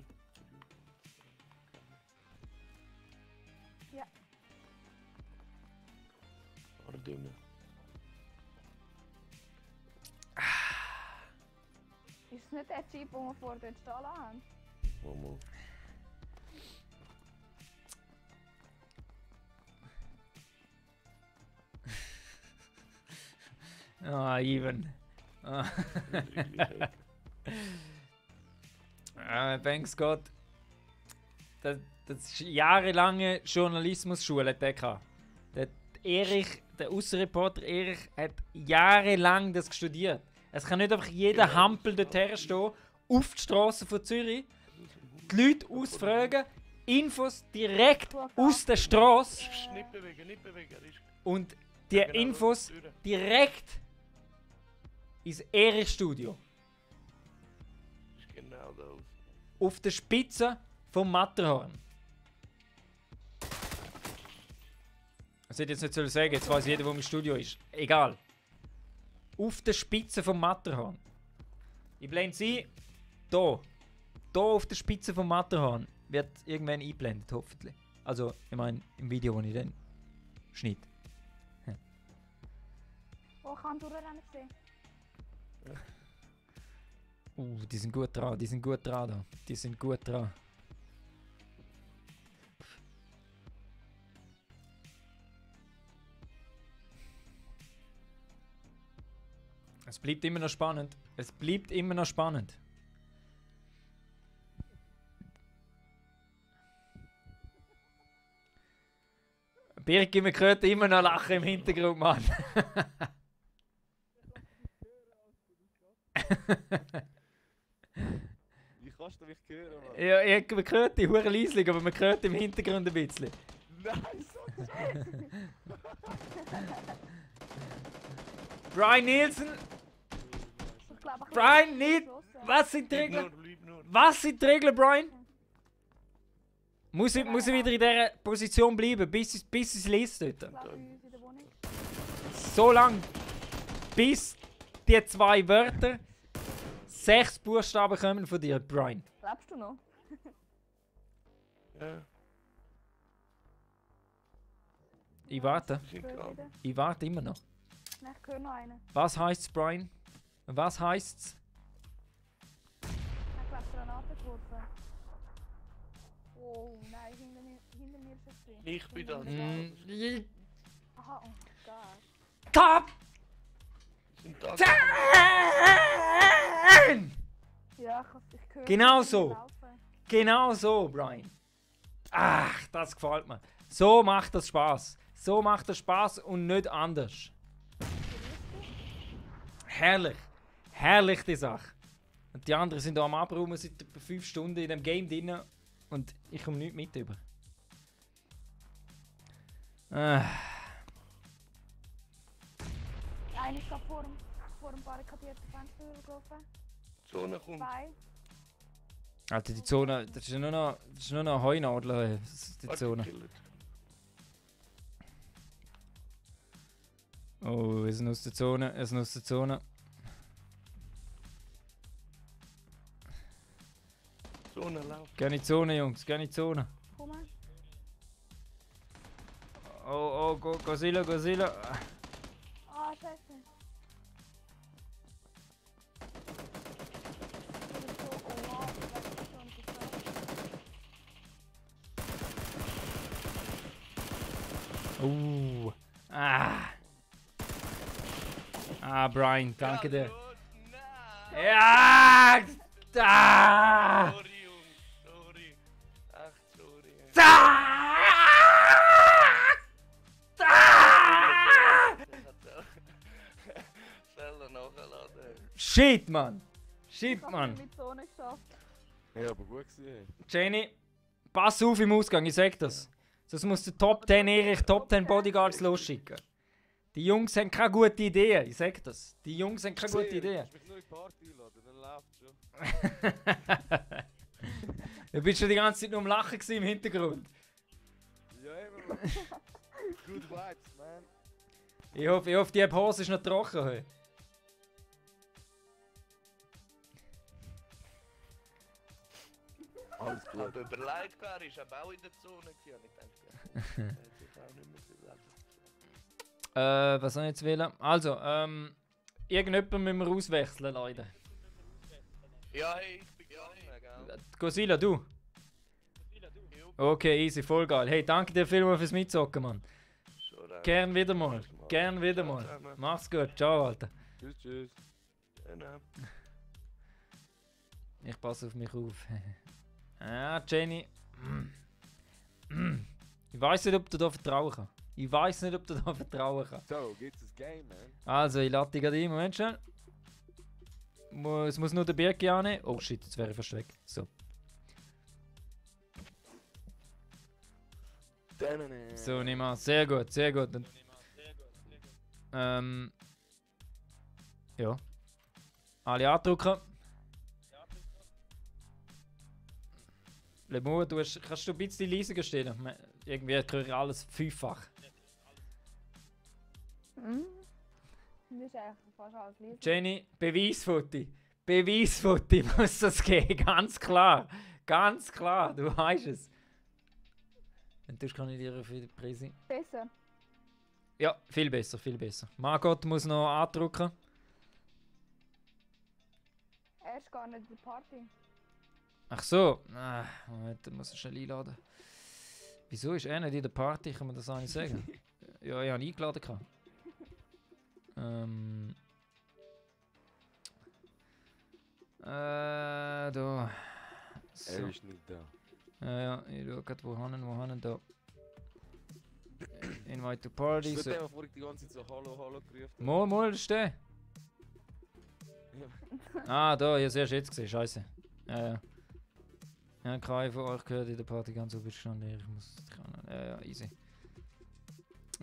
Ja. Ardünne. Ist es nicht der Jeep, den wir vor dort stehen lassen haben? Momo. Ah, Ivan. Thanks Gott. Das ist jahrelange Journalismusschule hat der gehabt. Der Erich, der Aussenreporter Erich, hat jahrelang das studiert. Es kann nicht einfach jeder Hampel dort herstehen, auf die Straße von Zürich, die Leute ausfragen, Infos direkt aus der Straße Nicht bewegen, nicht bewegen. Ist und die genau Infos durch. direkt ins Erich-Studio. Ist genau da aus. Auf der Spitze vom Matterhorn. Das hätte ich jetzt nicht sollen sagen, jetzt weiß jeder, wo mein Studio ist. Egal. Auf der Spitze vom Matterhorn. Ich blende sie da. Da auf der Spitze vom Matterhorn wird irgendwann eingeblendet, hoffentlich. Also, ich meine, im Video, das ich dann schneide. Wo kann durchrennen sehen? Die sind gut dran, die sind gut dran da. Die sind gut dran. Es bleibt immer noch spannend. Es bleibt immer noch spannend. Birki, wir hören immer noch lachen im Hintergrund, Mann. Wie kannst du mich hören, Mann? Ja, man hört die hure leislich, aber man hört im Hintergrund ein bisschen. Nein, so Brian Nielsen, Ich glaube, Brian, nicht! Was sind die Bleib Regeln? nur. Was sind die Regeln, Brian? Muss ich wieder in dieser Position bleiben, bis es liest dort? Bleib bei uns in der Wohnung. So lang, bis die 2 Wörter 6 Buchstaben kommen von dir, Brian. Lebst du noch? Ja, Ich warte. die sind Hör dran. wieder. Ich warte immer noch. Nein, ich höre noch einen. Was heisst's, Brian? Was heisst's? Ich habe glaube Granate geworfen. Oh nein, hinter mir ist es drin. Ich bin da. Aha, oh Gott. Top Die sind da. 10! Ja, ich höre Genau es so. laufen. Genau so, Brian. Ach, das gefällt mir. So macht das Spaß. So macht das Spaß und nicht anders. Herrlich. Herrlich die Sache. Und die anderen sind da am Abräumen seit etwa 5 Stunden in dem Game drin und ich komme nichts mit über. Einer ist gerade vor dem barrikadierten Fenster gelaufen. Die Zone kommt. 2. Alter, die Zone, das ist nur noch eine Heunadel, die Zone. Gekillt. Oh, es ist aus der Zone, es ist aus der Zone. Zone läuft. Geh in die Zone, Jungs, geh in die Zone. Komm mal. Oh, Godzilla. Ah, scheiße. Brian, danke dir. Nein! Ja! Da! Sorry, Jungs, sorry. Ach, sorry. Selber nachladen. Shit, Mann! Shit, Ich habe Mann! mit Zone geschafft. Ja, aber gut gewesen. Jenny, pass auf im Ausgang, ich sag das. Sonst muss der Top 10 Erich Top 10 Bodyguards losschicken. Die Jungs haben keine gute Idee, ich sag das. Die Jungs haben keine gute Idee. Du mich nur in die Party einladen, dann läuft schon. Du bist schon die ganze Zeit nur am Lachen gewesen im Hintergrund. Ja, immer. Good vibes, man. Ich hoffe die Hose ist noch trocken heute. Alles Ich gut. habe überlegt, er ist aber auch in der Zone gewesen. Ich dachte, er hat sich auch nicht mehr viel Was soll ich jetzt wählen? Also, irgendjemand müssen wir auswechseln, Leute. Ja, hey, ich bin gegangen, gell? Godzilla, du? Okay, easy, voll geil. Hey, danke dir vielmals fürs Mitzocken, Mann. Schon recht. Gern wieder mal. Gern wieder mal. Zusammen. Mach's gut. Ciao, Alter. Tschüss, tschüss. Genau. Ich passe auf mich auf. Ah, Jenny. Ich weiß nicht, ob du da vertrauen kannst. Ich weiß nicht, ob du da vertrauen kannst. So, geht's ins Game, man. Also, ich lade dich gerade ein. Moment schnell. Es muss nur der Birki annehmen. Oh shit, jetzt wäre ich fast weg. So. So, nimm an. Sehr gut, sehr gut. Ja. Alle andrücken. Lemur, kannst du ein bisschen leiser stellen? Irgendwie höre ich alles fünffach. Das ist eigentlich fast alles leise. Jenny, Beweisfoto. Beweisfoto muss das geben, ganz klar. Ganz klar, du weißt es. Wenn du kann ich dir für die Preise. Besser. Ja, viel besser, viel besser. Margot muss noch andrücken. Er ist gar nicht in der Party. Ach so. Moment, dann muss ich schnell einladen. Wieso ist er nicht in der Party? Kann man das auch nicht sagen? Ja, ich habe ihn eingeladen. Da. So. Er ist nicht da. Ja, ich schaue gerade, wo haben da. Invite to Party. Ich So. würde vorhin die ganze Zeit so Hallo, Hallo gerufen. Mal, das ist der. Ah, da, ich habe es erst jetzt gesehen, scheiße. Ja. Ja, keiner von euch gehört in der Party ganz so bestanden. Ich muss. Ja, easy.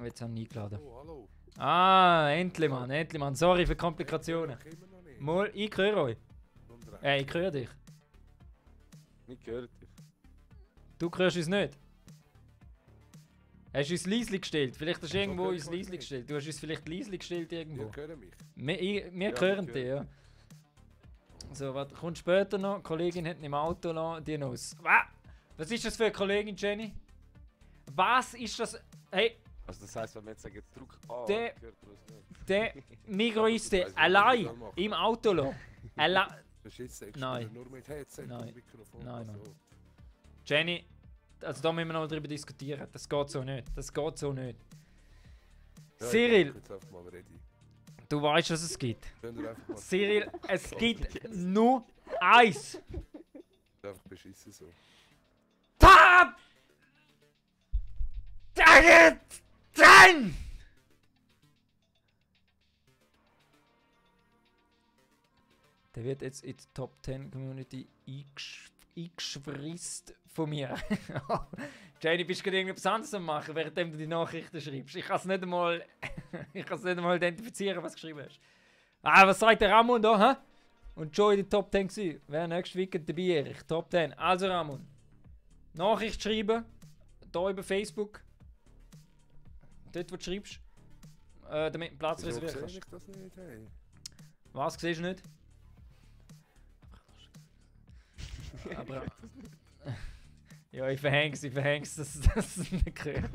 Jetzt haben wir eingeladen. Oh, hallo. Ah, endlich, Mann. Sorry für Komplikationen. Ich immer noch nicht. Mal, ich höre euch. Umdrehen. Ich höre dich. Ich höre dich. Du hörst uns nicht. Hast du uns leise gestellt? Vielleicht hast du irgendwo uns leise gestellt. Du hast uns vielleicht leise gestellt irgendwo. Ihr hört mich. Wir hören dich, ja. So, was kommt später noch? Die Kollegin hat ihn im Auto lassen, die Nuss. Was ist das für eine Kollegin, Jenny? Was ist das? Hey, Also das heisst, wenn wir jetzt sagen, Druck A, Der- hört ihr uns nicht. der Migroiste Ich weiss nicht, allein was ich machen. im Auto lassen. Das ist jetzt extra Nein. nur mit Headset Nein. und Mikrofon. Nein, also. nein. Jenny, also da müssen wir noch darüber diskutieren. Das geht so nicht. Das geht so nicht. Ja, Cyril, ich bin jetzt einfach mal ready. du weißt, was es gibt. Könnt ihr einfach mal Cyril, es gibt nur eins. einfach beschissen so. Top! Dann! Der wird jetzt in die Top 10 Community eingeschwrisst von mir. Jenny, bist du gerade irgendetwas anderes am machen, während du die Nachrichten schreibst? Ich kann es nicht einmal, identifizieren, was du geschrieben hast. Ah, was sagt der Ramon da, hä? Und Joe in die Top 10 gewesen. Wer nächstes Weekend dabei, Erich? Top 10. Also Ramon, Nachricht schreiben, hier über Facebook. Dort, wo du schreibst. Damit du einen Platz Wieso reservieren sehe kannst. ich das nicht? Hey. Was, siehst du nicht? Aber... ja, ich verhäng's, dass es nicht gehört.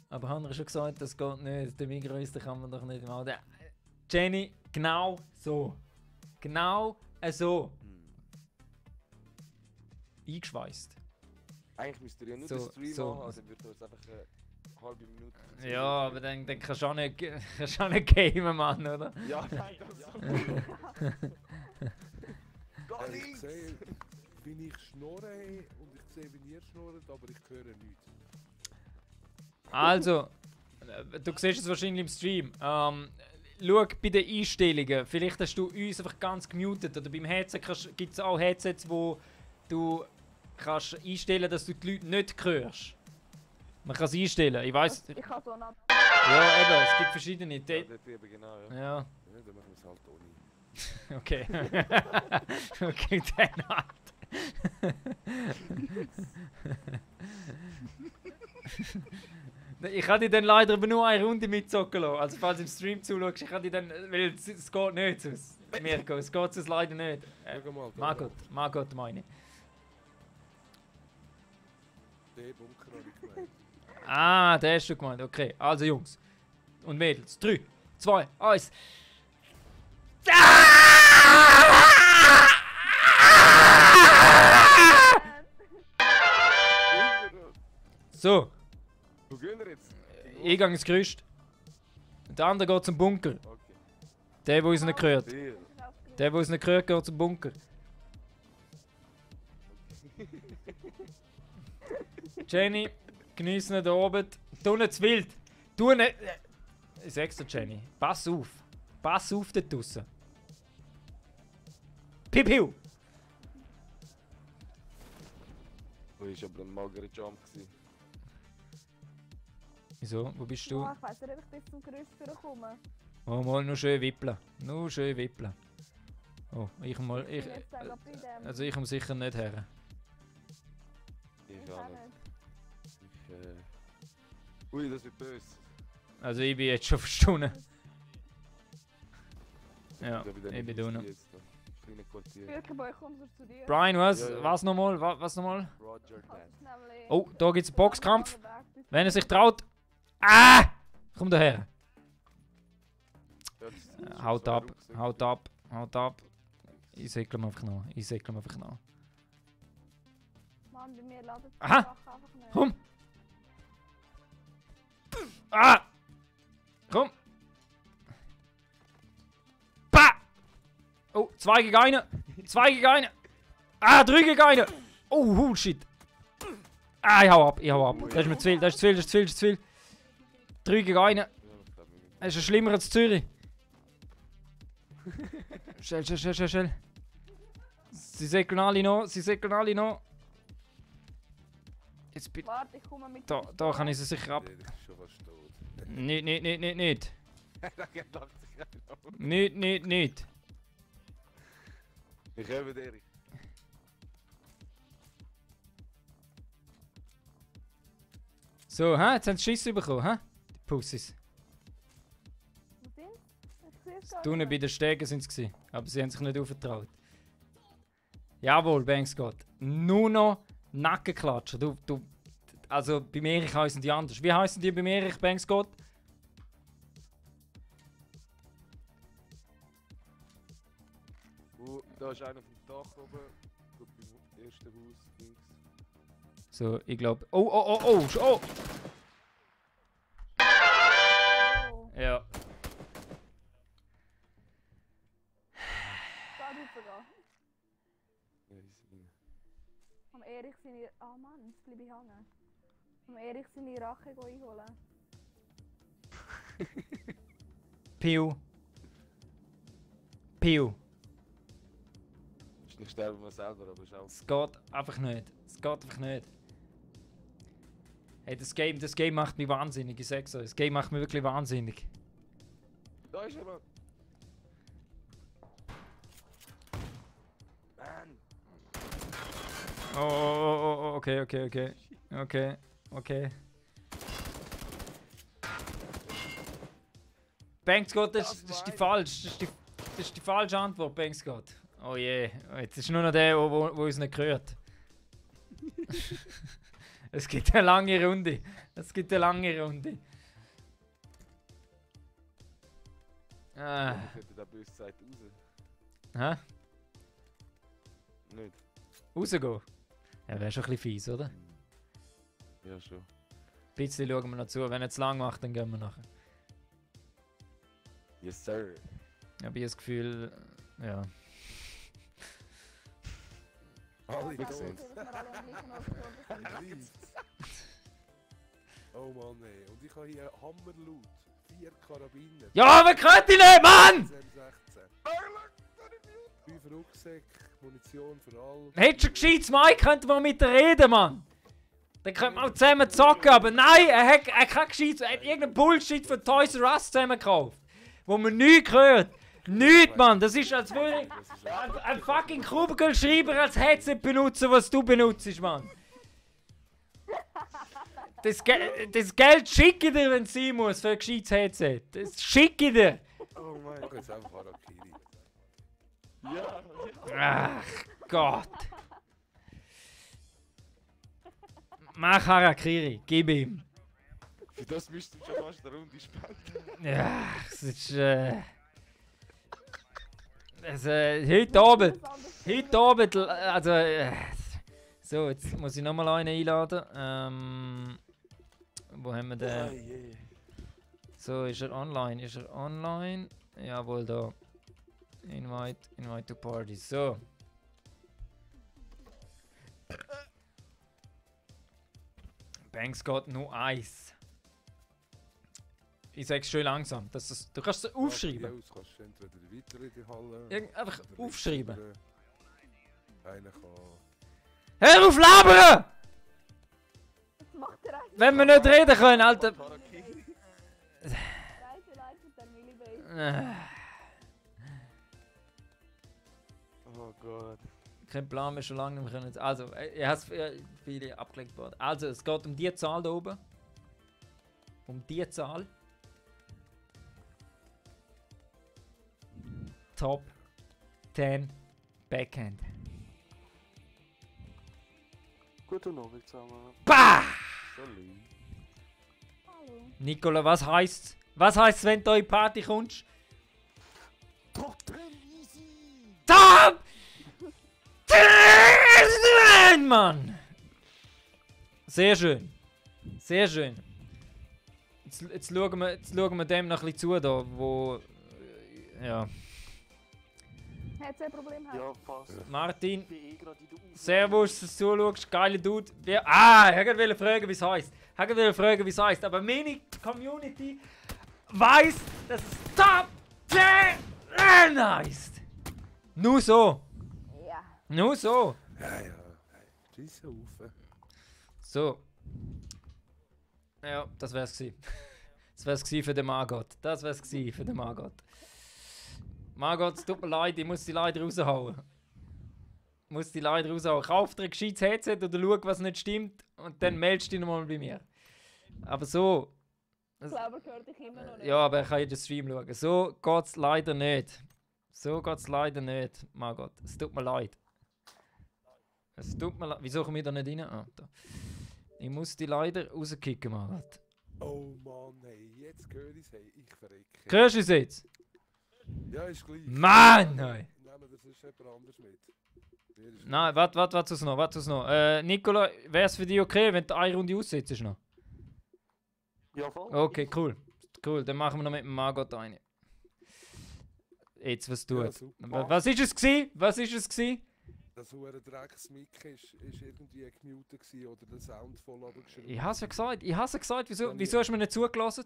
Aber haben wir schon gesagt, das geht nicht. Der Migröste kann man doch nicht mal. Jenny, genau so. Genau so. Eingeschweißt. Eigentlich müsst ihr ja nur So, den Stream so. machen, also wird uns einfach eine halbe Minute... Ja, aber dann kannst du auch nicht, gamen, Mann, oder? Ja, nein, das so. Gar ich sehe, wie ich schnurre hey, und ich sehe, wie ihr schnurrt, aber ich höre nichts. Also, du siehst es wahrscheinlich im Stream. Schau bei den Einstellungen. Vielleicht hast du uns einfach ganz gemutet. Oder beim Headset gibt es auch Headsets, wo du kannst einstellen, dass du die Leute nicht hörst. Man kann es einstellen. Ich weiss. Ich habe so eine... Ja, eben, es gibt verschiedene. Ja, dort eben genau, ja. Ja, Ja, dann machen wir es halt ohne. okay. Okay, dann halt. Ich kann dich dann leider aber nur eine Runde mitzocken lassen. Also falls du im Stream zuschaust, ich kann dich dann... Weil es geht nicht sonst. Mirko, es geht sonst leider nicht. Schau mal, da Margot meine ich. der Bunker habe ich gemeint. Ah, der hast du gemeint. Okay, also Jungs und Mädels. 3, 2, 1. So, Wo gehen wir jetzt? ich gehe ins Gerüst. Der andere geht zum Bunker. Okay. Der uns nicht gehört. Deal. Der uns nicht gehört, geht zum Bunker. Jenny, genieß nicht oben. Tu nicht zu wild. Tu nicht... Ich sag's dir, Jenny. Pass auf. Pass auf dort draussen. Piu piu! Oh, ist aber ein magerer Jump gewesen. Wieso? Wo bist du? Oh, ich weiss nicht, ob ich bis zum Gerüst komme. Oh, mal nur schön wippeln. Nur schön wippeln. Oh, ich mal... Ich bin jetzt gerade bei dem. Also ich komme sicher nicht her. Ich auch auch nicht. nicht. Ui, das wird böse. Also ich bin jetzt schon verstanden. Ja, Da ich bin da noch. jetzt noch. Kleine Quartier. Birkenboy, ich komme sonst zu dir. Brian, was? Ja, ja. Was nochmal? Was nochmal? Roger Ich habe that. nämlich... Oh, da gibt's einen Boxkampf. einen Weg bis- Wenn er sich traut. Ah! Komm da her. Ja, das ist Haut so ein ab, Rucksack. haut ab, haut ab. Ich säckle mir einfach nach. Mann, bei mir ladet die Aha. Sache einfach nicht. Komm! Ah! Komm! Bah! Oh, 2 gegen 1. 2 gegen 1. Ah, 3 gegen 1. Oh, shit. Ah, ich hau ab. Das ist mir zu viel, das ist zu viel. 3 gegen 1. Ja, ich glaub, wir müssen- Es ist schlimmer als Zürich. Schnell. Sie säckeln alle noch. Jetzt bitte. Warte, ich komme mit... Da kann ich sie sicher ab. Der ist schon fast tot. Nicht. Da lacht sich einer auf. Nicht. Ich habe Erich. So, hä? Jetzt haben sie Schiss bekommen, hä? Die Pussys. Wo sind sie? Ich sehe es gar Unten nicht. bei den Stegen sind sie gewesen, aber sie haben sich nicht aufgetraut. Jawohl, Banksgott. Nur noch Nackenklatschen. Also bei Erich heißen die anders. Wie heißen die bei Erich, Banksgott? Da ist einer auf dem Dach oben. Gut, beim ersten Haus links. So, ich glaube. Oh! Oh, Ja. da raufgehen. Ja, die sind rein. Am Erich seine... Ah Mann, jetzt bleibe ich hängen. Am Erich seine Rache einholen. Piu. Piu. Ist nicht sterben wir selber, aber ist auch. Es geht einfach nicht. Es geht einfach nicht. Hey, das Game macht mich wahnsinnig, ich sag's euch. Das Game macht mich wirklich wahnsinnig. Da ist jemand! Mann! Oh, okay. Banksgott, das ist die falsche. Das ist die falsche Antwort, Banksgott. Oh je, jetzt ist nur noch der, wo uns nicht gehört. Es gibt eine lange Runde. Es gibt eine lange Runde. Ah. Ich hätte da böse Zeit raus. Hä? Nicht? Rausgehen? Ja, wäre schon ein bisschen fies, oder? Ja, schon. Ein bisschen schauen wir noch zu. Wenn er zu lang macht, dann gehen wir nachher. Yes, sir. Ich habe das Gefühl, ja. Alle Ja, tot. dass wir alle am gleichen Ort gestorben sind. Oh Mann, ey. Und ich habe hier Hammerloot. 4 Karabiner. Ja, aber gehört die nicht, Mann! 16. 5 Rucksäcke, Munition für alle. Hättest du ein gescheites Mike, könnte man mit dir reden, Mann! Dann könnte man auch zusammen zocken, aber nein, er hat kein gescheites, er hat irgendeinen Bullshit von Toys R Us zusammen gekauft. Wo man nichts hört. Nichts, Mann! Das ist, als würde ich ein fucking Kugelschreiber als Headset benutzen, was du benutzt, Mann! Das Geld schicke ich dir, wenn es sein muss, für ein gescheites Headset. Das schicke ich dir! Oh mein Gott. Jetzt einfach Harakiri. Ja, Ach Gott! Mach Harakiri, gib ihm! Für das müsst du schon fast eine Runde spenden. Ja, es ist heute Abend, also so, jetzt muss ich nochmal einen einladen. Wo haben wir den? So, ist er online? Jawohl, da. Invite to party. So. Banks geht nur eins. Ich sag's schön langsam. Du kannst es aufschreiben. Ja, kannst du entweder weiter in die Halle. Einfach oder aufschreiben. rüber. Einer kann. Hör auf labern! Was macht er eigentlich? Wenn wir nicht reden können, Alter. Harakiri. Scheiße, Leute, mit der Millibase. Oh Gott. Kein Plan mehr, schon lange nicht mehr können. Also, er hat viele abgelenkt worden. Also, es geht um die Zahl da oben. Um die Zahl. Top 10 Backhand. Guten Abend zusammen. Bah! Sorry. Hallo. Nicola, was heisst's? Was heisst's, wenn du in die Party kommst? Top 10 easy! Top 10, Mann! Sehr schön. Sehr schön. Jetzt schauen wir dem noch ein bisschen zu, da, wo. Ja. Hat sie ein Problem? Ja, passt. Martin, Ich bin eh gerade in der servus, dass du zuschaust, geiler Dude. Ich wollte fragen, wie es heisst. Aber meine Community weiss, dass es Top 10 heisst. Nur so. Ja. Nur so. Ja. Scheiße auf. So. Ja, das wär's gewesen. Das wär's gewesen für den Margot. Margot, es tut mir leid, ich muss sie leider raushauen. musst dich leider raushauen. Kauf dir ein gescheites Headset oder schau, was nicht stimmt und dann meldest du dich nochmal bei mir. Aber so... Ich glaube, er hört dich immer noch nicht. Ja, aber ich kann ja den Stream schauen. So geht's leider nicht. So geht's leider nicht, Margot. Es tut mir leid. Es tut mir leid. Wieso komme ich da nicht rein? Ah, da. Ich muss die leider rauskicken, Margot. Oh Mann, hey, jetzt höre ich es, hey, ich verrecke. Hörst du es jetzt? Ja, ist gleich. Mann, nein! Nehmen wir sonst jemand anders mit. Wer ist Nein, warte noch. Nicola, wäre es für dich okay, wenn du eine Runde aussetzt noch? Ja, voll. Okay, cool. Cool, dann machen wir noch mit dem Margot eine. Jetzt, was Ja, tut? super. Was ist es gsi? Was ist es gsi? Das hure Drecksmic ist irgendwie gemutet gewesen oder der Sound voll abgeschrieben. Ich hab's ja gesagt. Wieso hast du mir nicht zugelassen?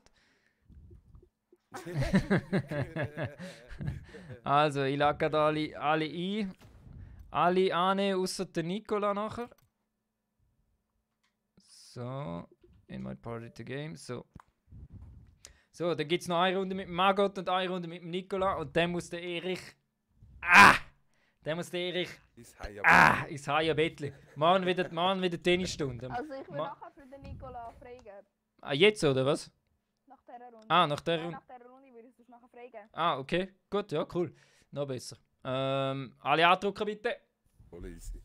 Also, ich lade gerade alle ein. Alle annehmen, außer der Nicola nachher. So, in my party to game. So. So, dann gibt es noch eine Runde mit dem Margot und eine Runde mit dem Nicola. Und dann muss der Erich. Dann muss der Erich. Ins Haie-Bettli. Morgen wieder Tennisstunde. Also ich will Ma- nachher für den Nikola freigeben. Jetzt oder was? Nach dieser Runde. Nach der Runde. Nach dieser Runde würde ich es nachher freigeben. Okay. Gut, ja, cool. Noch besser. Alle andrücken bitte. Voll easy.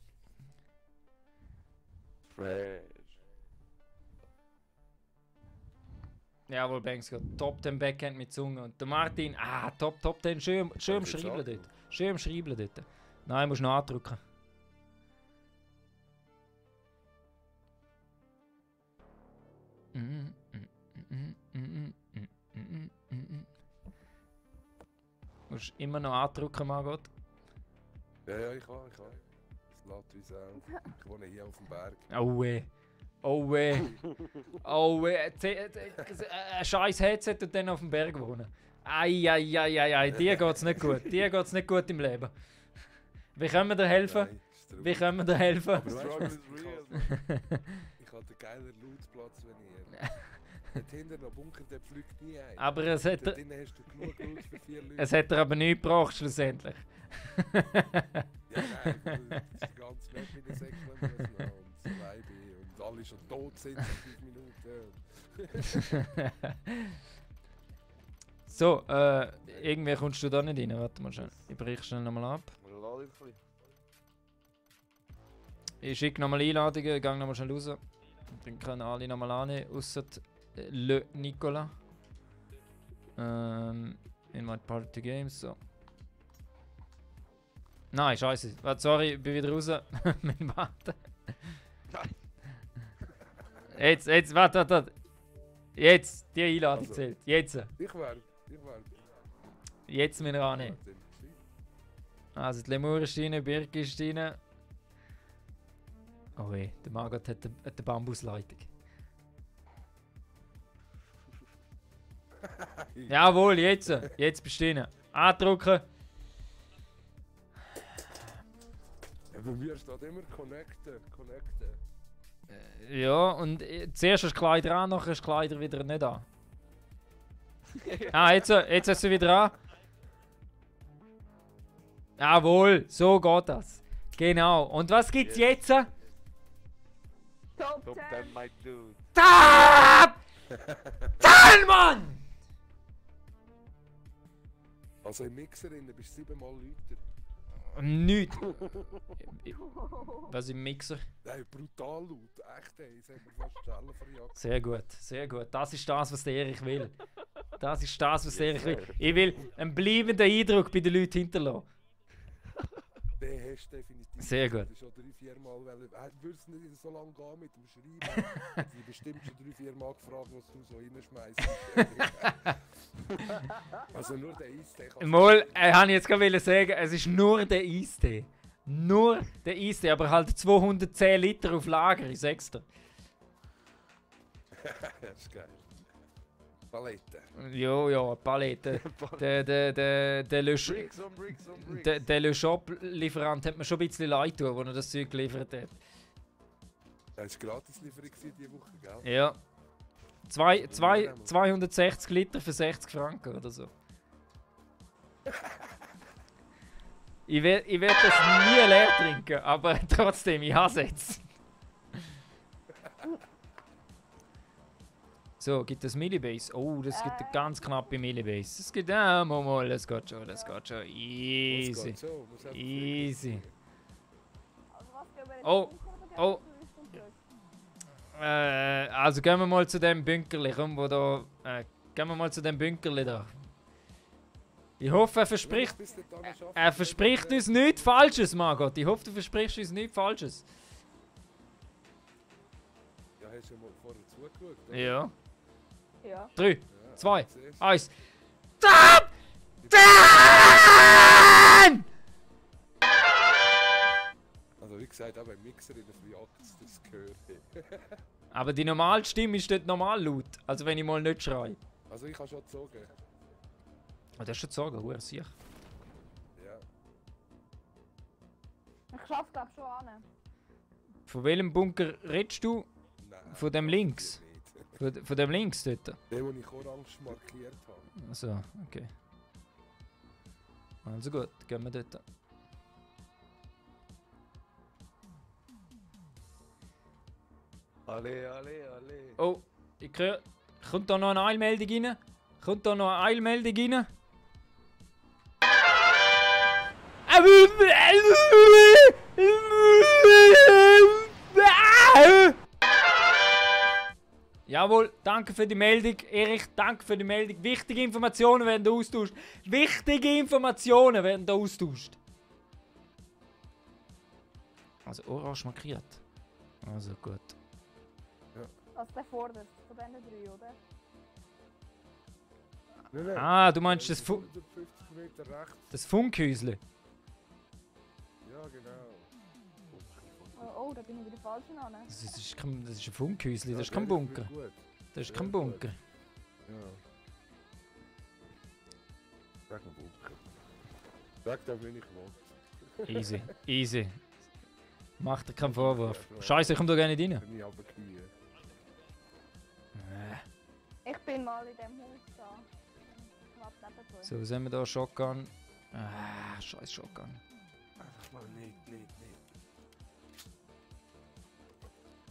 Fresh. Jawohl, Banks geht Top 10 Backhand mit Zunge. Und der Martin, Top 10, schön am Schreibeln dort. Schön am Schreibeln dort. Nein, musst noch andrücken. Musst immer noch andrücken, Margot. Ja, ich kann. Es lädt uns auf. Ich wohne hier auf dem Berg. Oh weh. Oh weh. Oh weh. Ein scheiß Headset und dann auf dem Berg wohnen. Ei. Dir geht's nicht gut. Dir geht's nicht gut im Leben. Wie können wir dir helfen? Nein, ist der Wie können wir dir helfen? Aber weißt du, Struggle was is ich real. Ich hatte einen geilen Lootplatz, wenn ich dort hinten noch Bunker, der pflückt nie ein. Aber es hat, Dort drinnen hast du genug Loot für 4 Leute. es hat dir aber nichts gebracht, schlussendlich. Ja, nein, weil das ganze Map in den Säckchen müssen und so weiter. Und alle schon tot sind in 5 Minuten. So, irgendwie kommst du da nicht rein. Warte mal schnell. Ich brich schnell nochmal ab. Lade ich ein bisschen. Ich schicke nochmal Einladungen, ich gehe nochmal schnell raus. Dann können alle nochmal annehmen, außer Le Nicola. In my party games, so. Nein, scheiße. Warte, sorry, ich bin wieder raus. Mein Warten. Jetzt, warte. Jetzt, die Einladung Also. zählt. Jetzt, Ich wär. jetzt müssen wir annehmen. Also, die Lemur ist rein, Birk ist rein. Oh weh, der Margot hat eine Bambusleitung. Jawohl, jetzt bist du rein. Andrücken. Aber mir steht immer connecten. Ja, und zuerst hast du Kleider an, nachher hast du Kleider wieder nicht an. Jetzt hast du wieder an. Jawohl, so geht das. Genau. Und was gibt's jetzt? Top Top 10! 10, my dude. Top 10, Mann! Also im Mixer bist du 7-mal lauter. Nicht. Was im Mixer? Nein, brutal laut. Echt, ey. Ich sag mir fast Stellen verjagt. Sehr gut, sehr gut. Das ist das, was der Erich will. Das ist das, was der Erich will. Ich will einen bleibenden Eindruck bei den Leuten hinterlassen. Den hast du definitiv. Sehr gut. Das ist schon 3-4 Mal, weil würde es nicht so lange gehen mit dem Schreiben. Ich habe bestimmt schon 3-4 Mal gefragt, was du so reinschmeißt. Also nur der Eistee. Mal, habe ich jetzt gerade sagen, es ist nur der Eistee. Nur der Eistee, aber halt 210 Liter auf Lager, ich sag's dir. Das ist geil. Palette. Ja, Palette. Der Le Bricks on bricks. der Le Shop-Lieferant hat mir schon ein bisschen leid getan, als er das Zeug geliefert hat. Das war Gratislieferung diese Woche, gell? Ja. 260 Liter für 60 Franken oder so. Ich werd das nie leer trinken, aber trotzdem, ich hasse jetzt. So, gibt es Millibase? Oh, das gibt eine ganz knappe Millibase. Das geht, mal, das geht schon, Easy. Das geht so, muss einfach Easy. Also was, gehen wir jetzt Oh, runter oder gehen oh. wir zurück zum Zug? Also gehen wir mal zu dem Bunkerli, komm, wo da... gehen wir mal zu dem Bunkerli da. Ich hoffe, er verspricht uns nichts Falsches, Margot. Ich hoffe, du versprichst uns nichts Falsches. Ja, hast du mal vorher zugeschaut? oder? Ja. Ja. 3, Ja, 2, siehst 1. Stop! Dan! Also wie gesagt, auch beim Mixer in der Jagd das gehört. Aber die normale Stimme ist dort normal laut. Also wenn ich mal nicht schreie. Also ich kann schon sagen. Oh, das ist schon zu sagen, huere sicher. Ja. Ich schaff's glaub schon an. Von welchem Bunker redest du? Nein. Von dem links? Nicht. Von dem links dort? Den, den ich orange markiert habe. Also, okay. Also gut, gehen wir dort. Alle. Oh, ich höre. Kommt da noch eine Eilmeldung rein? Kommt da noch eine Eilmeldung rein? Jawohl, danke für die Meldung. Erich, danke für die Meldung. Wichtige Informationen werden da austauscht. Wichtige Informationen werden da austauscht. Also orange markiert. Also gut. Also der vorderste von diesen drei, oder? Nein, Ah, du meinst das, 150 Meter rechts. das Funkhäusle? Ja, genau. Oh, da bin ich wieder falsch an. Das ist ein Funkhäusle, das ist Ja, kein der Bunker. gut. Das ist sehr kein gut. Bunker. Ja. Sag mal Bunker. Sag das, wenn ich will. Easy, easy. Mach dir keinen Vorwurf. Scheiße, ich komm da gar nicht rein. Bin ich aber gekniet. Ich bin mal in dem Haus da. Knapp neben So, was haben wir da? Shotgun. Scheiß Shotgun. Einfach mal nicht.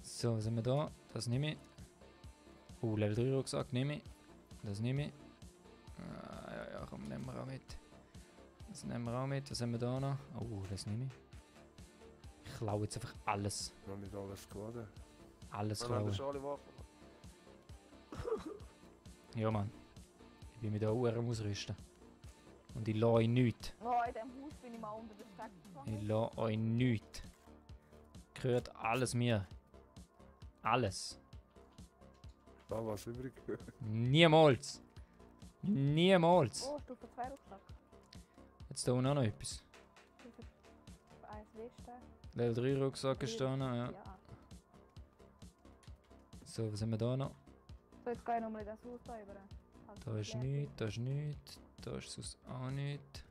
So, was haben wir da? Das nehme ich. Level 3 Rucksack nehme ich. Das nehme ich. Ja, komm, nehmen wir auch mit. Das nehmen wir auch mit. Was haben wir da noch? Oh, das nehme ich. Ich klaue jetzt einfach alles. Noch nicht alles geladen. Alles Wir haben klauen. schon alle Waffen. Ja, Mann. Ich bin mit der Uhr am Ausrüsten. Und ich lasse euch nichts. Oh, in dem Haus bin ich mal unter der Strecke Ich gefangen. lasse euch nichts. Gehört alles mir. Alles. Da was übrig. Niemals. Niemals. Oh, Stufe 2 Rucksack. Jetzt da unten auch noch etwas. Stufe 1 Weste. Level 3 Rucksack ist da noch, ja. Ja. So, was haben wir da noch? So, jetzt gehe ich nochmal in das Haus da rüber. Also, Da ist ja. nichts, da ist nichts. Da ist sonst auch nichts.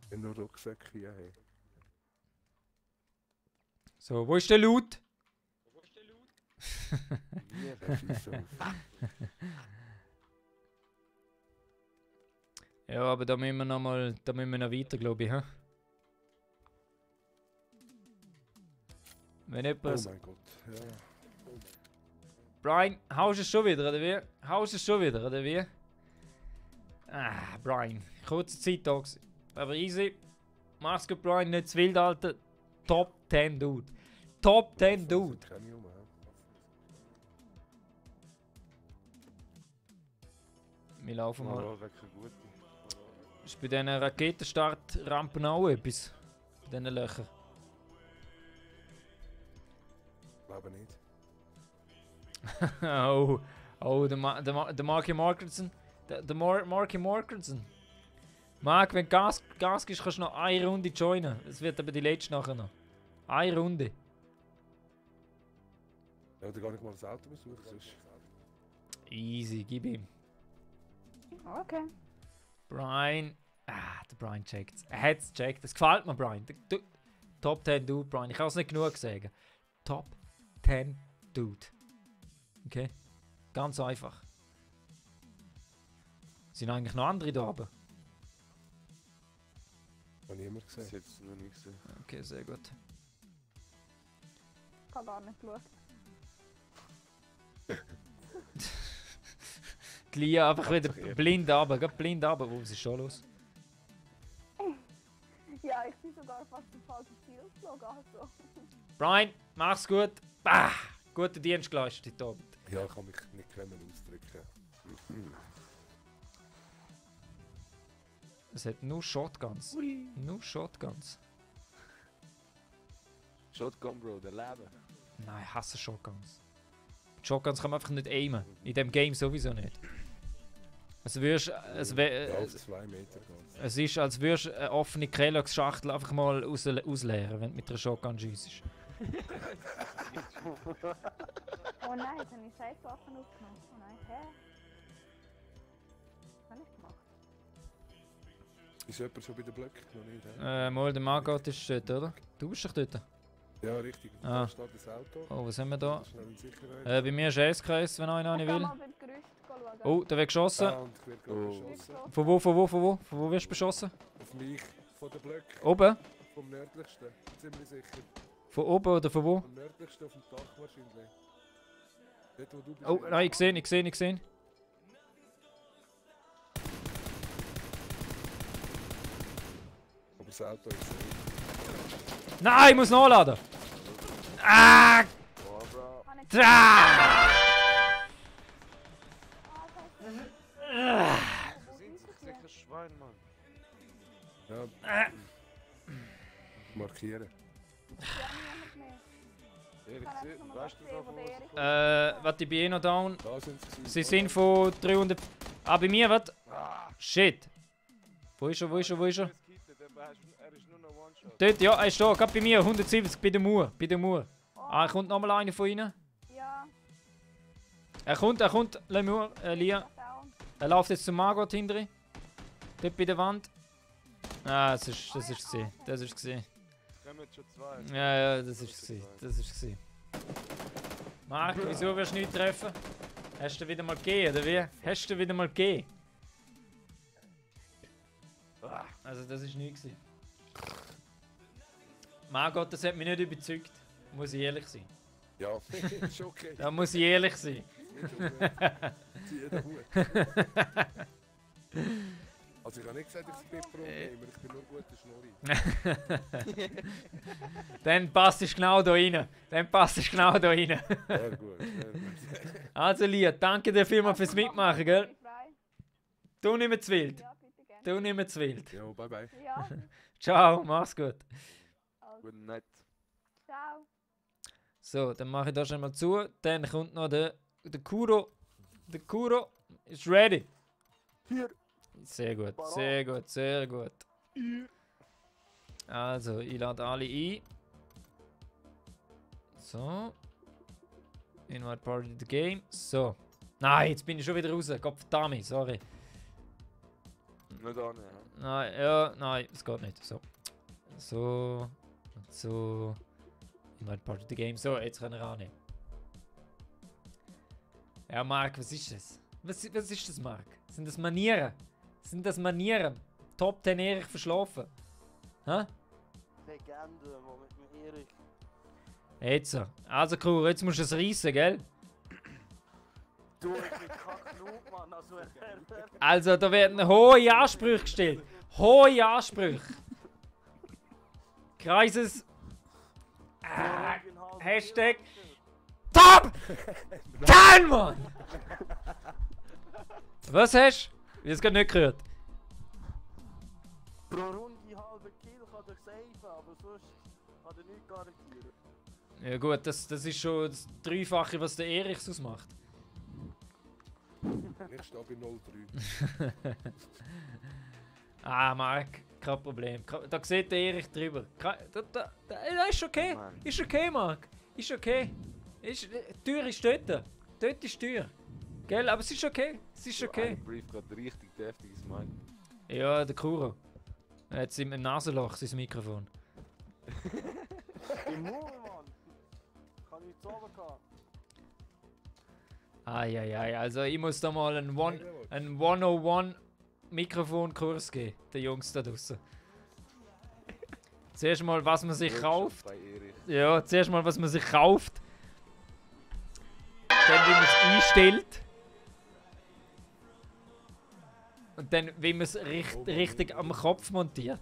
Wenn nur Rucksäcke hier haben. So, wo ist der Loot? Hier, das ist so. Ja, aber da müssen wir noch mal, da müssen wir noch weiter, glaube ich, hä? Wenn Oh jemand... mein Gott. Ja. Brian, haust du es schon wieder, oder wie? Haust du es schon wieder, oder wie? Brian. Kurze Zeit da gewesen. Aber easy. Mach's gut, Brian. Nicht zu wild, Alter. Top 10 Dude. Top 10 Dude. Keine Nummer, ja. Wir laufen mal. Oh, wirklich gut. Ist bei diesen Raketenstartrampen auch etwas? Bei diesen Löchern? Glaube nicht. Der Marky Markerson. Der Marky Markerson. Mark, wenn du Gas gibst, kannst du noch eine Runde joinen. Es wird aber die letzte nachher noch. Eine Runde. Ja, oder gar nicht mal das Auto besuchen, sonst. Easy, gib ihm. Okay. Brian. Der Brian checkt es. Er hat es gecheckt. Es gefällt mir, Brian. Top 10 Dude, Brian. Ich kann es nicht genug sagen. Top 10 Dude. Okay? Ganz einfach. Sind eigentlich noch andere da oben? Habe niemand Das gesehen. jetzt noch nicht gesehen. Okay, sehr gut. Ich habe gar nicht geschaut. Die Lia einfach wieder Abgegeben. blind runter, gerade blind runter. Was ist schon los? Ja, ich bin sogar fast im falschen Ziel geflogen. Also. Brian, mach's gut. Bah, guten Dienst geleistet heute Abend. Ja, ich kann mich nicht können ausdrücken. Es hat nur Shotguns. Nur Shotguns. Shotgun, Bro, der Leben. Nein, ich hasse Shotguns. Mit Shotguns kann man einfach nicht aimen. In dem Game sowieso nicht. Es würdest, Ja, auf 2 Meter ganz. es ist, als würdest du eine offene Kellogg's-Schachtel einfach mal ausleeren, wenn du mit einer Shotgun schiessest. Oh nein, jetzt habe ich Scheißwaffen aufgenommen. Oh nein, hä? Was habe ich gemacht? Ist jemand schon bei den Blöcken? Noch nicht, hä? Mal, der Margot ist dort, oder? Du bist doch dort. Ja, richtig. Ah. Da steht das Auto. Oh, was haben wir da? Schnell in Sicherheit. Bei mir ist ein S-Kreis, wenn einer Ich nicht kann will. mal beim Gerüst schauen. Oh, da wird geschossen. Ah, und ich werde gerade Oh. beschossen. Von wo, von wo, von wo? Von wo wirst du beschossen? Auf mich, von den Blöcken. Oben? Vom nördlichsten. Ziemlich sicher. Von oben oder von wo? Vom nördlichsten auf dem Dach wahrscheinlich. Dort, wo du bist. Oh, nein, ich sehe. Aber das Auto ist safe. Nein, ich muss nachladen! Ah! Oh, Bro. Habe ich Ah! Du sind sicher Schwein, Mann. Ja. Markieren. ja niemand mehr. Ehrlich Ich habe gesagt, einfach nur weißt du gesehen, da wo der Erich Warte, ich bin eh noch down. Da sind sie. Sie sind von 300... Ah, bei mir, was? Shit. Wo ist er? Er ist nur noch One-Shot. Dort, ja, er ist da, gerade bei mir, 170, bei der Mauer. Ah, kommt nochmal einer von ihnen. Ja, Er kommt, Lemur, Lia. down. Er läuft jetzt zum Margot hinterher. Dort bei der Wand. Ah, das ist gesehen. Das ist gesehen. Kommen schon zwei. Ja, das ist gesehen. Marc, wieso wirst du nicht treffen? Hast du wieder mal gegeben, oder wie? Hast du wieder mal gegeben? Also das ist nicht gewesen. Margot, das hat mich nicht überzeugt. Muss ich ehrlich sein. Ja, ist okay. Da muss ich ehrlich sein. Zieh den Hut. Also ich habe nicht gesagt, ich bin Pro-Gamer, ich bin nur guter Schnurri. Dann passt es genau da rein. Sehr gut, sehr gut. Also Lia, danke dir vielmals fürs Mitmachen, gell? Frei. Du nicht mehr zu wild. Ja, bitte gerne. Du nicht mehr zu wild. Ja, bye bye. Ja, Ciao, mach's gut. Gute Nacht. ciao. So, dann mache ich das schon mal zu. Dann kommt noch der Kuro. Der Kuro ist ready. Hier. Sehr gut, sehr gut, sehr gut. Also, ich lade alle ein. So. Invite Party to the Game. So. Nein, jetzt bin ich schon wieder raus. Gottverdammt, sorry. Nicht an, ja. Nein, ja, nein, es geht nicht. So. So. Und so. Invite Party to the Game. So, jetzt können wir annehmen. Ja, Marc, was ist das? Was ist das, Marc? Sind das Manieren? Sind das Manieren? Top 10 Erich verschlafen. Hä? Legende, wo mit dem Erich. Jetzt so. Also, Kur, jetzt musst du es reissen, gell? Du, ich bin kack genug, Mann. Also, Also, da werden hohe Ansprüche gestellt. Hohe Ansprüche. Kreises. Hashtag. Top! 10, Mann! Was hast du? Ich hab's gerade nicht gehört. Pro Runde halbe Kill kann ich safen, aber sonst kann ich nichts garantieren. Ja gut, das ist schon das Dreifache, was der Erich ausmacht. Ich stehe bei 03. Ah, Marc, kein Problem. Da sieht der Erich drüber. Da ist okay. Mann. Ist okay, Marc. Ist okay. Die Tür ist dort. Dort ist die Tür. Gell? Aber es ist okay. Es ist okay. Ein Brief gerade richtig deftiges Mann. Ja, der Kuro. Er hat im Nasenloch sein Mikrofon. Im Maul, Mann! Kann ich zu oben gehen? Eieiei, also ich muss da mal einen 101 Mikrofonkurs geben, den Jungs da draussen. Zuerst mal, was man sich Workshop kauft. bei Erich. Ja, zuerst mal, was man sich kauft. Dann, wie man es einstellt. Und dann, wie man es richtig am Kopf montiert.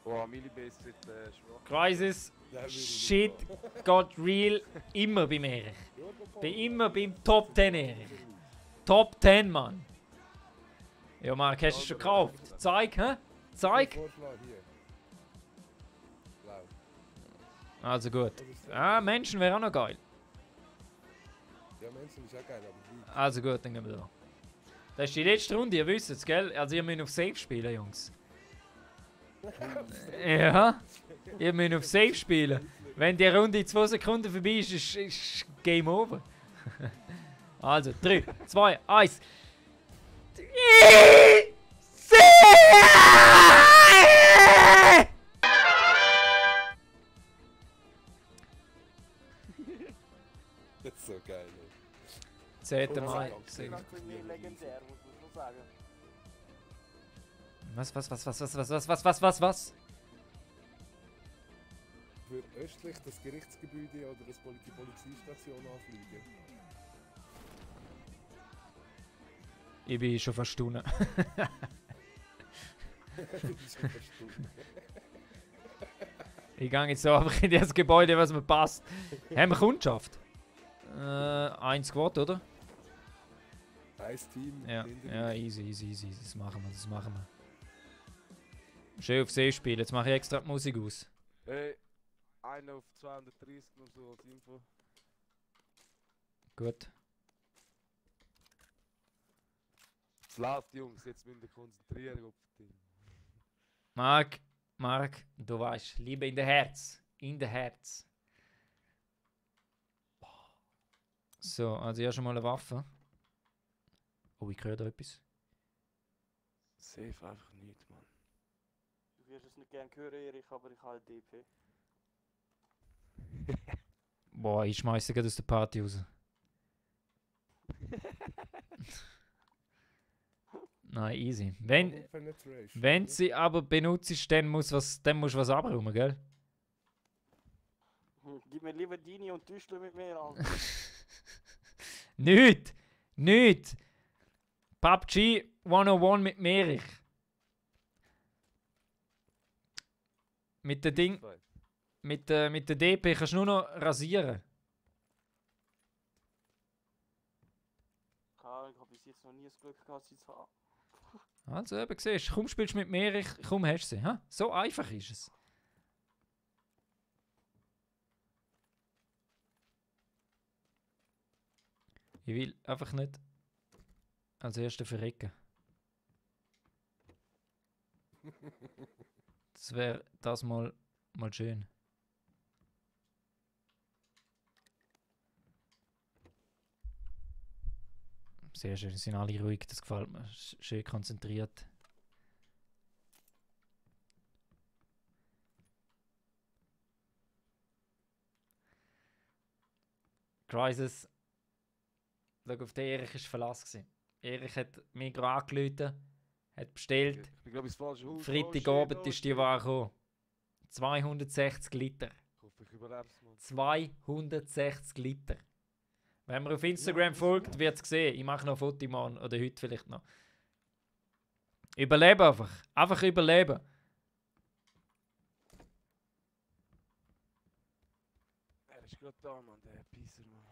Oh, Millibase wird schwach. Crisis, Den würde ich nicht shit, machen. got real. Immer beim Erich. Ja, Papa. Bin immer beim Top 10 Erich. Top 10, Mann. Ja, Marc, hast du es schon gekauft? Zeig, hä? Zeig. Vorschlag hier. Blau. Also gut. Das ist so. Ah, Menschen wäre auch noch geil. Ja, Menschen ist auch geil, aber wie? Also gut, dann gehen wir da. Das ist die letzte Runde, ihr wisst es, gell? Also ihr müsst auf Safe spielen, Jungs. Ja, ihr müsst auf Safe spielen. Wenn die Runde in 2 Sekunden vorbei ist, ist Game Over. Also, 3, 2, 1. Das ist so geil. Ey. 10. Oh, Mai. das Das ist bei mir legendär, muss man schon sagen. Was? Für östlich das Gerichtsgebäude oder die Polizeistation anfliegen. Ich bin schon fast unten. Das ist schon verstummt. Ich gehe jetzt so einfach in das Gebäude, was mir passt. Haben wir Kundschaft? 1 Quad, oder? Ein Team. Ja, hinter ja, mir. easy. Das machen wir. Schön auf See spielen. Jetzt mache ich extra die Musik aus. Hey, einer auf 230 nur so als Info. Gut. Es läuft, Jungs, jetzt müssen wir konzentrieren auf das Team. Marc, du weißt, Liebe in der Herz. So, also ja schon mal eine Waffe. Oh, ich höre da etwas. Safe einfach nicht, Mann. Du wirst es nicht gern hören, Erich, aber ich habe DP. Boah, ich schmeiße gerade aus der Party raus. Nein, easy. Penetration. Wenn sie aber benutzt, dann musst du was abräumen, gell? Gib mir lieber Dini und Tüschler mit mir an. Nicht! PUBG 101 mit Merich. Mit der Ding, mit der DP kannst du nur noch rasieren. Ich habe bis jetzt noch nie das Glück gehabt, sie zu haben. Also eben siehst du, komm spielst du mit Merich, komm hast du sie. Ha? So einfach ist es. Ich will einfach nicht als Erster verrecken. Das wäre das mal schön. Sehr schön, sind alle ruhig, das gefällt mir. Schön konzentriert. Crisis. Schau, auf den Erich war Verlass gewesen. Erich hat mich gerade angerufen, hat bestellt. Ich bin, glaube ich, das falsche Haus. Freitagabend ist die Ware gekommen. 260 Liter. Ich hoffe, ich überlebe es, Mann. 260 Liter. Wenn man auf Instagram folgt, wird es sehen. Ich mache noch ein Foto morgen oder heute vielleicht noch. Überleben einfach. Einfach überleben. Er ist gerade da, Mann, der Pisser, Mann.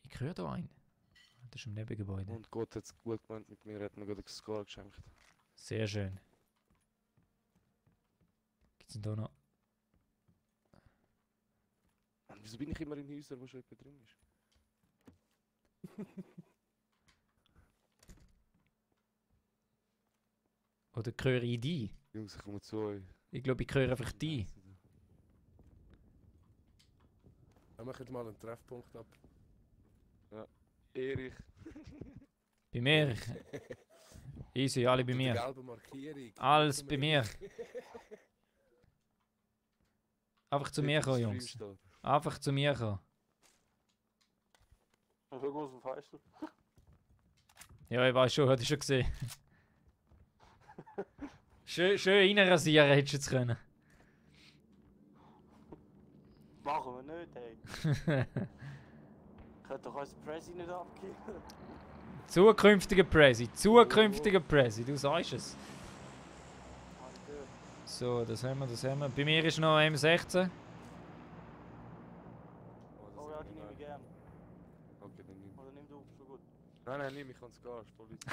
Ich höre da einen. Das ist im Nebengebäude. Und Gott hat es gut gemeint mit mir, hat mir gerade einen Score geschenkt. Sehr schön. Gibt es denn da noch? Mann, wieso bin ich immer in Häusern, wo schon jemand drin ist? Oder höre ich die? Jungs, ich komme zu euch. Ich glaube, ich höre einfach die. Wir machen mal einen Treffpunkt ab. Ja. Erich. Bei mir. Easy, alle bei Mit der mir. gelben Markierung. Alles Zum bei mir. Erich. Einfach zu mir kommen, Jungs. Einfach zu mir kommen. Schau aus dem Fenster. Ja, ich weiß schon, hatte ich schon gesehen. Schön reinrasieren hättest du jetzt können. Machen wir nicht, hey. Könnt doch unser Prezi nicht abgeben. Zukünftiger Prezi, du sagst es. Habe ich gehört. So, das haben wir. Bei mir ist noch M16. Oh ja, die nehme ich gern. Okay, dann nimm. Oder nimm du, schon gut. Nein, nimm, ich kann es gehen, ist Polizei.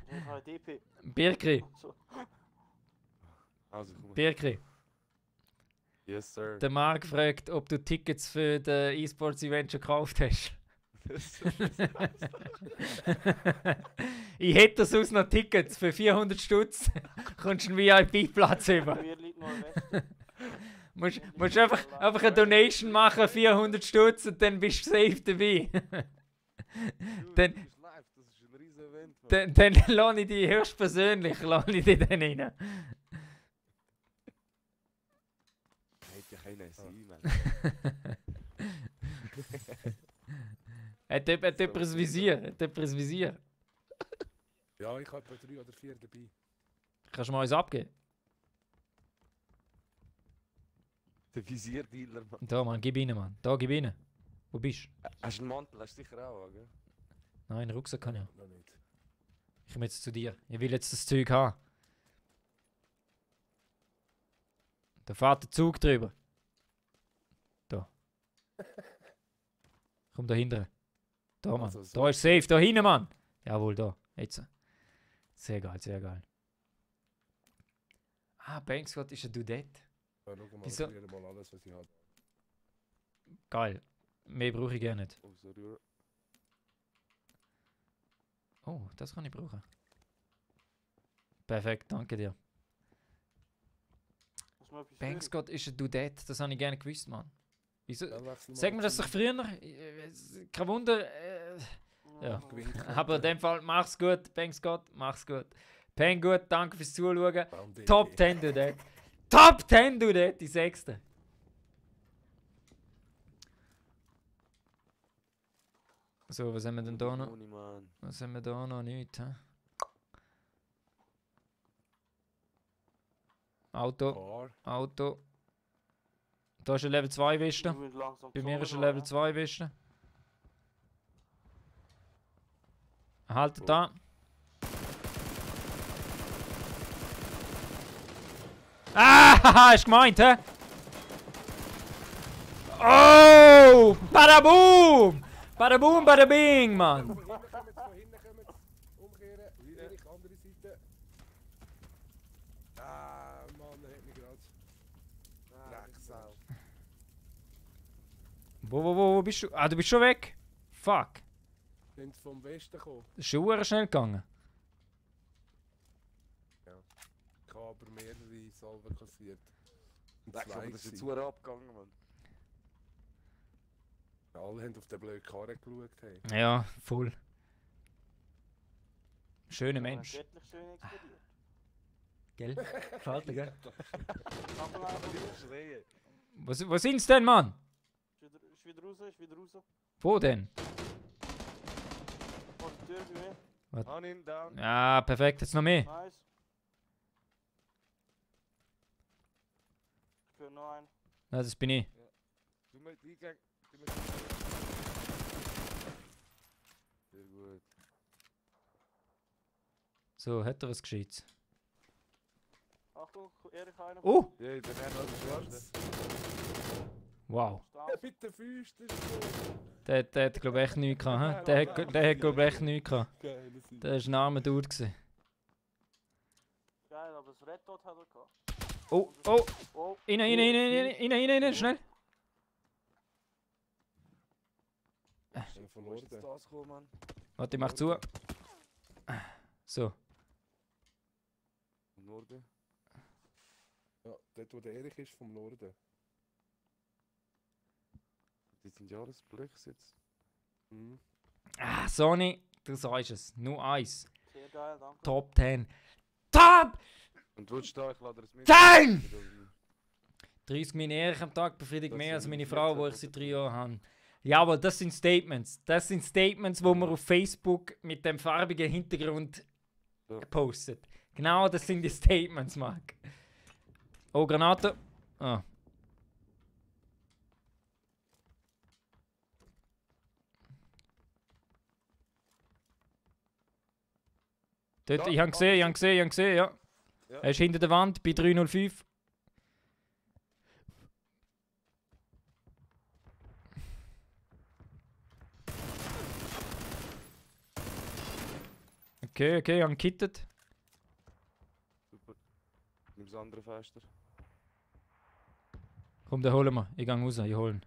Ich habe eine DP. Birkri, So. Also, komm. Birkri. Yes, sir. Der Marc fragt, ob du Tickets für das E-Sports-Event schon gekauft hast. Ich hätte sonst noch Tickets für 400 Stutz. Kommst du einen VIP-Platz über. Mir liegt noch ein Westen. Musst einfach eine Donation machen, 400 Stutz, und dann bist du safe dabei. Dann- Das ist live, das ist ein riesen Event, Mann. Dann lasse ich dich höchstpersönlich dann rein. Hätte ja keiner sein, Mann. Hat jemand ein Visier? Ja, ich habe etwa 3 oder 4 dabei. Kannst du mal eins abgeben? Der Visierdealer, Mann. Da, Mann, gib rein, Mann. Da, gib rein. Wo bist du? Hast du einen Mantel? Hast du sicher auch, gell? Nein, einen Rucksack kann ich. Noch nicht. Ich komme jetzt zu dir. Ich will jetzt das Zeug haben. Da fährt der Zug drüber. Da. Komm da hinten. Da, Mann. Also so. Da ist safe. Da hinten, Mann. Jawohl, da. Jetzt. Sehr geil, sehr geil. Ah, Bankscott ist ein Dudette. Ja, schau mal, Wieso? ich probiere mal alles, was ich habe. Geil. Mehr brauche ich gerne nicht. Oh, sorry. Oh, das kann ich brauchen. Perfekt, danke dir. Muss man etwas Bankscott ist ein Dudette. Das habe ich gerne gewusst, Mann. Wieso? Dann wechseln wir Sag mir das doch früher. Kein Wunder. Ja. führen. Aber in dem Fall, mach's gut, Bankscott, mach's gut. Peng gut, danke fürs Zuschauen. Baum Top 10, du das. Top 10, du das, die 6. So, was haben wir denn da noch? Moni, Mann. Was haben wir da noch? Nichts, hä? Auto, Car. Auto. Da ist ein Level 2 Weste. Wir müssen langsam Bei mir ist ein Zone Level gehen, 2 Weste. Haltet da. Ah, ist gemeint, hä? Oh! Badaboom! Badaboom, badabing, Mann! Von hinten kommen umkehren. Wieder andere Seite. Ah, Mann, er hat mich gerade. Drecksau. Wo bist du? Ah, du bist schon weg? Fuck. Sind vom Westen gekommen. Das ist schon schnell gegangen. Ich habe aber mehrere Salven kassiert. Und Leck, aber zwei das ist jetzt gewesen. super abgegangen, Mann. Alle haben auf den blöden Karren geschaut. Hey. Ja, voll. Schöner ja. Mensch. Göttlich schön explodiert. Gell? Gefällt dir, gell? Schaffen wir einfach. Schreien. Was sind's denn, Mann? Ist wieder raus, ist wieder raus. Wo denn? Vor der Tür bei mir. Hau ihn down. Ja, perfekt. Jetzt noch mehr. Nice. Ich höre noch einen. Ja, das bin ich. Du mit Eingang. Sehr gut. So, hat er was Gescheites? Achtung, Erik einer. Oh! Ja, dann haben wir das Schwarze. Wow. Ja, bitte Füße, das ist so. Der hat, glaube ich, echt nichts gehabt. Hä? Der hat, glaube ich, echt nichts gehabt. Geile Seite. Der ist ein armer Dude gewesen. Geil, aber das Red Dot hat er gehabt. Oh, oh! Oh, Rein, schnell! Einer von Wo ist jetzt Norden. das gekommen, Mann? Warte, ich mach zu. So. Im Norden. Ja, dort wo der Erich ist, vom Norden. Das sind Jahresblöcke jetzt. Mhm. Ah, Sony, du sagst es. Nur eins. sehr geil, danke. Top 10. Top Und willst du da, ich lade das mit. 10! 30 Minuten Ehrlich am Tag befriedigt Das mehr als sind meine 14 Frau, die ich seit 3 Jahren habe. Ja, aber das sind Statements. Das sind Statements, die man auf Facebook mit dem farbigen Hintergrund Ja. postet. Genau, das sind die Statements, Mark. Oh, Granate. Ah. Dort, Ja, ich habe gesehen, ja. Ja. Er ist hinter der Wand bei 305. Okay, ich habe gekittet. Super. Nimm das andere Fenster. Komm, den holen wir. Ich gehe raus, ich hole ihn.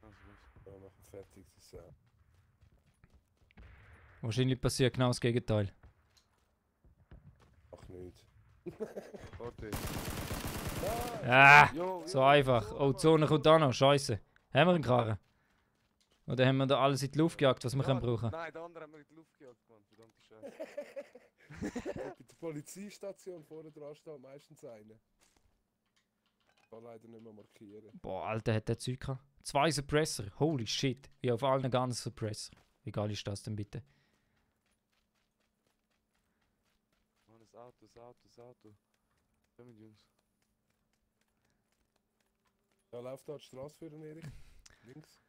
Also gut. Ja, machen fertig. Das ist, Wahrscheinlich passiert genau das Gegenteil. ach nicht. Warte. Ah, Jo, so jo, einfach. so, Oh, die Zone kommt da noch. Scheiße. Haben wir einen Karren? Oder haben wir da alles in die Luft gejagt, was wir können brauchen? Nein, der andere haben wir in die Luft gejagt, Mann. Verdammte Scheiße. Bei der Polizeistation vorne dran steht meistens einer. Kann leider nicht mehr markieren. Boah, Alter, hat der Zeug gehabt. 2 Suppressor. Holy shit. Wie auf allen ganzen Suppressor. Wie geil ist das denn bitte? Mann, das Auto. Kommen, Jungs. Da läuft da die Straße für den Erich. Links.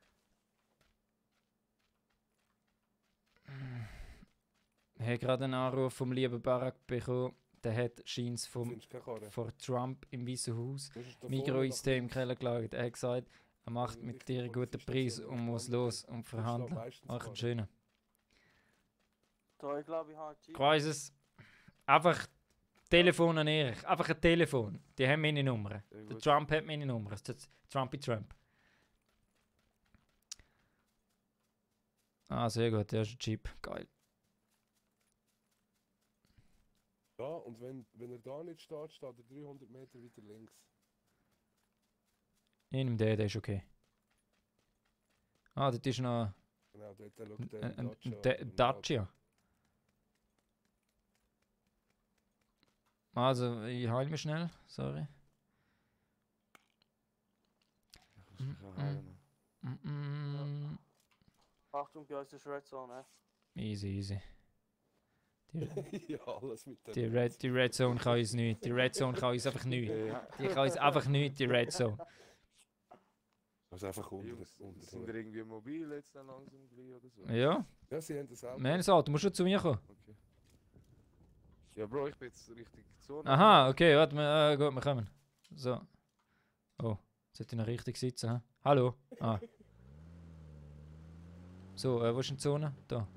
Ich habe gerade einen Anruf vom lieben Barack bekommen. Der hat Scheins vom Findest du keine Karre? vor Trump im Weißen Haus. Du musst da Migros vorne ist nach im links. Keller gelagert. Er hat gesagt, er macht Also mit Richtung dir einen guten Preis Polizeistation und muss Alexander. los und Da steht verhandeln. meistens Mach einen Karre. schönen. Da, ich glaube, ich habe Ich weiss es. Einfach Telefon an Erich. Einfach ein Telefon. Die haben meine Nummer. Ja, Der gut. Trump hat meine Nummer. Das ist Trumpy Trump. Ah, sehr gut. Der ist ein Jeep. Geil. Ja, und wenn er da nicht steht, steht er 300 Meter weiter links. Ich nehme den, der ist okay. Ah, das ist noch Genau, dort schaut der ein Dacia. Dacia. Also, ich heile mich schnell. Sorry. Ich muss mich auch heilen, Mann. Mm-mm. Achtung, bei uns ist Red Zone, Easy, easy. Ja, alles mit dem. Die Red Zone kann uns nicht. Die Red Zone kann uns einfach nicht. Ja. Die kann uns einfach nicht, die Red Zone. Also einfach unter. Jungs, sind wir irgendwie mobil jetzt dann langsam gleich oder so? Ja, Ja, sie haben das auch. wir haben das Auto. Du musst schon zu mir kommen. Okay. Ja, Bro, ich bin jetzt richtig Zone. Aha, okay, warte, gut, wir kommen. So. Oh, jetzt sollte ich noch richtig sitzen. Hä? Hallo? Ah. So, wo ist denn die Zone? Da.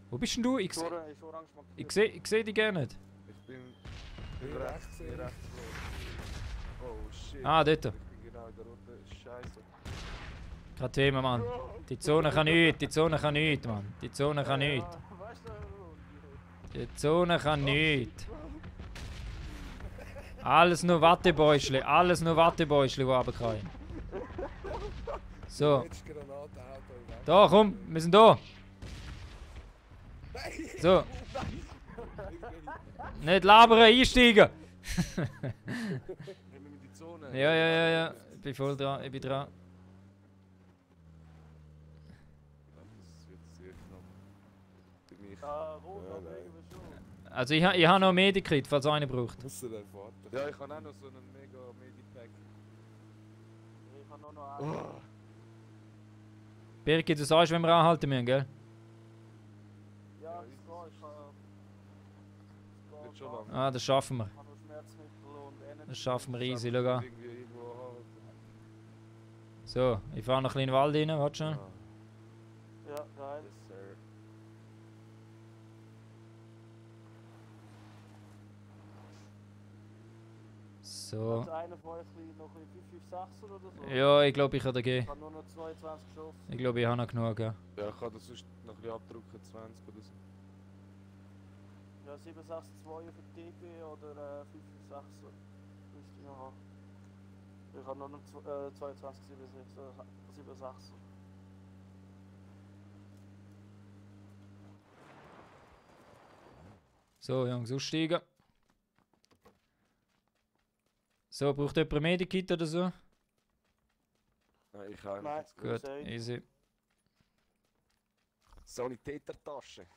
Wo bist denn du? Ich Ist orange markiert. seh dich gerne nicht. Ich bin Hier rechts, hier rechts, Bro. Oh shit. Ah, dort. Ich bin genau in der Runde. Scheiße. Kein Thema, Mann. Die Zone kann nichts, die Zone kann nichts, Mann. Die Zone kann nichts. Ja, weißt du, Die Zone kann nichts. Alles nur Wattebäuschle, die runterfallen. So, Jetzt Granate, haut euch weg. da, komm, wir sind da. So, nicht labern, einsteigen. Nehmen wir die Zone. Ja. Ich bin voll dran, ich bin dran. Das wird sehr knapp. Für mich. rot Ja, abwägen wir schon. Also ich ha noch Medikit, falls einer braucht. Muss er dann warten. Ja, ich habe auch noch so einen mega Medipack. Ich habe noch einen. Oh. Birgit, du sagst, wenn wir anhalten müssen, gell? Ja, ist es es. geht. Wird schon lang. Ah, das schaffen wir. Ich habe noch Schmerzmittel und Energy. Das schaffen wir easy, Einfach schau an. irgendwie irgendwo anhalten. So, ich fahre noch ein bisschen in den Wald rein, warte schon. Ah, Ja, geil. yes, sir. So. Hat einer von euch noch ein 556 oder so? Ja, ich glaube, ich kann da gehen. Ich habe nur noch 22 geschossen. Ich glaube, ich habe noch genug, ja. Ja, ich kann das sonst noch ein bisschen abdrucken, 20 oder so. Ja, 762 für TP oder 556 müsste ich noch haben. Ich habe nur noch 22 786. So, Jungs, aussteigen. So, braucht jemand ein Medikit oder so? Nein, ich habe Nein. jetzt gut. Gut, easy. Sanitätertasche.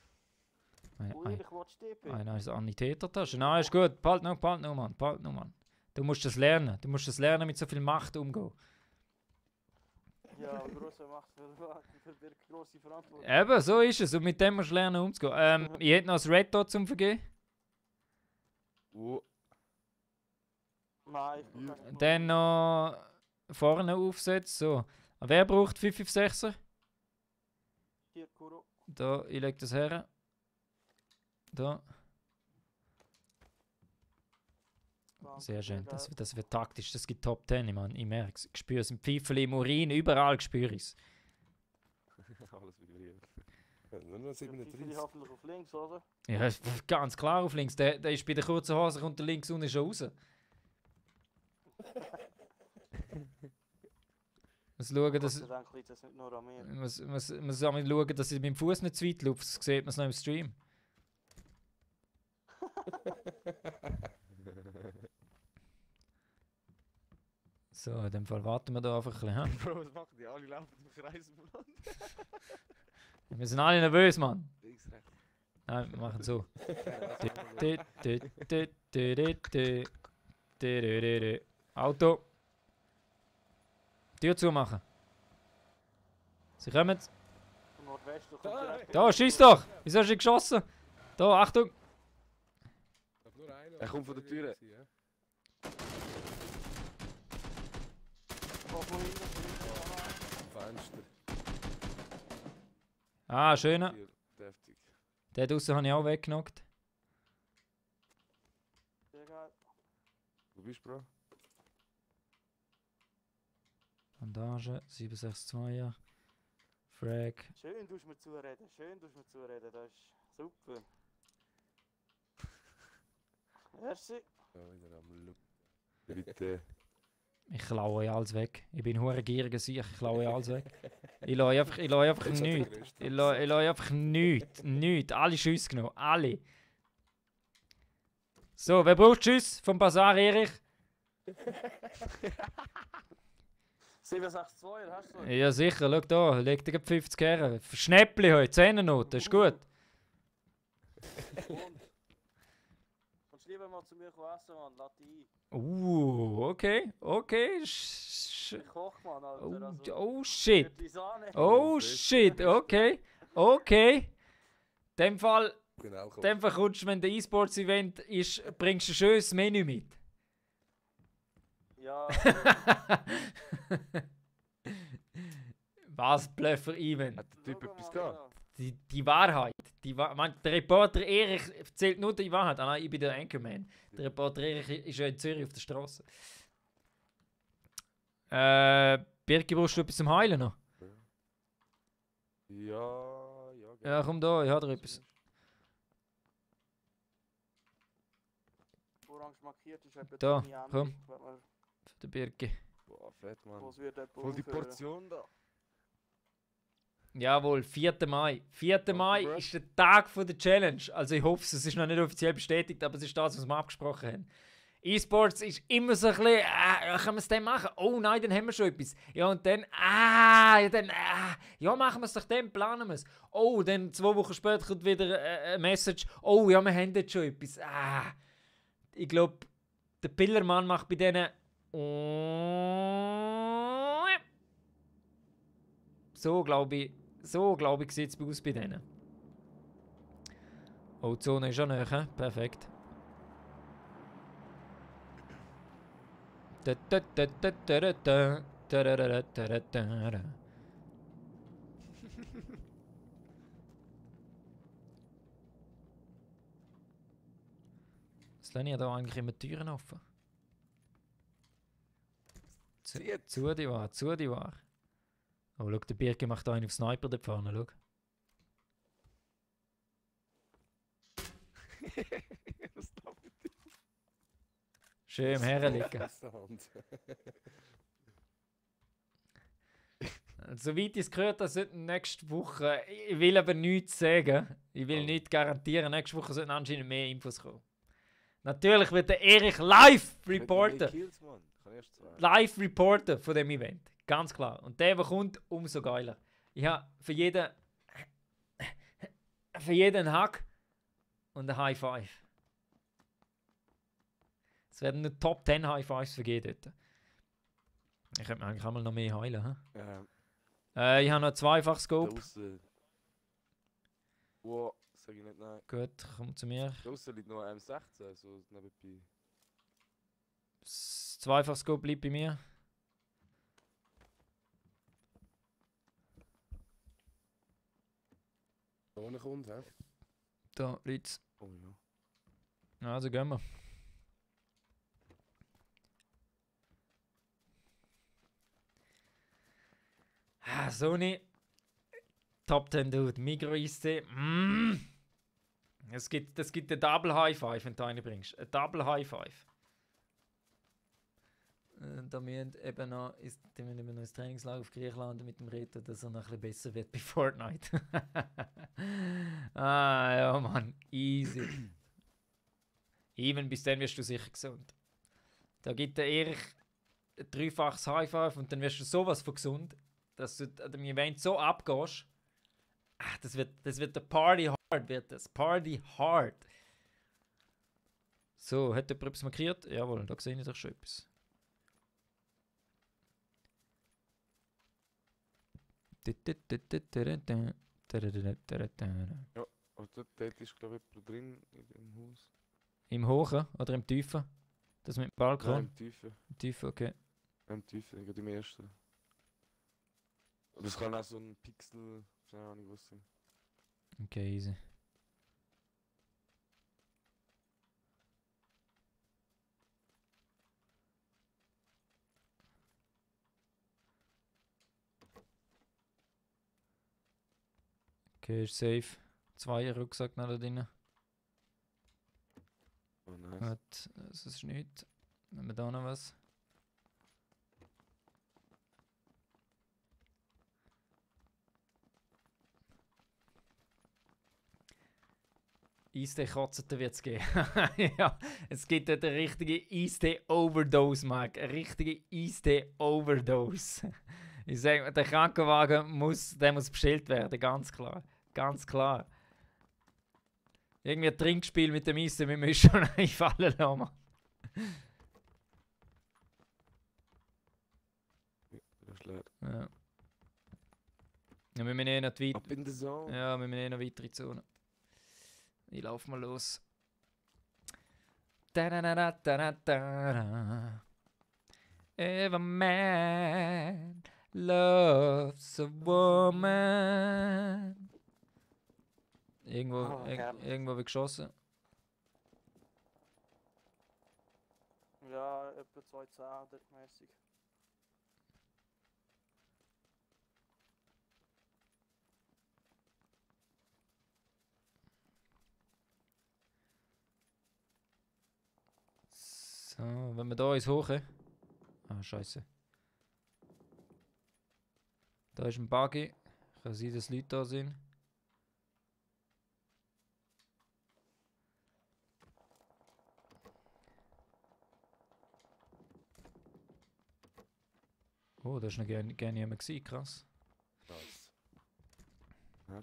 Ich will TP. Einer ist Sanitätertasche. Nein, ist gut. Bald noch, Mann. Bald noch, Mann. Du musst das lernen. Du musst das lernen, mit so viel Macht umgehen. Ja, grosse Macht für grosse Verantwortung. Eben, so ist es. Und mit dem musst du lernen, umzugehen. Ich hätte noch das Red Dot zum Vergeben. Nein, ich kann nicht. Dann noch vorne aufsetzen. So. Wer braucht 556er? Hier, Kuro. Da, ich lege das her. Da. Sehr schön. Das wird taktisch. Das gibt Top 10, Mann. Ich merke es. Ich spüre es im Pfeifel, im Urin, überall spüre ich es. Alles vibriert. Nur noch Ich 37. hoffentlich auf links, oder? Ja, ist ganz klar auf links. Der ist bei der kurzen Hose, kommt der links unten schon raus. Muss schauen, dass... Ich denke, liegt das nicht nur an mir. muss einmal schauen, dass ich mit dem Fuß nicht zu weit laufe. Das sieht man es noch im Stream. So, in dem Fall warten wir da einfach ein bisschen. Bro, was machen die? Alle laufen im Kreis im Land. Wir sind alle nervös, Mann. Links, rechts. Nein, wir machen so. Auto. Tür zumachen. Sie kommen. Von Nordwesten kommt direkt. Da, schieß doch! Wieso hast du geschossen? Da, Achtung! Nur einer. Er kommt von der Tür. Fenster. Ah, schöner. Hier, deftig. Den draussen habe ich auch weggenockt. Sehr geil. Wo bist du, Bro? Bandage, 762er. Frag. Schön, du mir zureden. Das ist super. Merci. Ja, wieder am Look. Bitte. Ich klaue euch alles weg. Ich bin hure gieriger Sieg, ich klaue euch alles weg. Ich lasse einfach nichts. Ich lasse einfach nichts. Alle Schüsse genommen. Alle. So, wer braucht Schüsse vom Bazar, Erich? 762, hast du? Ja sicher, schau da, leg dir 50 her. Schnäppli heute, 10 Noten, ist gut. Und? Kommst lieber mal zu mir essen, Mann. Lass dich ein. Okay. Ich koch, Mann, Alter. Also, Oh shit. mit Lisane. Oh shit, okay. In dem Fall Genau, kommst du, wenn der E-Sports-Event ist, bringst du ein schönes Menü mit. Ja, Was Blöffer-Event? Hat der Typ schau etwas mal, gehabt? Die Wahrheit. Der Reporter Erich erzählt nur die Wahrheit. Ah nein, ich bin der Anchorman. Der Reporter Erich ist ja in Zürich auf der Straße. Birki, brauchst du etwas zum Heilen noch? Ja. Ja, komm da, ich habe dir etwas. Orange markiert ist etwa Da, deine komm. Änderung, wenn man- Für den Birki. Boah, fett, Mann. Was wird etwa Voll die aufhören. Portion da. Jawohl, 4. Mai. 4. Mai bro. ist der Tag von der Challenge. Also ich hoffe, es ist noch nicht offiziell bestätigt, aber es ist das, was wir abgesprochen haben. E-Sports ist immer so ein bisschen, können wir es dann machen? Oh nein, dann haben wir schon etwas. Ja und dann, ja machen wir es doch dann, planen wir es. Oh, dann 2 Wochen später kommt wieder eine Message. Oh ja, wir haben jetzt schon etwas. Ich glaube, der Pillermann macht bei denen so glaube ich, sieht es aus bei denen. Oh, die Zone ist schon näher, hä? Perfekt. Was lasse ich da eigentlich immer die Türen offen? Zu die war. Oh, schau, der Birke macht da einen auf Sniper da vorne, schau. Was läuft mit dir? Schön im Herrenliegen. Soweit ich es gehört habe, sollten nächste Woche, ich will aber nichts sagen, ich will nicht garantieren, nächste Woche sollten anscheinend mehr Infos kommen. Natürlich wird der Erich live reporten. Kills, Mann. Kann erst 2. Live reporten von dem Event. Ganz klar. Und der kommt, umso geiler. Ich habe für jeden Hack und ein High Five. Es werden nur Top 10 High Fives vergeben dort. Ich könnte mir eigentlich auch mal noch mehr heilen. He? Ich habe noch ein Zweifach-Scope. Draussen. Wow, sag ich nicht nein. Gut, komm zu mir. Draussen liegt noch ein M16, so nebenbei. Das Zweifach-Scope bleibt bei mir. Ohne kommt, hä? Da liegt's. Oh ja. Also gehen wir. Sony. Top 10 Dude. Migro Eistee. Das gibt einen Double High Five, wenn du einen bringst. Ein Double High Five. Da müssen eben noch ins Trainingslager auf Griechenland mit dem Reto, dass er noch ein bisschen besser wird bei Fortnite. Ja, Mann. Easy. Even bis dann wirst du sicher gesund. Da gibt der Erich ein dreifaches High Five und dann wirst du sowas von gesund, dass du an dem Event so abgehst. Das wird der Party Hard, wird das. Party Hard. So, hat jemand etwas markiert? Jawohl, da sehe ich doch schon etwas. Ja, also dort ist glaube ich jemand drin im Haus. Im Hohen oder im Tiefen? Das mit dem Balkon? Nein, im Tiefen. Im Tiefen, okay. Im Tiefen, gerade im ersten. Aber es kann auch so ein Pixel, keine Ahnung was sein. Okay, easy. Okay, ist safe. 2 Rucksack noch da drin. Oh nice. Gut, das ist nichts. Nehmen wir da noch was. Eistee-Kotzen wird es geben. Ja, es gibt dort eine richtige Eistee-Overdose, Mark. Eine richtige Eistee-Overdose. Ich sage, der Krankenwagen muss bestellt werden, ganz klar. Ganz klar. Irgendwie ein Trinkspiel mit dem Eistee, wir müssen schon einfallen lassen, Mann. Das ist leer. Ja. Ja, wir müssen eh noch weit. Ab in der Zone. Ja, wir müssen eh noch weiter in die Zone. Ich lauf mal los. Da-da-da-da-da-da-da. Every man loves a woman. Irgendwo, irgendwo wird geschossen. Ja, etwa 210 dort mäßig. So, wenn wir da ins Hoche. Ah, scheiße. Da ist ein Buggy. Kann sein, dass Leute da sind. Oh, da ist noch gerne jemand gewesen, krass. Nice. Ja.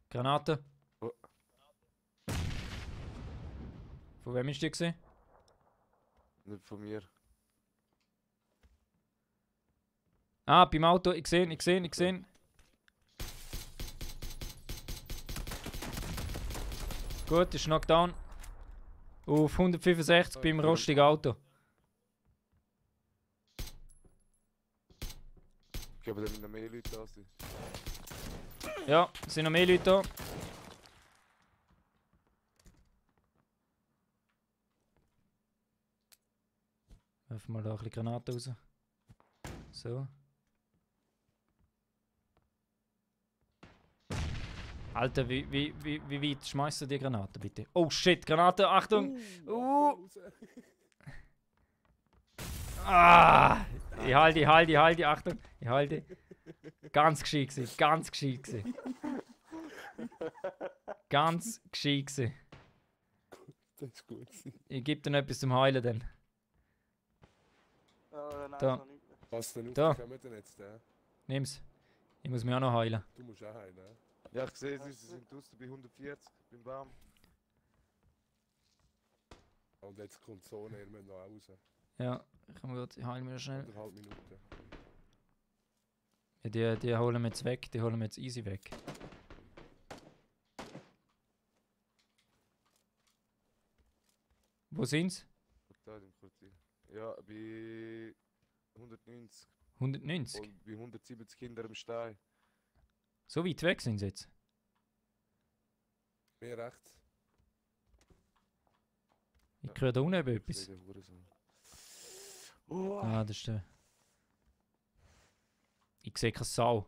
Granate. Oh. Von wem ist die gesehen? Nicht von mir. Ah, beim Auto, ich sehe. Gut, ist Knockdown. Auf 165 beim rostigen Auto. Ich glaube, da müssen noch mehr Leute da sein. Ja, es sind noch mehr Leute da. Werfen wir da ein bisschen Granaten raus. So. Alter, wie weit schmeißt du die Granate, bitte? Oh shit, Granate, Achtung! Ah! Ich halte, Achtung! Ich halte. Ganz gescheit gewesen, ganz gescheit gewesen. Ganz gescheit gewesen. Das ist gut. Ich gebe dir noch etwas zum Heilen dann. Nein, Da. noch nicht mehr. Was denn Da. kommen denn jetzt, Nimm's. Ich muss mich auch noch heilen. Du musst auch heilen, ne? Ja, ich sehe, sie sind draußen bei 140 beim Baum. Und jetzt kommt die Zone, ihr müsst noch raus. Ja, ich heile mir schnell. 1,5 Minuten. Ja, die holen wir jetzt weg, die holen wir jetzt easy weg. Wo sind's? Da im Quartier. Ja, bei 190 190? und bei 170 hinter dem Stein. So weit weg sind sie jetzt? Mir rechts. Ich höre da unten eben Ich etwas. sehe den Hurensohn. Oh. Ah, das ist der. Ich sehe keine Sau.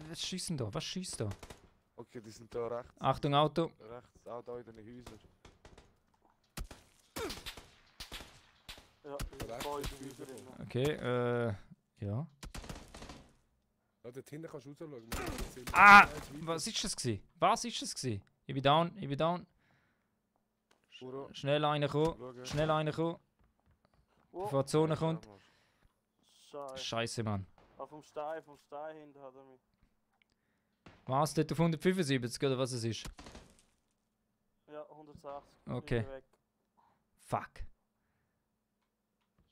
Was schießt denn da? Was schießt da? Okay, die sind da rechts. Achtung, Auto. Rechts, auch da in den Häusern. Ja, in Rechts beiden ist Häusern Häuser. drin. Okay, ja. Ja, dort hinten kannst du rausschauen. Wir müssen jetzt immer- Ah! Ja, jetzt weiter. Was ist das gewesen? Was ist das gewesen? Ich bin down, ich bin down. Uro, Schnell reinkommen, schauen. schnell reinkommen, Oh, bevor die Zone kommt. Scheiße. Scheiße, Mann. Ah, vom Stein hinten hat er mich. Was, dort auf 175 oder was es ist? Ja, 180. Okay. Ich bin weg. Fuck.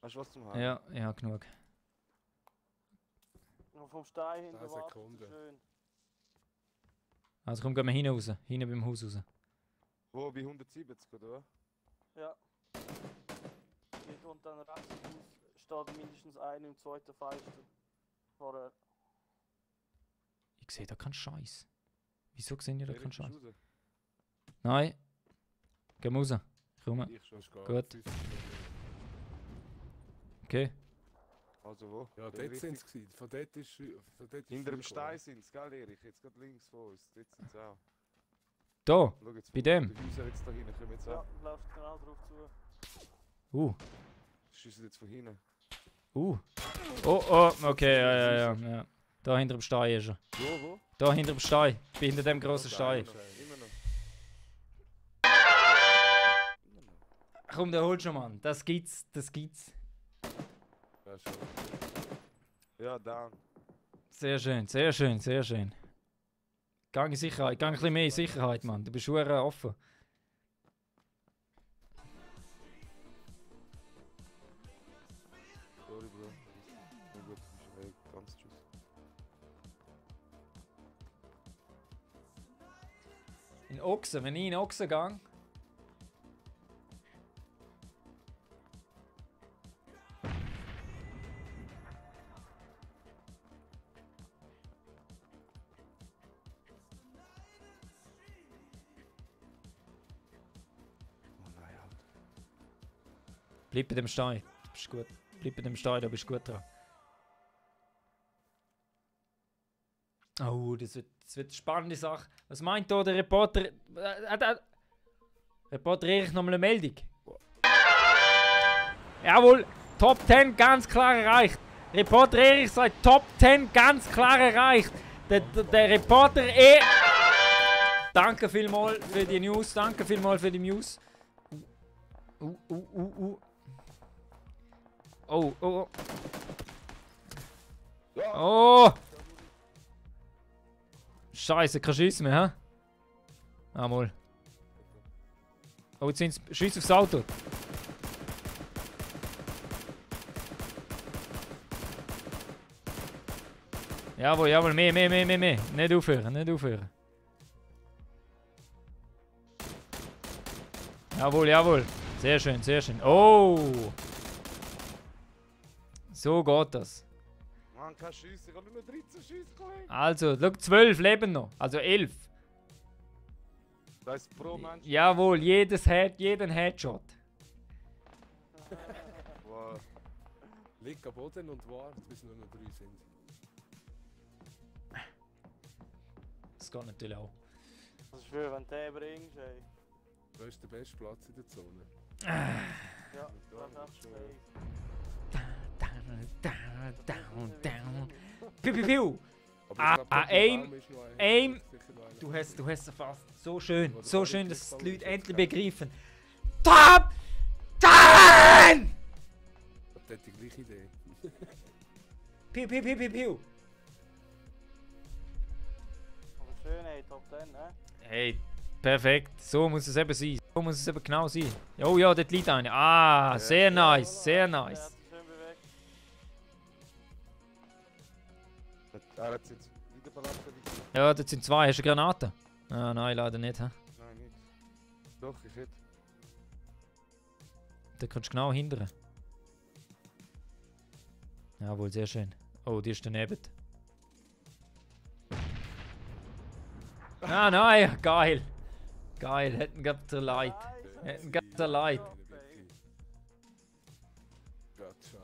Hast du was zum Haben? Ja, ja, genug. Und vom Stein hinten 10 wartet Sekunden. schön. Also komm, gehen wir hinten raus. Hinten beim Haus raus. Wo, bei 170 oder? Ja. Geht und dann rechts im Haus steht mindestens einer im zweiten Fenster. Vorher. Ich sehe da keinen Scheiß. Wieso sehe ich da Erik, keinen bist du Scheiß? raus? Nein. Gehen wir raus. Ich komme. Ich schon. Das geht. Gut. 5 Sekunden. Okay. Also wo? Ja, In dort Richtung- sind sie. Von dort ist. Von dort ist Hinter dem viel Stein sind sie, gell Erich? Jetzt gerade links von uns. Dort sind sie auch. Da. Schau jetzt, Bei wo dem? Die Häuser jetzt da hinten kommen jetzt Ja, auch. läuft genau drauf zu. Schiessen jetzt von hinten. Oh, oh, okay, ja. Da hinter dem Stein ist er. Wo? Da hinter dem Stein. Ich bin hinter dem grossen Stein. Immer noch. Komm, der holt schon, Mann. Das gibt's, das gibt's. Ja, schon. Ja, down. Sehr schön, sehr schön, sehr schön. Gang in Sicherheit, gang ein bisschen mehr in Sicherheit, Mann. Du bist schon offen. Sorry, Bro. Na gut, ist weg. Ganz tschüss. In Ochsen, wenn ich in Ochsen gehe. Oh nein, Alter. Bleib bei dem Stein. Du bist gut. Bleib bei dem Stein, da bist du gut dran. Oh, das wird eine spannende Sache. Was meint da der Reporter? Reporter Erich, nochmal eine Meldung. Jawohl, Top 10 ganz klar erreicht. Reporter Erich sagt Top 10 ganz klar erreicht. Der Reporter Danke vielmals für die News, danke vielmals für die News. Oh. Oh! Scheiße, kein Schuss mehr, hä? Ah, mal. Oh, jetzt sind es Schüsse aufs Auto. Jawohl, mehr. Nicht aufhören. Jawohl. Sehr schön. Oh! So geht das. Mann, kein Schuss. Ich habe nur 13 Schüsse, Kollege. Also, schau, 12 leben noch. Also 11. Das ist pro Mensch. Jawohl, jeden Headshot. Wow. Lieg am Boden und wart, bis nur noch 3 sind. Das geht natürlich auch. Das ist für wenn du den bringst, ey. Da ist der beste Platz in der Zone. Ja, das ist echt safe. Down. Piu. Aber ich glaub, dort im Aim. Baum ist noch einer. Aim. Sicher noch einer. Du hast es erfasst. So schön, dass die Leute endlich begreifen. Top 10! Ich hab dort die gleiche Idee. Piu. dann, ne? Hey, perfekt. So muss es eben sein. So muss es eben genau sein. Oh ja, dort liegt einer. Ah, sehr nice, sehr Der hat nice. sich schön bewegt. Er hat jetzt wieder verlassen. Ja, dort sind zwei. Hast du eine Granate? Ah, nein, leider nicht. He? Nein, nicht. Doch, ich hätte. Da kannst du genau hindern. Jawohl, sehr schön. Oh, die ist daneben. Ah, nein, geil. Geil, hätten gerade der Leid. Hätten gerade der Leid. Gotcha.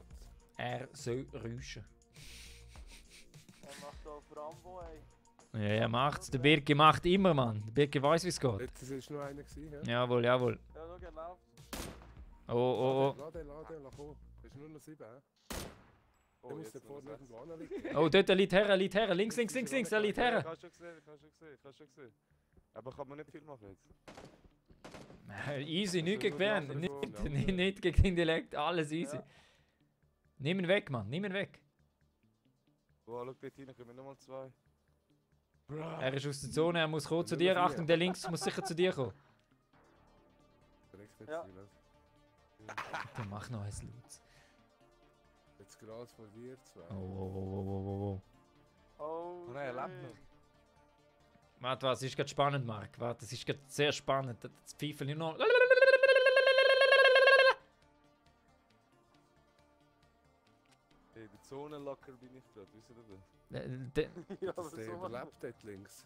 Er soll räuschen. Er macht auf Rambo, ey. Ja, er macht's. Der Birki macht immer, Mann. Der Birki weiß, wie es geht. Jetzt ist nur einer gewesen, ja? Jawohl, jawohl. Ja, schau, er läuft. Oh, oh, Lass den, lass kommen. Es ist nur noch 7, hä? Oh, Der muss jetzt da noch vorne sechs. irgendwo anliegen. oh. Oh, dort liegt her, liegt her. Links, links, links, links, er liegt Ja, her. ich hab's schon gesehen, ich hab's schon gesehen, ich hab's schon gesehen. Aber kann man nicht viel machen jetzt. Easy, nichts Also gegen nur die wen. andere Nicht gegen den Intellekt, alles easy. Ja. Nimm ihn weg, Mann, nimm ihn weg. Oh, schau dort rein, kommen nochmal 2. Er ist aus der Zone, er muss kommen zu dir. Achtung, der links muss sicher zu dir kommen. Direkt jetzt Ja. rein. Dann mach noch ein Lutz. Jetzt gerade vor dir 2. Oh, oh, oh, oh, oh, oh. Oh, Nein, er lebt noch. Warte, was ist gerade spannend, Marc? Warte, das ist gerade sehr spannend. Das Pfeifen nicht noch. Hey, der Zonenlacker bin ich gerade, wisst ihr das? Ja, Dass aber der so überlebt dort links.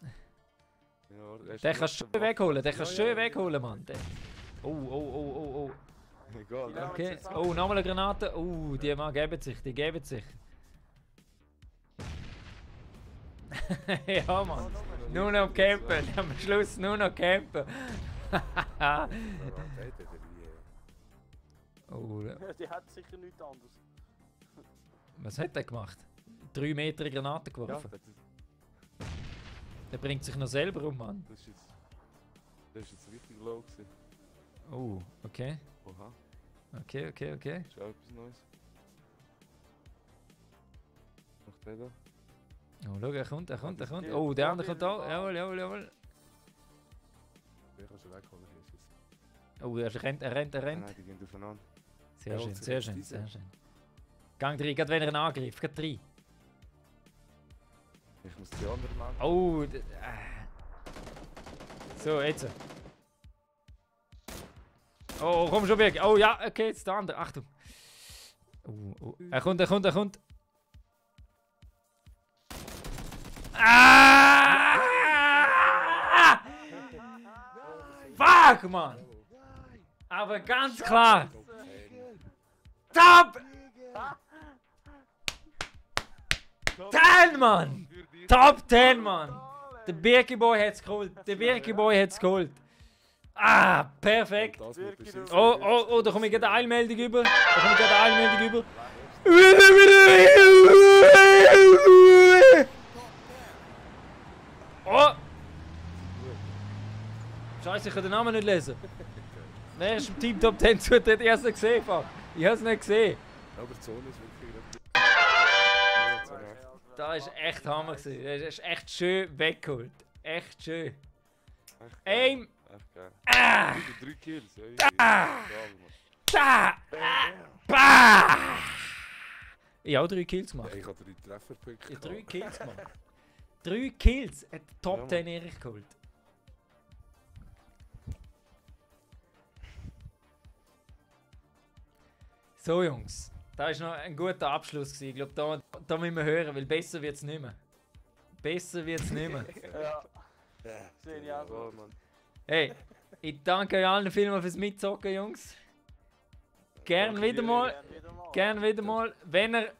Ja, er ist Den nur kannst du auf schön der wegholen, den kannst du Ja, schön ja. wegholen, Mann. Oh, oh, oh, oh, oh. Waffe. Egal, Ja, ne? Okay, oh, nochmal eine Granate. Oh, die Mann geben sich, die geben sich. Ja, Mann. Nur noch campen, am Schluss nur noch campen. Ja, der hat Oh, Die hat sicher nichts anderes. was hat er gemacht? 3 Meter Granate Ja, geworfen. das ist, Der bringt sich noch selber um, Mann. das ist jetzt richtig low gewesen. Oh, okay. Oha, Okay, okay, okay. ist auch etwas Neues. Noch der da. Oh, schau, er kommt, er kommt, er kommt. Oh, der andere kommt auch. Jawohl, jawohl, jawohl. Den kannst du wegholen, Jesus. Oh, er rennt, er rennt, er Ah, rennt. nein, die gehen aufeinander. Sehr Ja, schön, und sehr zuletzt schön, diese. sehr schön. Gang 3, gerade wenn er einen angreift, gerade 3. Ich muss die anderen machen. Oh, so, jetzt. Oh, komm schon weg. Oh ja, okay, jetzt der andere. Achtung. Oh, oh. Er kommt, er kommt, er kommt. Ah! Fuck, Mann. Aber ganz klar. Top 10, Mann. Für dich. Top 10, Mann. Der Birki Boy hat's geholt. Der Birki Boy hat's geholt. Ah, perfekt. Das mit der Schieße- Oh, oh, oh, da komme ich gerade eine Eilmeldung über. Da komme ich gerade eine Eilmeldung über. Oh! Scheiße, ich kann den Namen nicht lesen. Wer ist im Team Top 10 zu? Der hat erst nicht gesehen. Fuck. Ich hab's nicht gesehen. Aber die Zone ist wirklich nicht. Das war echt Hammer. Das ist echt schön weggeholt. Echt schön. Echt geil. Aim! Echt geil. Ah! Über 3 Kills, ja. Ah! Egal, Mann. Da! Bah! Ich habe auch 3 Kills gemacht. Ja, ich habe 3 Trefferpunkte. Ich habe 3 gehabt. Kills gemacht. 3 Kills hat der Top Ja, 10 Erich geholt. So Jungs, das war noch ein guter Abschluss gewesen. Ich glaube, da müssen wir hören, weil besser wird es nicht mehr. Besser wird es nicht mehr. Ja, sehe ich auch Jawohl, so. Mann. Hey, ich danke euch allen vielmals fürs Mitzocken, Jungs. Gern wieder mal. Gerne wieder mal, wenn ihr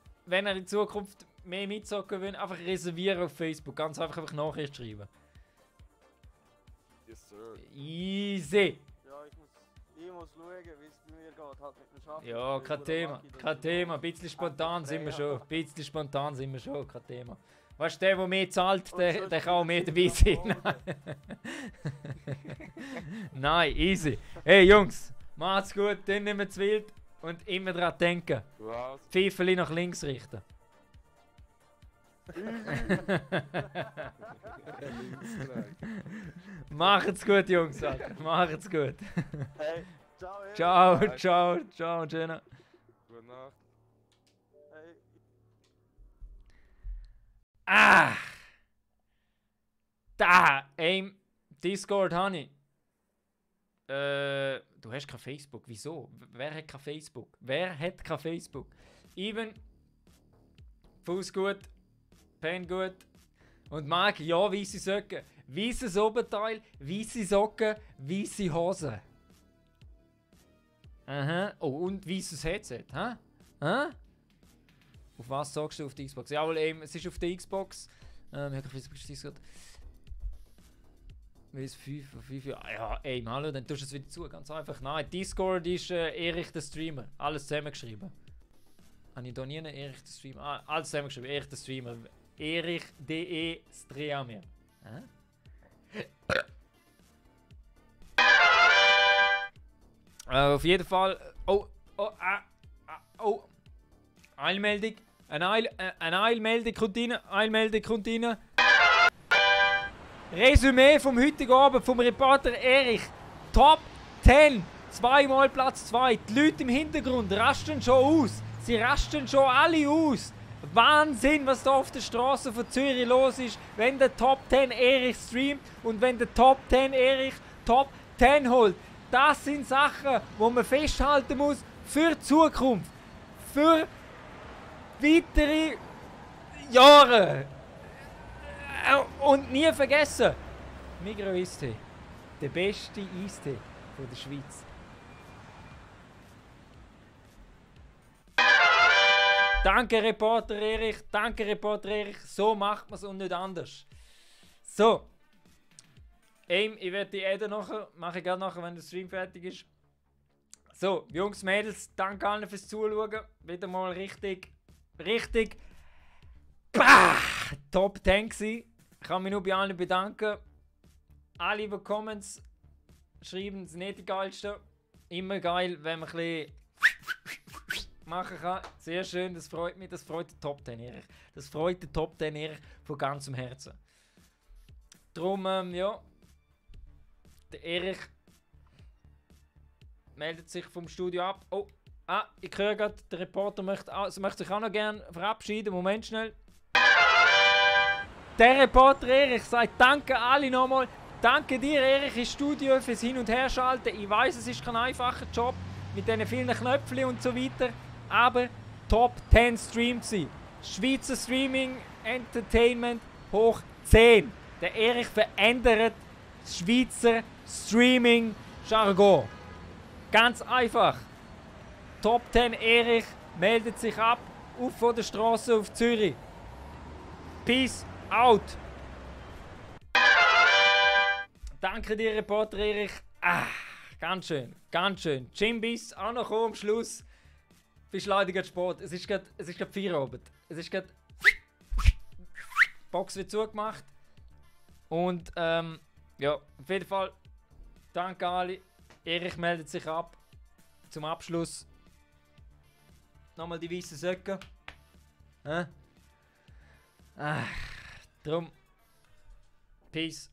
in Zukunft mehr mitzocken wollt, einfach reservieren auf Facebook. Ganz einfach Nachricht schreiben. Yes, sir. Easy. Ja, ich muss schauen, wie es bei mir geht. Halt mit dem Schaffen. Ja, kein Thema. Kein Thema. Ein bisschen spontan sind wir schon. Ein bisschen spontan sind wir schon. Kein Thema. Weißt du, der mehr zahlt, der kann auch mehr dabei sein. Nein, easy. Hey Jungs, macht's gut, dann nicht mehr zu wild und immer dran denken. Wow. Pfeifeli nach links richten. Links drehen. Macht's gut, Jungs. Alter. Macht's gut. Hey, ciao, Erik. Ciao, ciao, ciao, Jenna. Gute Nacht. Hey. Ah! Da! Discord habe ich. Du hast kein Facebook. Wieso? Wer hat kein Facebook? Wer hat kein Facebook? Even. Fuß gut. Pen gut. Und Marc, ja, weisse Socken. Weisses Oberteil, weisse Socken, weisse Hosen. Aha. Oh, und weisses Headset, hä? Hä? Auf was sagst du auf die Xbox? Jawohl, es ist auf der Xbox. Ich habe kein Facebook. Bis 5. Ja, hallo, dann tust du es wieder zu. Ganz einfach. Nein, Discord ist Erich der Streamer. Alles zusammengeschrieben. Habe ich da nie einen Erich der Streamer? Alles zusammengeschrieben. Erich der Streamer. Erich DE Streamer. Auf jeden Fall. Oh. Eilmeldung. Eine Eilmeldung kommt rein. Resümee vom heutigen Abend vom Reporter Erich. Top 10. Zweimal Platz 2. Die Leute im Hintergrund rasten schon aus. Sie rasten schon alle aus. Wahnsinn, was da auf der Straße von Zürich los ist, wenn der Top 10 Erich streamt und wenn der Top 10 Erich Top 10 holt. Das sind Sachen, die man festhalten muss für die Zukunft. Für weitere Jahre. Und nie vergessen, Migros Eistee. Der beste Eistee von der Schweiz. Danke Reporter Erich, so macht man es und nicht anders. So. Ich werde die Ede nachher, mache ich gerne nachher, wenn der Stream fertig ist. So, Jungs, Mädels, danke allen fürs Zuschauen. Wieder mal richtig Top 10 gewesen. Ich kann mich nur bei allen bedanken. Alle, die Comments schreiben, sind nicht die geilsten. Immer geil, wenn man ein bisschen machen kann. Sehr schön, das freut mich. Das freut den Top 10 Erich. Das freut den Top 10 Erich von ganzem Herzen. Darum, ja. Der Erich meldet sich vom Studio ab. Oh, ich höre gerade, der Reporter möchte sich auch noch gerne verabschieden. Moment schnell. Der Reporter Erich sagt danke alle nochmal. Danke dir, Erich, ins Studio fürs Hin- und Herschalten. Ich weiß, es ist kein einfacher Job mit diesen vielen Knöpfen und so weiter. Aber Top 10 streamt sie. Schweizer Streaming Entertainment hoch 10. Der Erich verändert das Schweizer Streaming Jargon. Ganz einfach. Top 10 Erich meldet sich ab auf von der Straße auf Zürich. Peace out. Danke dir, Reporter Erich. Ganz schön, ganz schön. Jimbis auch noch am Schluss. Bist leider gerade Sport. Es ist gerade Feierabend. Es ist gerade Box wird zugemacht. Und ja, auf jeden Fall danke alle. Erich meldet sich ab. Zum Abschluss nochmal die weißen Söcke. Drum. Peace.